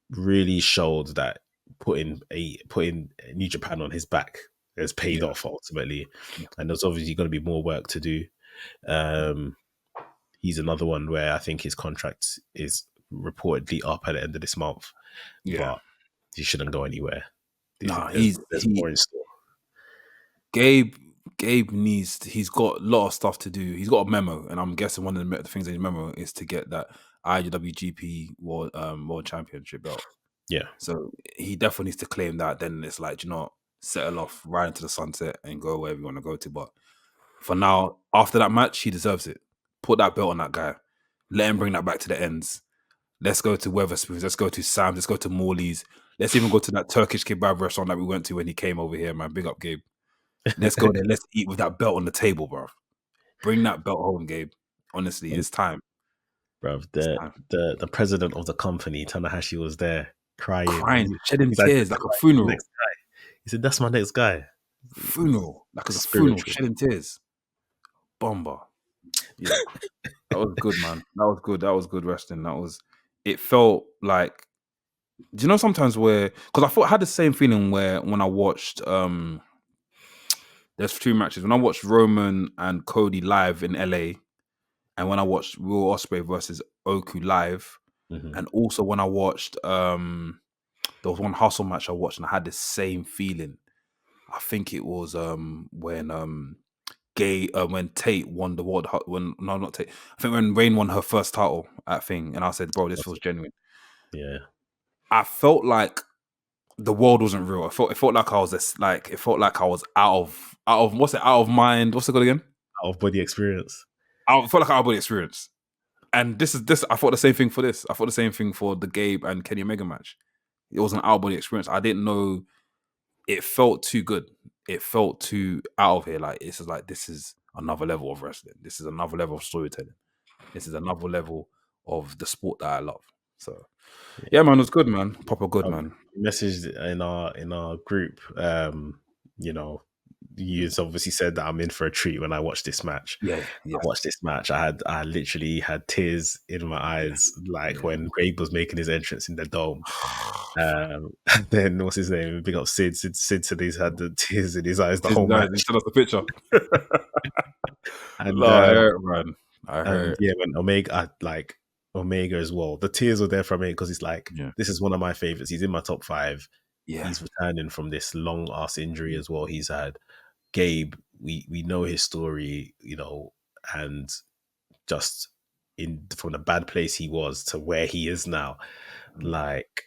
Really showed that putting New Japan on his back has paid off ultimately. And there's obviously going to be more work to do. He's another one where I think his contract is reportedly up at the end of this month. But he shouldn't go anywhere. There's more in store. Gabe he's got a lot of stuff to do. He's got a memo, and I'm guessing one of the things in his memo is to get that IWGP World Championship belt. Yeah. So he definitely needs to claim that. Then it's like, settle off right into the sunset and go wherever you want to go to. But for now, after that match, he deserves it. Put that belt on that guy. Let him bring that back to the ends. Let's go to Weatherspoons. Let's go to Sam's. Let's go to Morley's. Let's even go to that Turkish kebab restaurant that we went to when he came over here, man. Big up, Gabe. Let's go there. Let's eat with that belt on the table, bro. Bring that belt home, Gabe. Honestly, it's time. Bro, the president of the company, Tanahashi, was there crying, shedding tears like a funeral. He said, "That's my next guy." Funeral, like a funeral, shedding tears. Bomber. Yeah, that was good, man. That was good wrestling. It felt like, do you know sometimes because I had the same feeling when I watched, there's two matches. When I watched Roman and Cody live in LA, and when I watched Will Ospreay versus Oku live, and also when I watched, there was one hustle match I watched and I had the same feeling. I think it was when Tate won the world. Not Tate. I think when Rain won her first title at thing, and I said, "Bro, this feels genuine." Yeah, I felt like the world wasn't real. It felt like I was it felt like I was out of mind. What's it called again? Out of body experience. I felt like out of body experience. And this. I thought the same thing for this. I thought the same thing for the Gabe and Kenny Omega match. It was an out of body experience. I didn't know. It felt too good. It felt too out of here. Like this is another level of wrestling. This is another level of storytelling. This is another level of the sport that I love. So yeah, man, it was good, man. Proper good, man. Messaged in our group. You obviously said that I'm in for a treat when I watched this match. Yeah. I watched this match. I literally had tears in my eyes, when Gabe was making his entrance in the dome. And then what's his name? Big up Sid. Sid said he's had the tears in his eyes the whole match. He showed us the picture. And I heard, man. I heard. Yeah, when Omega as well. The tears were there from it because it's like, this is one of my favorites. He's in my top 5. Yeah. He's returning from this long ass injury as well. He's had Gabe. We know his story, and just from the bad place he was to where he is now. Like,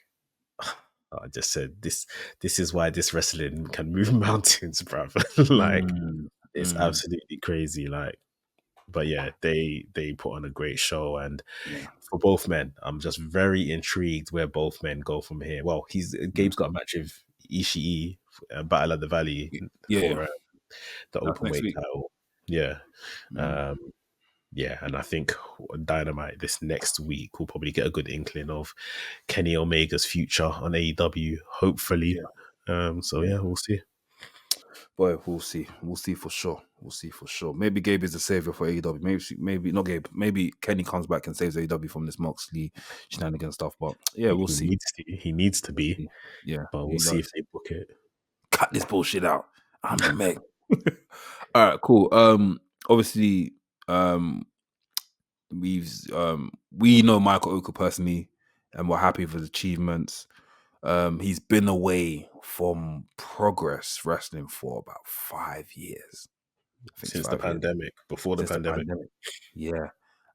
I just said, this is why this wrestling can move mountains, bruv. It's absolutely crazy. But yeah, they put on a great show, and for both men, I'm just very intrigued where both men go from here. Well, Gabe's got a match with Ishii, Battle of the Valley, for the open weight title. Yeah. Yeah, and I think Dynamite this next week will probably get a good inkling of Kenny Omega's future on AEW, hopefully. So Yeah. yeah, we'll see. Boy, we'll see. We'll see for sure. We'll see for sure. Maybe Gabe is the savior for AEW. Maybe not Gabe. Maybe Kenny comes back and saves AEW from this Moxley shenanigan stuff. But yeah, we'll see. He needs to We'll be, see. Yeah, but we'll he see if does. they book it. Cut this bullshit out. I'm the Meg. All right, cool. Obviously, we know Michael Oku personally, and we're happy for his achievements. He's been away from Progress Wrestling for about 5 years. I think it's Since the 5 years pandemic, before the since the pandemic. pandemic. Yeah,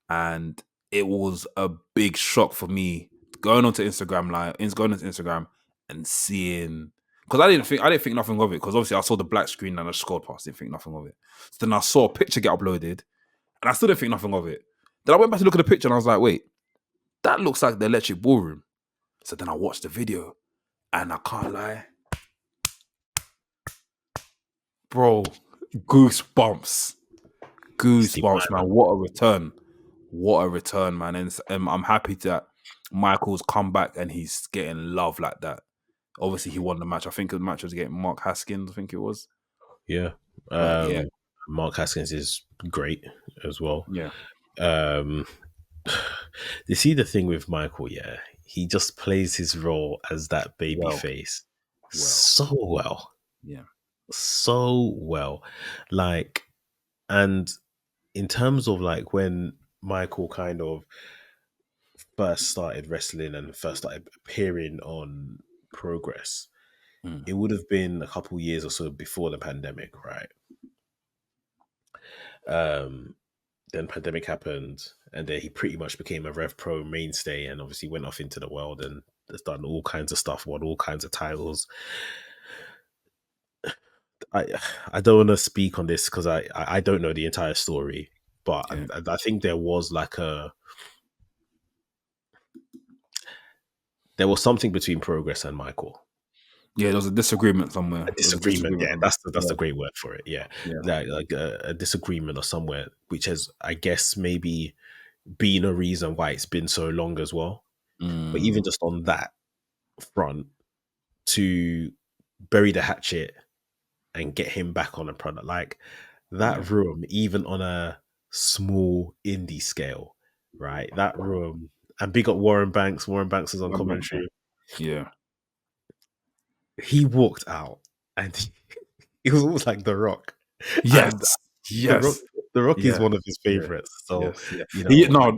and it was a big shock for me going onto Instagram and seeing, because I didn't think nothing of it, because obviously I saw the black screen and I scrolled past, didn't think nothing of it. So then I saw a picture get uploaded, and I still didn't think nothing of it. Then I went back to look at the picture and I was like, wait, that looks like the Electric Ballroom. So then I watched the video, and I can't lie, bro, goosebumps, Steve man. What a return, man. And I'm happy that Michael's come back and he's getting love like that. Obviously, he won the match. I think the match was getting Mark Haskins, I think it was. Yeah. But yeah, Mark Haskins is great as well. yeah. Um, you see the thing with Michael, yeah, he just plays his role as that baby Well, face well. so well, Yeah. so well. Like, and in terms of like when Michael kind of first started wrestling and first started appearing on Progress, Mm. it would have been a couple years or so before the pandemic, right? Then pandemic happened, and then he pretty much became a Rev Pro mainstay, and obviously went off into the world and has done all kinds of stuff, won all kinds of titles. I don't want to speak on this because I don't know the entire story, but Yeah. I think there was something between Progress and Michael. Yeah, there was a disagreement somewhere. A disagreement, yeah, that's a great word for it. Yeah, Yeah. like a disagreement or somewhere, which has, I guess, maybe been a reason why it's been so long as well. But even just on that front, to bury the hatchet and get him back on a product like that room, even on a small indie scale, right? That room, and big up Warren Banks. Warren Banks is on commentary. Yeah. He walked out, and he was almost like The Rock. And Yes. Yes. The Rock is Yeah. one of his Yeah. favorites. So Yes. Yeah. you know,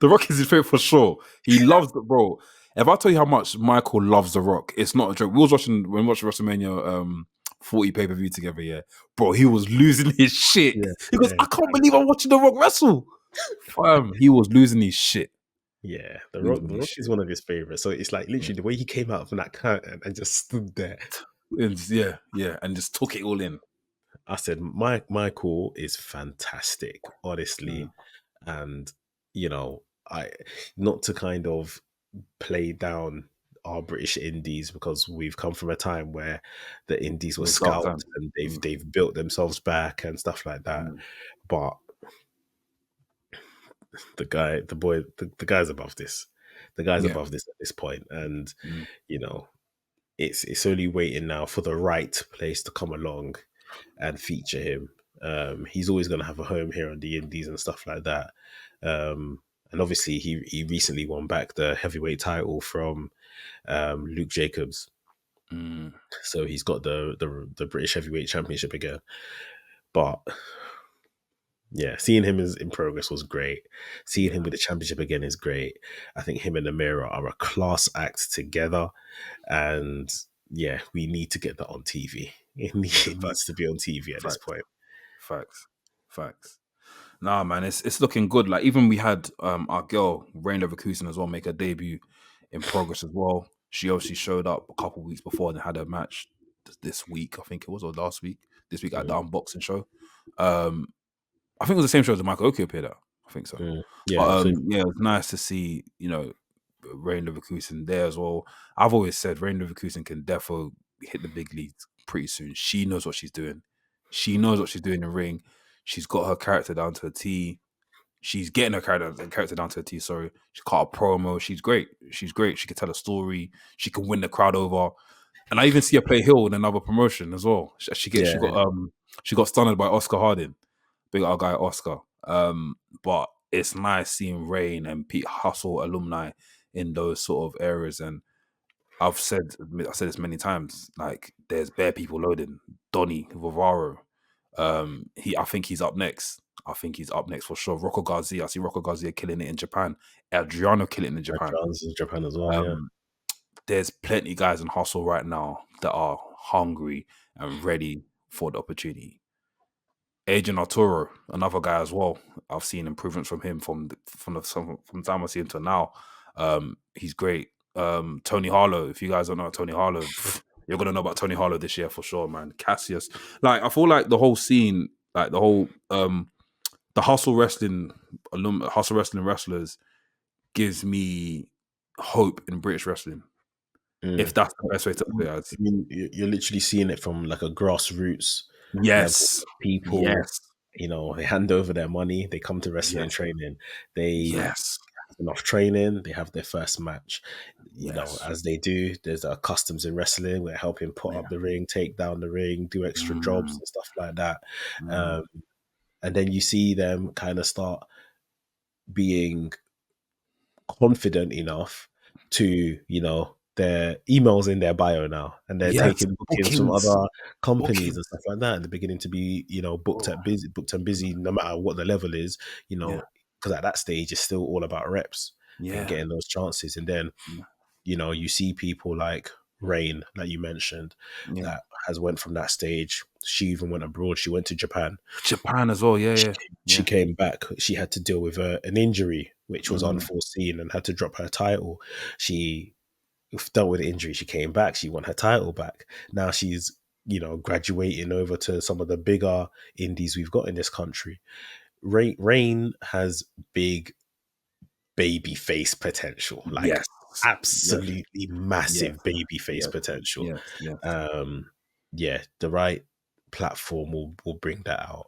The Rock is his favorite for sure. He loves the bro. If I tell you how much Michael loves The Rock, it's not a joke. We watched Wrestlemania 40 pay-per-view together, yeah. Bro, he was losing his shit. yeah, He goes, yeah, I can't believe I'm watching The Rock wrestle. He was losing his shit. yeah. The Losing Rock his is shit. one of his favorites. So it's like literally the way he came out from that curtain and just stood there. Yeah, and just took it all in. I said, Michael is fantastic, honestly. And, I not to kind of play down our British indies, because we've come from a time where the indies It were was dark scalped time. and they've built themselves back and stuff like that. But the guy's above this. The guy's Yeah. above this at this point. And, Mm. it's only waiting now for the right place to come along and feature him. He's always going to have a home here on the indies and stuff like that. And obviously he recently won back the heavyweight title from Luke Jacobs. So he's got the British heavyweight championship again. But yeah, seeing him in Progress was great. Seeing him with the championship again is great. I think him and Amira are a class act together. And yeah, we need to get that on TV. It needs to be on TV at this point. Facts. Nah, man, it's looking good. Like, even we had our girl Rain Leverkusen as well make her debut in Progress as well. She obviously showed up a couple weeks before and had a match this week, I think it was, or last week. This week at the unboxing show. I think it was the same show that Michael Oku appeared at. I think so. Yeah, But yeah, it was nice to see, Rain Leverkusen there as well. I've always said Rain Leverkusen can definitely hit the big leagues pretty soon. She knows what she's doing. She knows what she's doing in the ring. She's got her character down to a T. she's getting her character down to a T. Sorry, she cut a promo. She's great. She's great. She can tell a story. She can win the crowd over. And I even see her play heel in another promotion as well. She got stunned by Oscar Harding, big old guy Oscar. But it's nice seeing Rain and Pete Hustle alumni in those sort of areas. And I said this many times. Like, there's bare people loading. Donny Vivaro. I think he's up next. I think he's up next for sure. Rocco Garcia. I see Rocco Garcia killing it in Japan. Adriano killing it in Japan. Adriano's in Japan as well. Yeah. There's plenty of guys in Hustle right now that are hungry and ready for the opportunity. Adrian Arturo, another guy as well. I've seen improvements from him from the time I see him to now. He's great. Tony Harlow. If you guys don't know Tony Harlow, you're gonna know about Tony Harlow this year for sure, man. Cassius. Like, I feel like the whole scene, like the whole the Hustle Wrestling wrestlers gives me hope in British wrestling. If that's the best way to put it. I mean, you're literally seeing it from like a grassroots yes level. People, yes, you know, they hand over their money, they come to wrestling training, they have enough training, they have their first match. You know, as they do, there's customs in wrestling. We're helping put up the ring, take down the ring, do extra jobs and stuff like that. And then you see them kind of start being confident enough to, you know, their emails in their bio now, and they're taking bookings from other companies and stuff like that, and they're beginning to be, you know, booked and busy, no matter what the level is, you know, because at that stage it's still all about reps and getting those chances. And then, you know, you see people like Rain, that you mentioned, that has went from that stage. She even went abroad. She went to Japan as well. She came back. She had to deal with an injury, which was unforeseen, and had to drop her title. She dealt with the injury. She came back. She won her title back. Now she's, you know, graduating over to some of the bigger indies we've got in this country. Rain has big baby face potential, like absolutely massive baby face potential. The right platform will bring that out.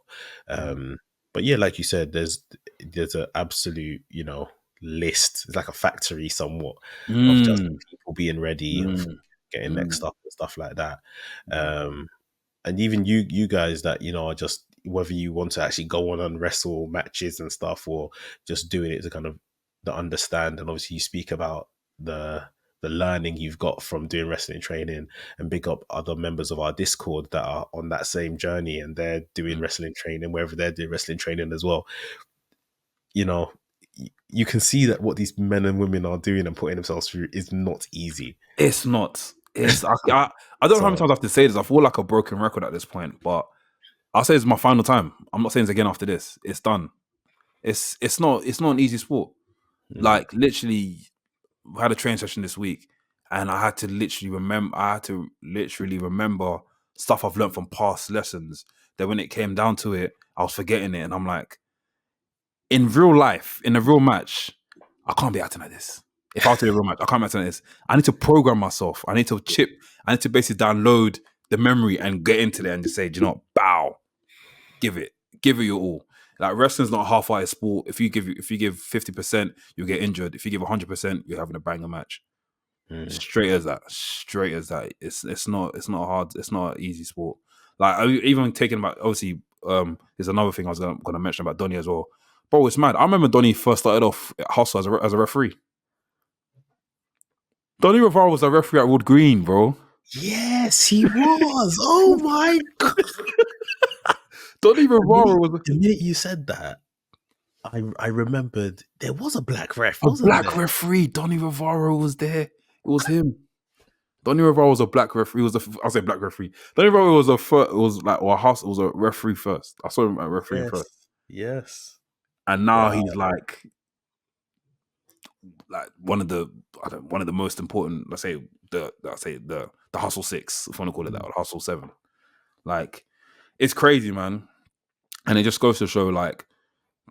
But yeah, like you said, there's an absolute, you know, list. It's like a factory somewhat of just people being ready, of getting next up and stuff like that. And even you guys that, you know, are just, whether you want to actually go on and wrestle matches and stuff, or just doing it to kind of understand. And obviously you speak about the learning you've got from doing wrestling training, and big up other members of our Discord that are on that same journey, and they're doing wrestling training wherever they're doing wrestling training as well. You know, you can see that what these men and women are doing and putting themselves through is not easy. It's not. It's I don't know how many times I have to say this. I feel like a broken record at this point, but I'll say it's my final time. I'm not saying this again after this. It's done. It's not an easy sport. Like, literally, we had a training session this week, and I had to literally remember stuff I've learned from past lessons, that when it came down to it, I was forgetting it. And I'm like, in real life, in a real match, I can't be acting like this. If I was to do a real match, I can't be acting like this. I need to program myself. I need to basically download the memory and get into there and just say, do you know what? Bow. Give it your all. Like, wrestling's not a half-hearted sport. If you give 50%, you'll get injured. If you give 100%, you're having a banger match. Straight as that. It's not hard. It's not an easy sport. Like, even taking about, obviously, there's another thing I was gonna mention about Donny as well. Bro, it's mad. I remember Donny first started off at Hustle as a referee. Donny Rivera was a referee at Wood Green, bro. Yes, he was. Oh my god. Donny Rivera was. The minute you said that, I remembered there was a black ref. Referee. Donny Rivera was there. It was him. Donny Rivera was a black referee. I'll say black referee. Donny Rivera was a referee first. I saw him at referee first. Yes. And now he's like one of the most important. Let's say the Hustle 6, if I want to call it that, or Hustle 7. Like, it's crazy, man. And it just goes to show, like,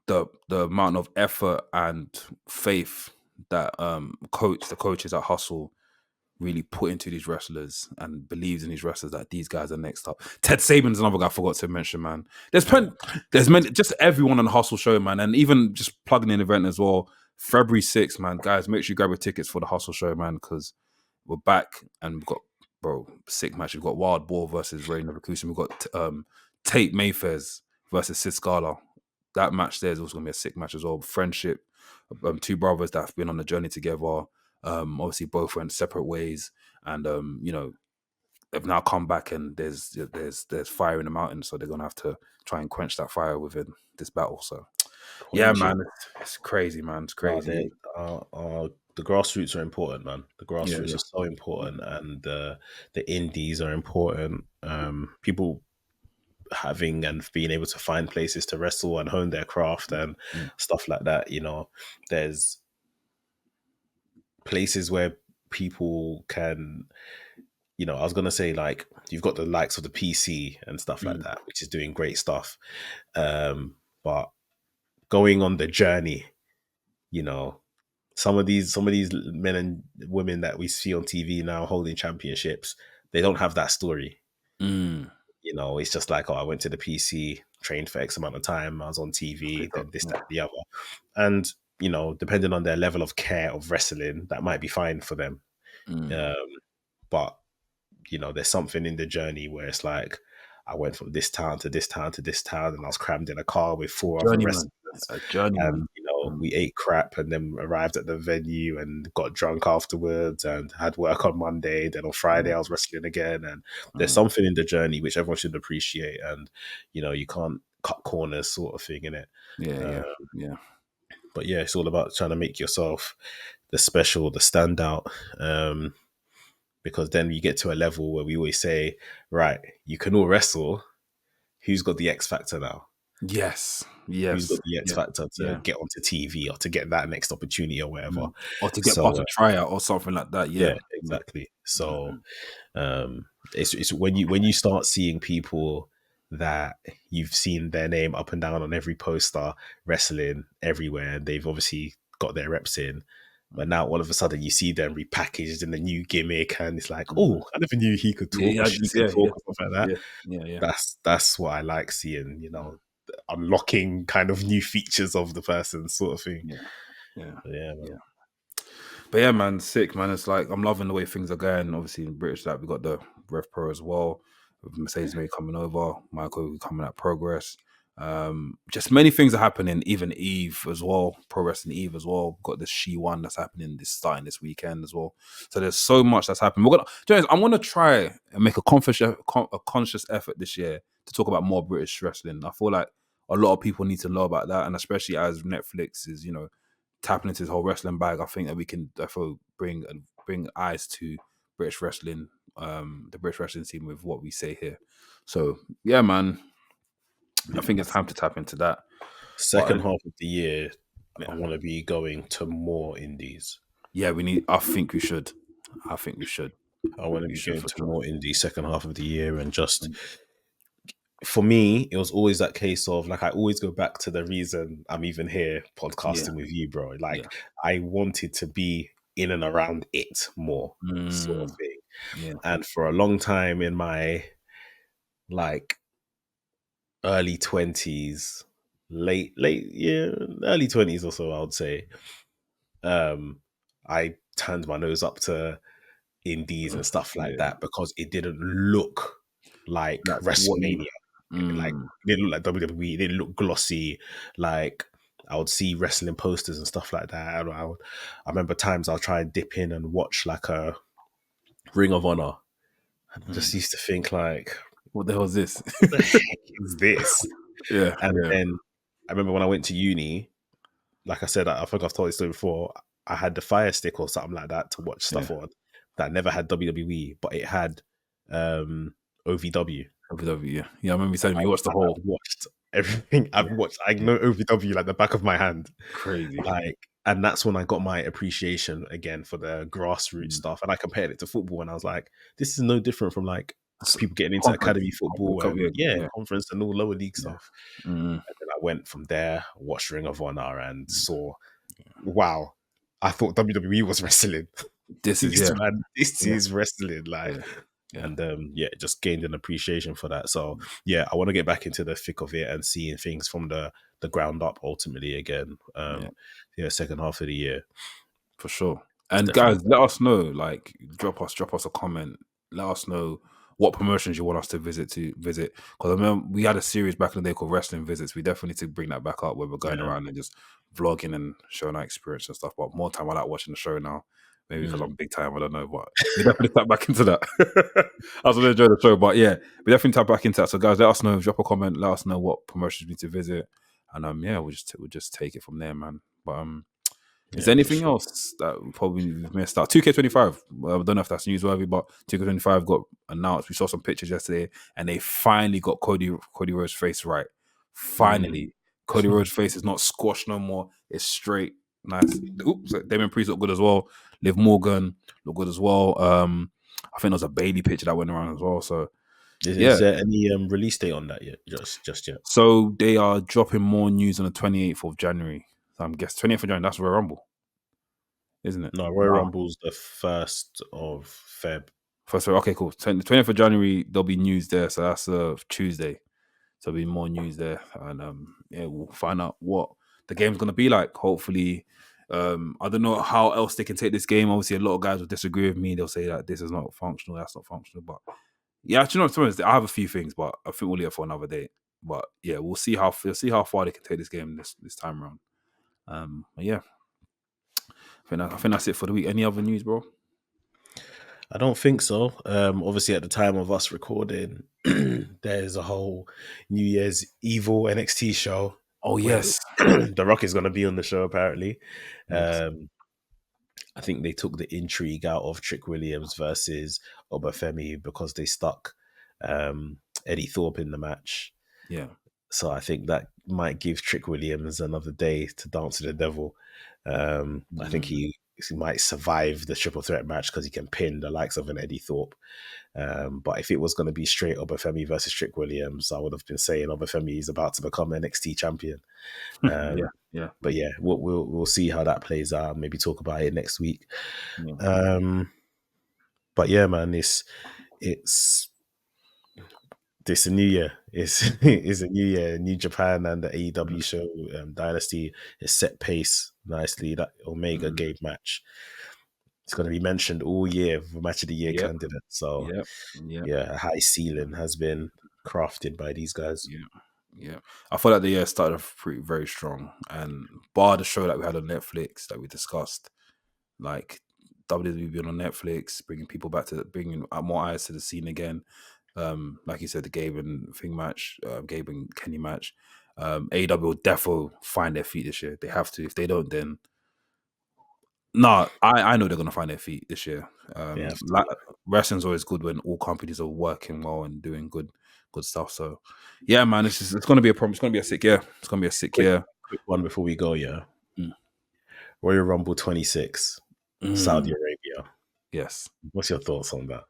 the amount of effort and faith that the coaches at Hustle really put into these wrestlers and believes in these wrestlers that these guys are next up. Ted Saban's another guy I forgot to mention, man. There's many, just everyone on the Hustle show, man, and even just plugging in the event as well. February 6th, man, guys, make sure you grab your tickets for the Hustle show, man, because we're back and we've got, bro, sick match. We've got Wild Boar versus Ray Neverkusen. We've got Tate Mayfairs versus Sid Scala. That match there is also going to be a sick match as well. Friendship, two brothers that have been on the journey together. Obviously, both went separate ways, and have now come back, and there's fire in the mountain, so they're gonna have to try and quench that fire within this battle. So, yeah, man, it's crazy, man. It's crazy. The grassroots are important, man. The grassroots are so important, and the indies are important. People having and being able to find places to wrestle and hone their craft and stuff like that. There's places where people can, I was gonna say, like, you've got the likes of the PC and stuff like that, which is doing great stuff. But going on the journey, some of these men and women that we see on TV now holding championships, they don't have that story. It's just like, I went to the PC, trained for X amount of time, I was on TV, then this, that, the other. And, depending on their level of care of wrestling, that might be fine for them. But, there's something in the journey where it's like, I went from this town to this town to this town, and I was crammed in a car with four other wrestlers. And, we ate crap and then arrived at the venue and got drunk afterwards and had work on Monday. Then on Friday, I was wrestling again. And there's something in the journey which everyone should appreciate. And, you can't cut corners, sort of thing, innit? Yeah. But yeah, it's all about trying to make yourself the special, the standout. Because then you get to a level where we always say, right, you can all wrestle. Who's got the X factor now? Yes. Who's got the X factor to get onto TV or to get that next opportunity or whatever, or to get past a tryout or something like that? Yeah, exactly. So, it's when you start seeing people that you've seen their name up and down on every poster, wrestling everywhere, and they've obviously got their reps in. But now all of a sudden you see them repackaged in a new gimmick, and it's like, oh, I never knew he could talk. Or she could talk, or stuff like that. Yeah. That's what I like seeing. Unlocking kind of new features of the person, sort of thing. Yeah. But yeah, man, sick, man. It's like, I'm loving the way things are going. Obviously in British, like, we got the Rev Pro as well, with Mercedes May coming over, Michael Oku coming at Progress. Just many things are happening. Even Eve as well, Pro Wrestling Eve as well. Got this She One that's happening starting this weekend as well. So there's so much that's happening. I'm gonna try and make a conscious effort this year to talk about more British wrestling. I feel like a lot of people need to know about that, and especially as Netflix is, tapping into this whole wrestling bag, I think that we can therefore bring eyes to British wrestling, the British wrestling scene with what we say here. So yeah, man. I think it's time to tap into that. Second half of the year, I want to be going to more indies. Yeah, I think we should. I want to be going to more indies second half of the year, and just for me, it was always that case of, like, I always go back to the reason I'm even here podcasting with you, bro. Like, I wanted to be in and around it more, sort of thing. Yeah. And for a long time in my, like, early 20s, early 20s or so, I would say, I turned my nose up to indies and stuff like that because it didn't look like Wrestlemania. Like, it didn't look like WWE. It didn't look glossy. Like, I would see wrestling posters and stuff like that. I remember times I'll try and dip in and watch like a Ring of Honor, and I just used to think, like, what the hell is this? What the heck is this? Then I remember when I went to uni, like I said, I think I've told this story before, I had the Fire Stick or something like that to watch stuff on that never had WWE, but it had OVW. OVW, yeah. I remember you saying you watched the whole. I've watched everything. I've watched. I know OVW like the back of my hand. Crazy. Like, and that's when I got my appreciation again for the grassroots stuff. And I compared it to football, and I was like, this is no different from like people getting into academy football and conference and all lower league stuff. And then I went from there, watched Ring of Honor, and saw, wow, I thought WWE was wrestling. This is This yeah, is wrestling, like. yeah, yeah, And just gained an appreciation for that. So yeah, I want to get back into the thick of it and seeing things from the ground up ultimately again. Second half of the year. for sure. And Definitely. guys, let us know. Like, drop us a comment. Let us know what promotions you want us to visit. Because I remember we had a series back in the day called Wrestling Visits. We definitely need to bring that back up where we're going around and just vlogging and showing our experience and stuff. But more time, I like watching the show now. Maybe because I'm big time, I don't know. But we definitely tap back into that. I was going to enjoy the show, but yeah, we definitely tap back into that. So guys, let us know. Drop a comment. Let us know what promotions we need to visit, and we'll just take it from there, man. But is there anything else that we probably missed out? 2K25. I don't know if that's newsworthy, but 2K25 got announced. We saw some pictures yesterday, and they finally got Cody Rhodes' face right. Finally, Cody Rhodes' face is not squashed no more. It's straight, nice. Oops, Damien Priest looked good as well. Liv Morgan looked good as well. I think there was a Bailey picture that went around as well. So Is there any release date on that yet? Just yet? So they are dropping more news on the 28th of January. So I'm guessing 28th of January. That's Royal Rumble, isn't it? No, Royal Rumble's the 1st of Feb. First, okay, cool. 20th of January, there'll be news there. So that's Tuesday. So there'll be more news there. And we'll find out what the game's going to be like. Hopefully, I don't know how else they can take this game. Obviously, a lot of guys will disagree with me. They'll say that this is not functional, that's not functional. But yeah, actually, no, to be honest, I have a few things, but I think we'll leave it for another day. But yeah, we'll see how far they can take this game this time around. But yeah, I think that's it for the week. Any other news, bro? I don't think so. Obviously, at the time of us recording, there's a whole New Year's Evil NXT show. Oh yes, The Rock is going to be on the show apparently. Yes. I think they took the intrigue out of Trick Williams versus Obafemi because they stuck Eddie Thorpe in the match. Yeah. So I think that might give Trick Williams another day to dance to the devil. I think he might survive the triple threat match because he can pin the likes of an Eddie Thorpe. But if it was going to be straight Obafemi versus Trick Williams, I would have been saying Obafemi is about to become NXT champion. Yeah. But yeah, we'll see how that plays out. Maybe talk about it next week. Yeah. But yeah, man, it's a new year. It's a new year. New Japan and the AEW show Dynasty is set pace nicely. That Omega Gabe match, it's going to be mentioned all year for match of the year candidate. So a high ceiling has been crafted by these guys. Yeah. I feel like the year started off very strong, and bar the show that we had on Netflix that we discussed, like WWE being on Netflix, bringing more eyes to the scene again. Like you said, the Gabe and Gabe and Kenny match. AEW will definitely find their feet this year. They have to. If they don't, then I know they're gonna find their feet this year. Wrestling's always good when all companies are working well and doing good stuff. So yeah, man, it's gonna be a problem. It's gonna be a sick year. It's gonna be a sick year. Quick one before we go, Royal Rumble 26, Saudi Arabia. Yes. What's your thoughts on that?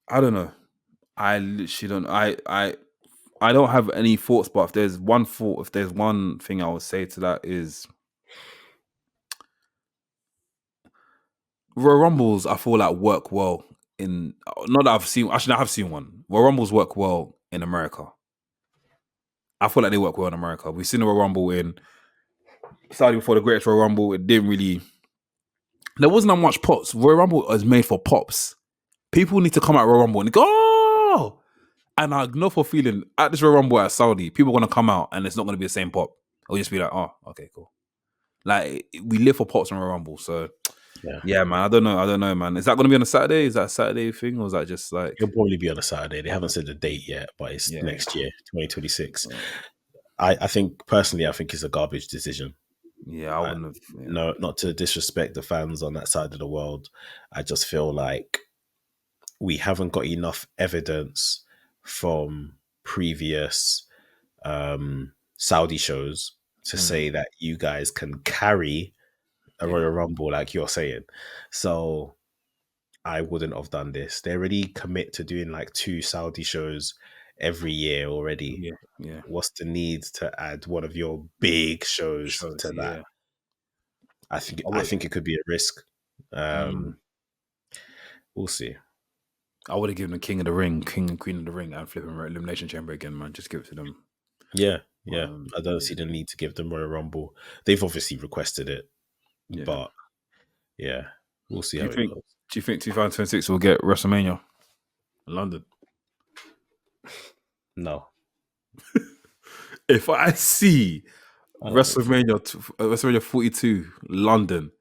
I don't know. I literally don't. I don't have any thoughts, but if there's one thing I would say to that is Royal Rumbles, I feel like work well in, not that I've seen, actually I have seen one. Royal Rumbles work well in America. I feel like they work well in America. We've seen the Royal Rumble in Saudi before the Greatest Royal Rumble. It didn't really, there wasn't that much pops. Royal Rumble is made for pops. People need to come out Royal Rumble and go, oh! And I know for feeling at this Royal Rumble at Saudi, people are going to come out and it's not going to be the same pop. It'll just be like, oh, okay, cool. Like, we live for pops in Royal Rumble. So, yeah, man, I don't know, man. Is that going to be on a Saturday? Is that a Saturday thing? Or is that just like... It'll probably be on a Saturday. They haven't said the date yet, but it's next year, 2026. I think, personally, it's a garbage decision. Yeah, I wouldn't have... Yeah. No, not to disrespect the fans on that side of the world. I just feel like we haven't got enough evidence from previous Saudi shows to say that you guys can carry a Royal Rumble like you're saying. So I wouldn't have done this. They already commit to doing like 2 Saudi shows every year already. Yeah. What's the need to add one of your big shows to that? I think it could be a risk. We'll see. I would have given the King of the Ring, King and Queen of the Ring, and flipping Elimination Chamber again, man. Just give it to them. Yeah. I don't see the need to give them Royal Rumble. They've obviously requested it, but yeah, we'll see how it goes. Do you think 2026 will get WrestleMania in London? No. If I see WrestleMania 42 London,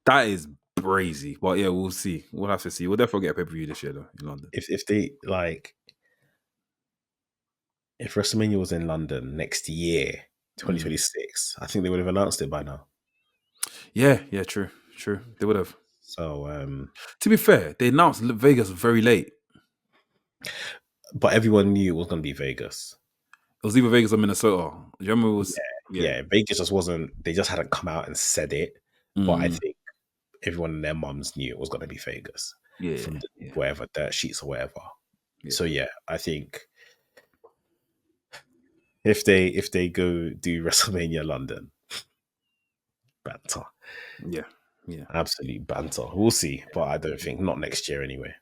that is crazy. But yeah, we'll see. We'll have to see. We'll definitely get a pay-per-view this year though in London. If they if WrestleMania was in London next year, 2026, I think they would have announced it by now. Yeah, true. They would have. So to be fair, they announced Vegas very late. But everyone knew it was going to be Vegas. It was either Vegas or Minnesota. Do you remember it was? Yeah, Vegas just wasn't. They just hadn't come out and said it. But I think everyone and their mums knew it was going to be Vegas. From whatever dirt sheets or whatever. Yeah. So yeah, I think if they go do WrestleMania London, banter. Yeah. Absolute banter. We'll see, but I don't think not next year anyway.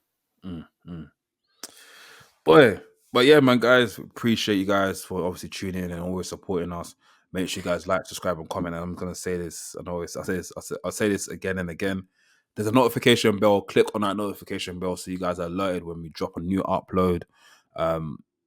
But yeah, man, guys, appreciate you guys for obviously tuning in and always supporting us. Make sure you guys like, subscribe, and comment. And I'm gonna say this, I'll say this again and again. There's a notification bell. Click on that notification bell so you guys are alerted when we drop a new upload.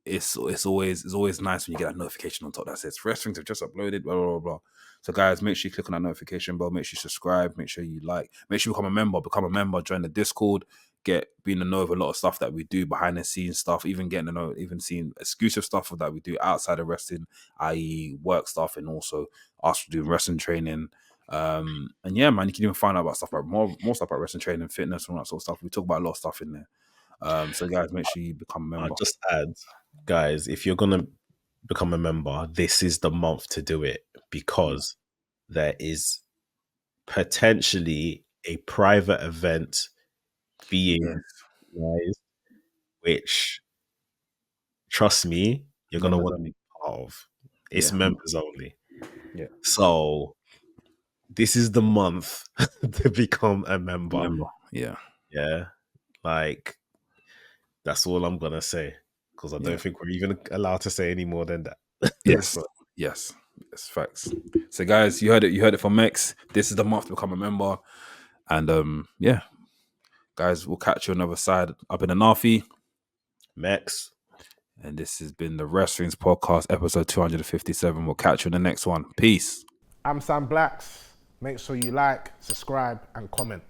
It's always nice when you get that notification on top that says Wrestling's have just uploaded, blah blah blah. So guys, make sure you click on that notification bell. Make sure you subscribe. Make sure you like. Make sure you become a member. Join the Discord. Being to know of a lot of stuff that we do behind the scenes stuff, even getting to know, even seeing exclusive stuff that we do outside of wrestling, i.e. work stuff, and also us doing wrestling training. And yeah, man, you can even find out about stuff like more stuff about wrestling training, fitness, and all that sort of stuff. We talk about a lot of stuff in there. So guys, make sure you become a member. I'll just add, guys, if you're gonna become a member, this is the month to do it because there is potentially a private event being organized, which, trust me, you're going to want to be part of. It's members only. Yeah. So this is the month to become a member. Yeah. Like, that's all I'm going to say because I don't think we're even allowed to say any more than that. Yes, facts. So guys, you heard it from Mex. This is the month to become a member. And guys, we'll catch you on the other side. I've been Anafi. Mex. And this has been the Wrestling's Podcast, episode 257. We'll catch you in the next one. Peace. I'm Sam Blacks. Make sure you like, subscribe, and comment.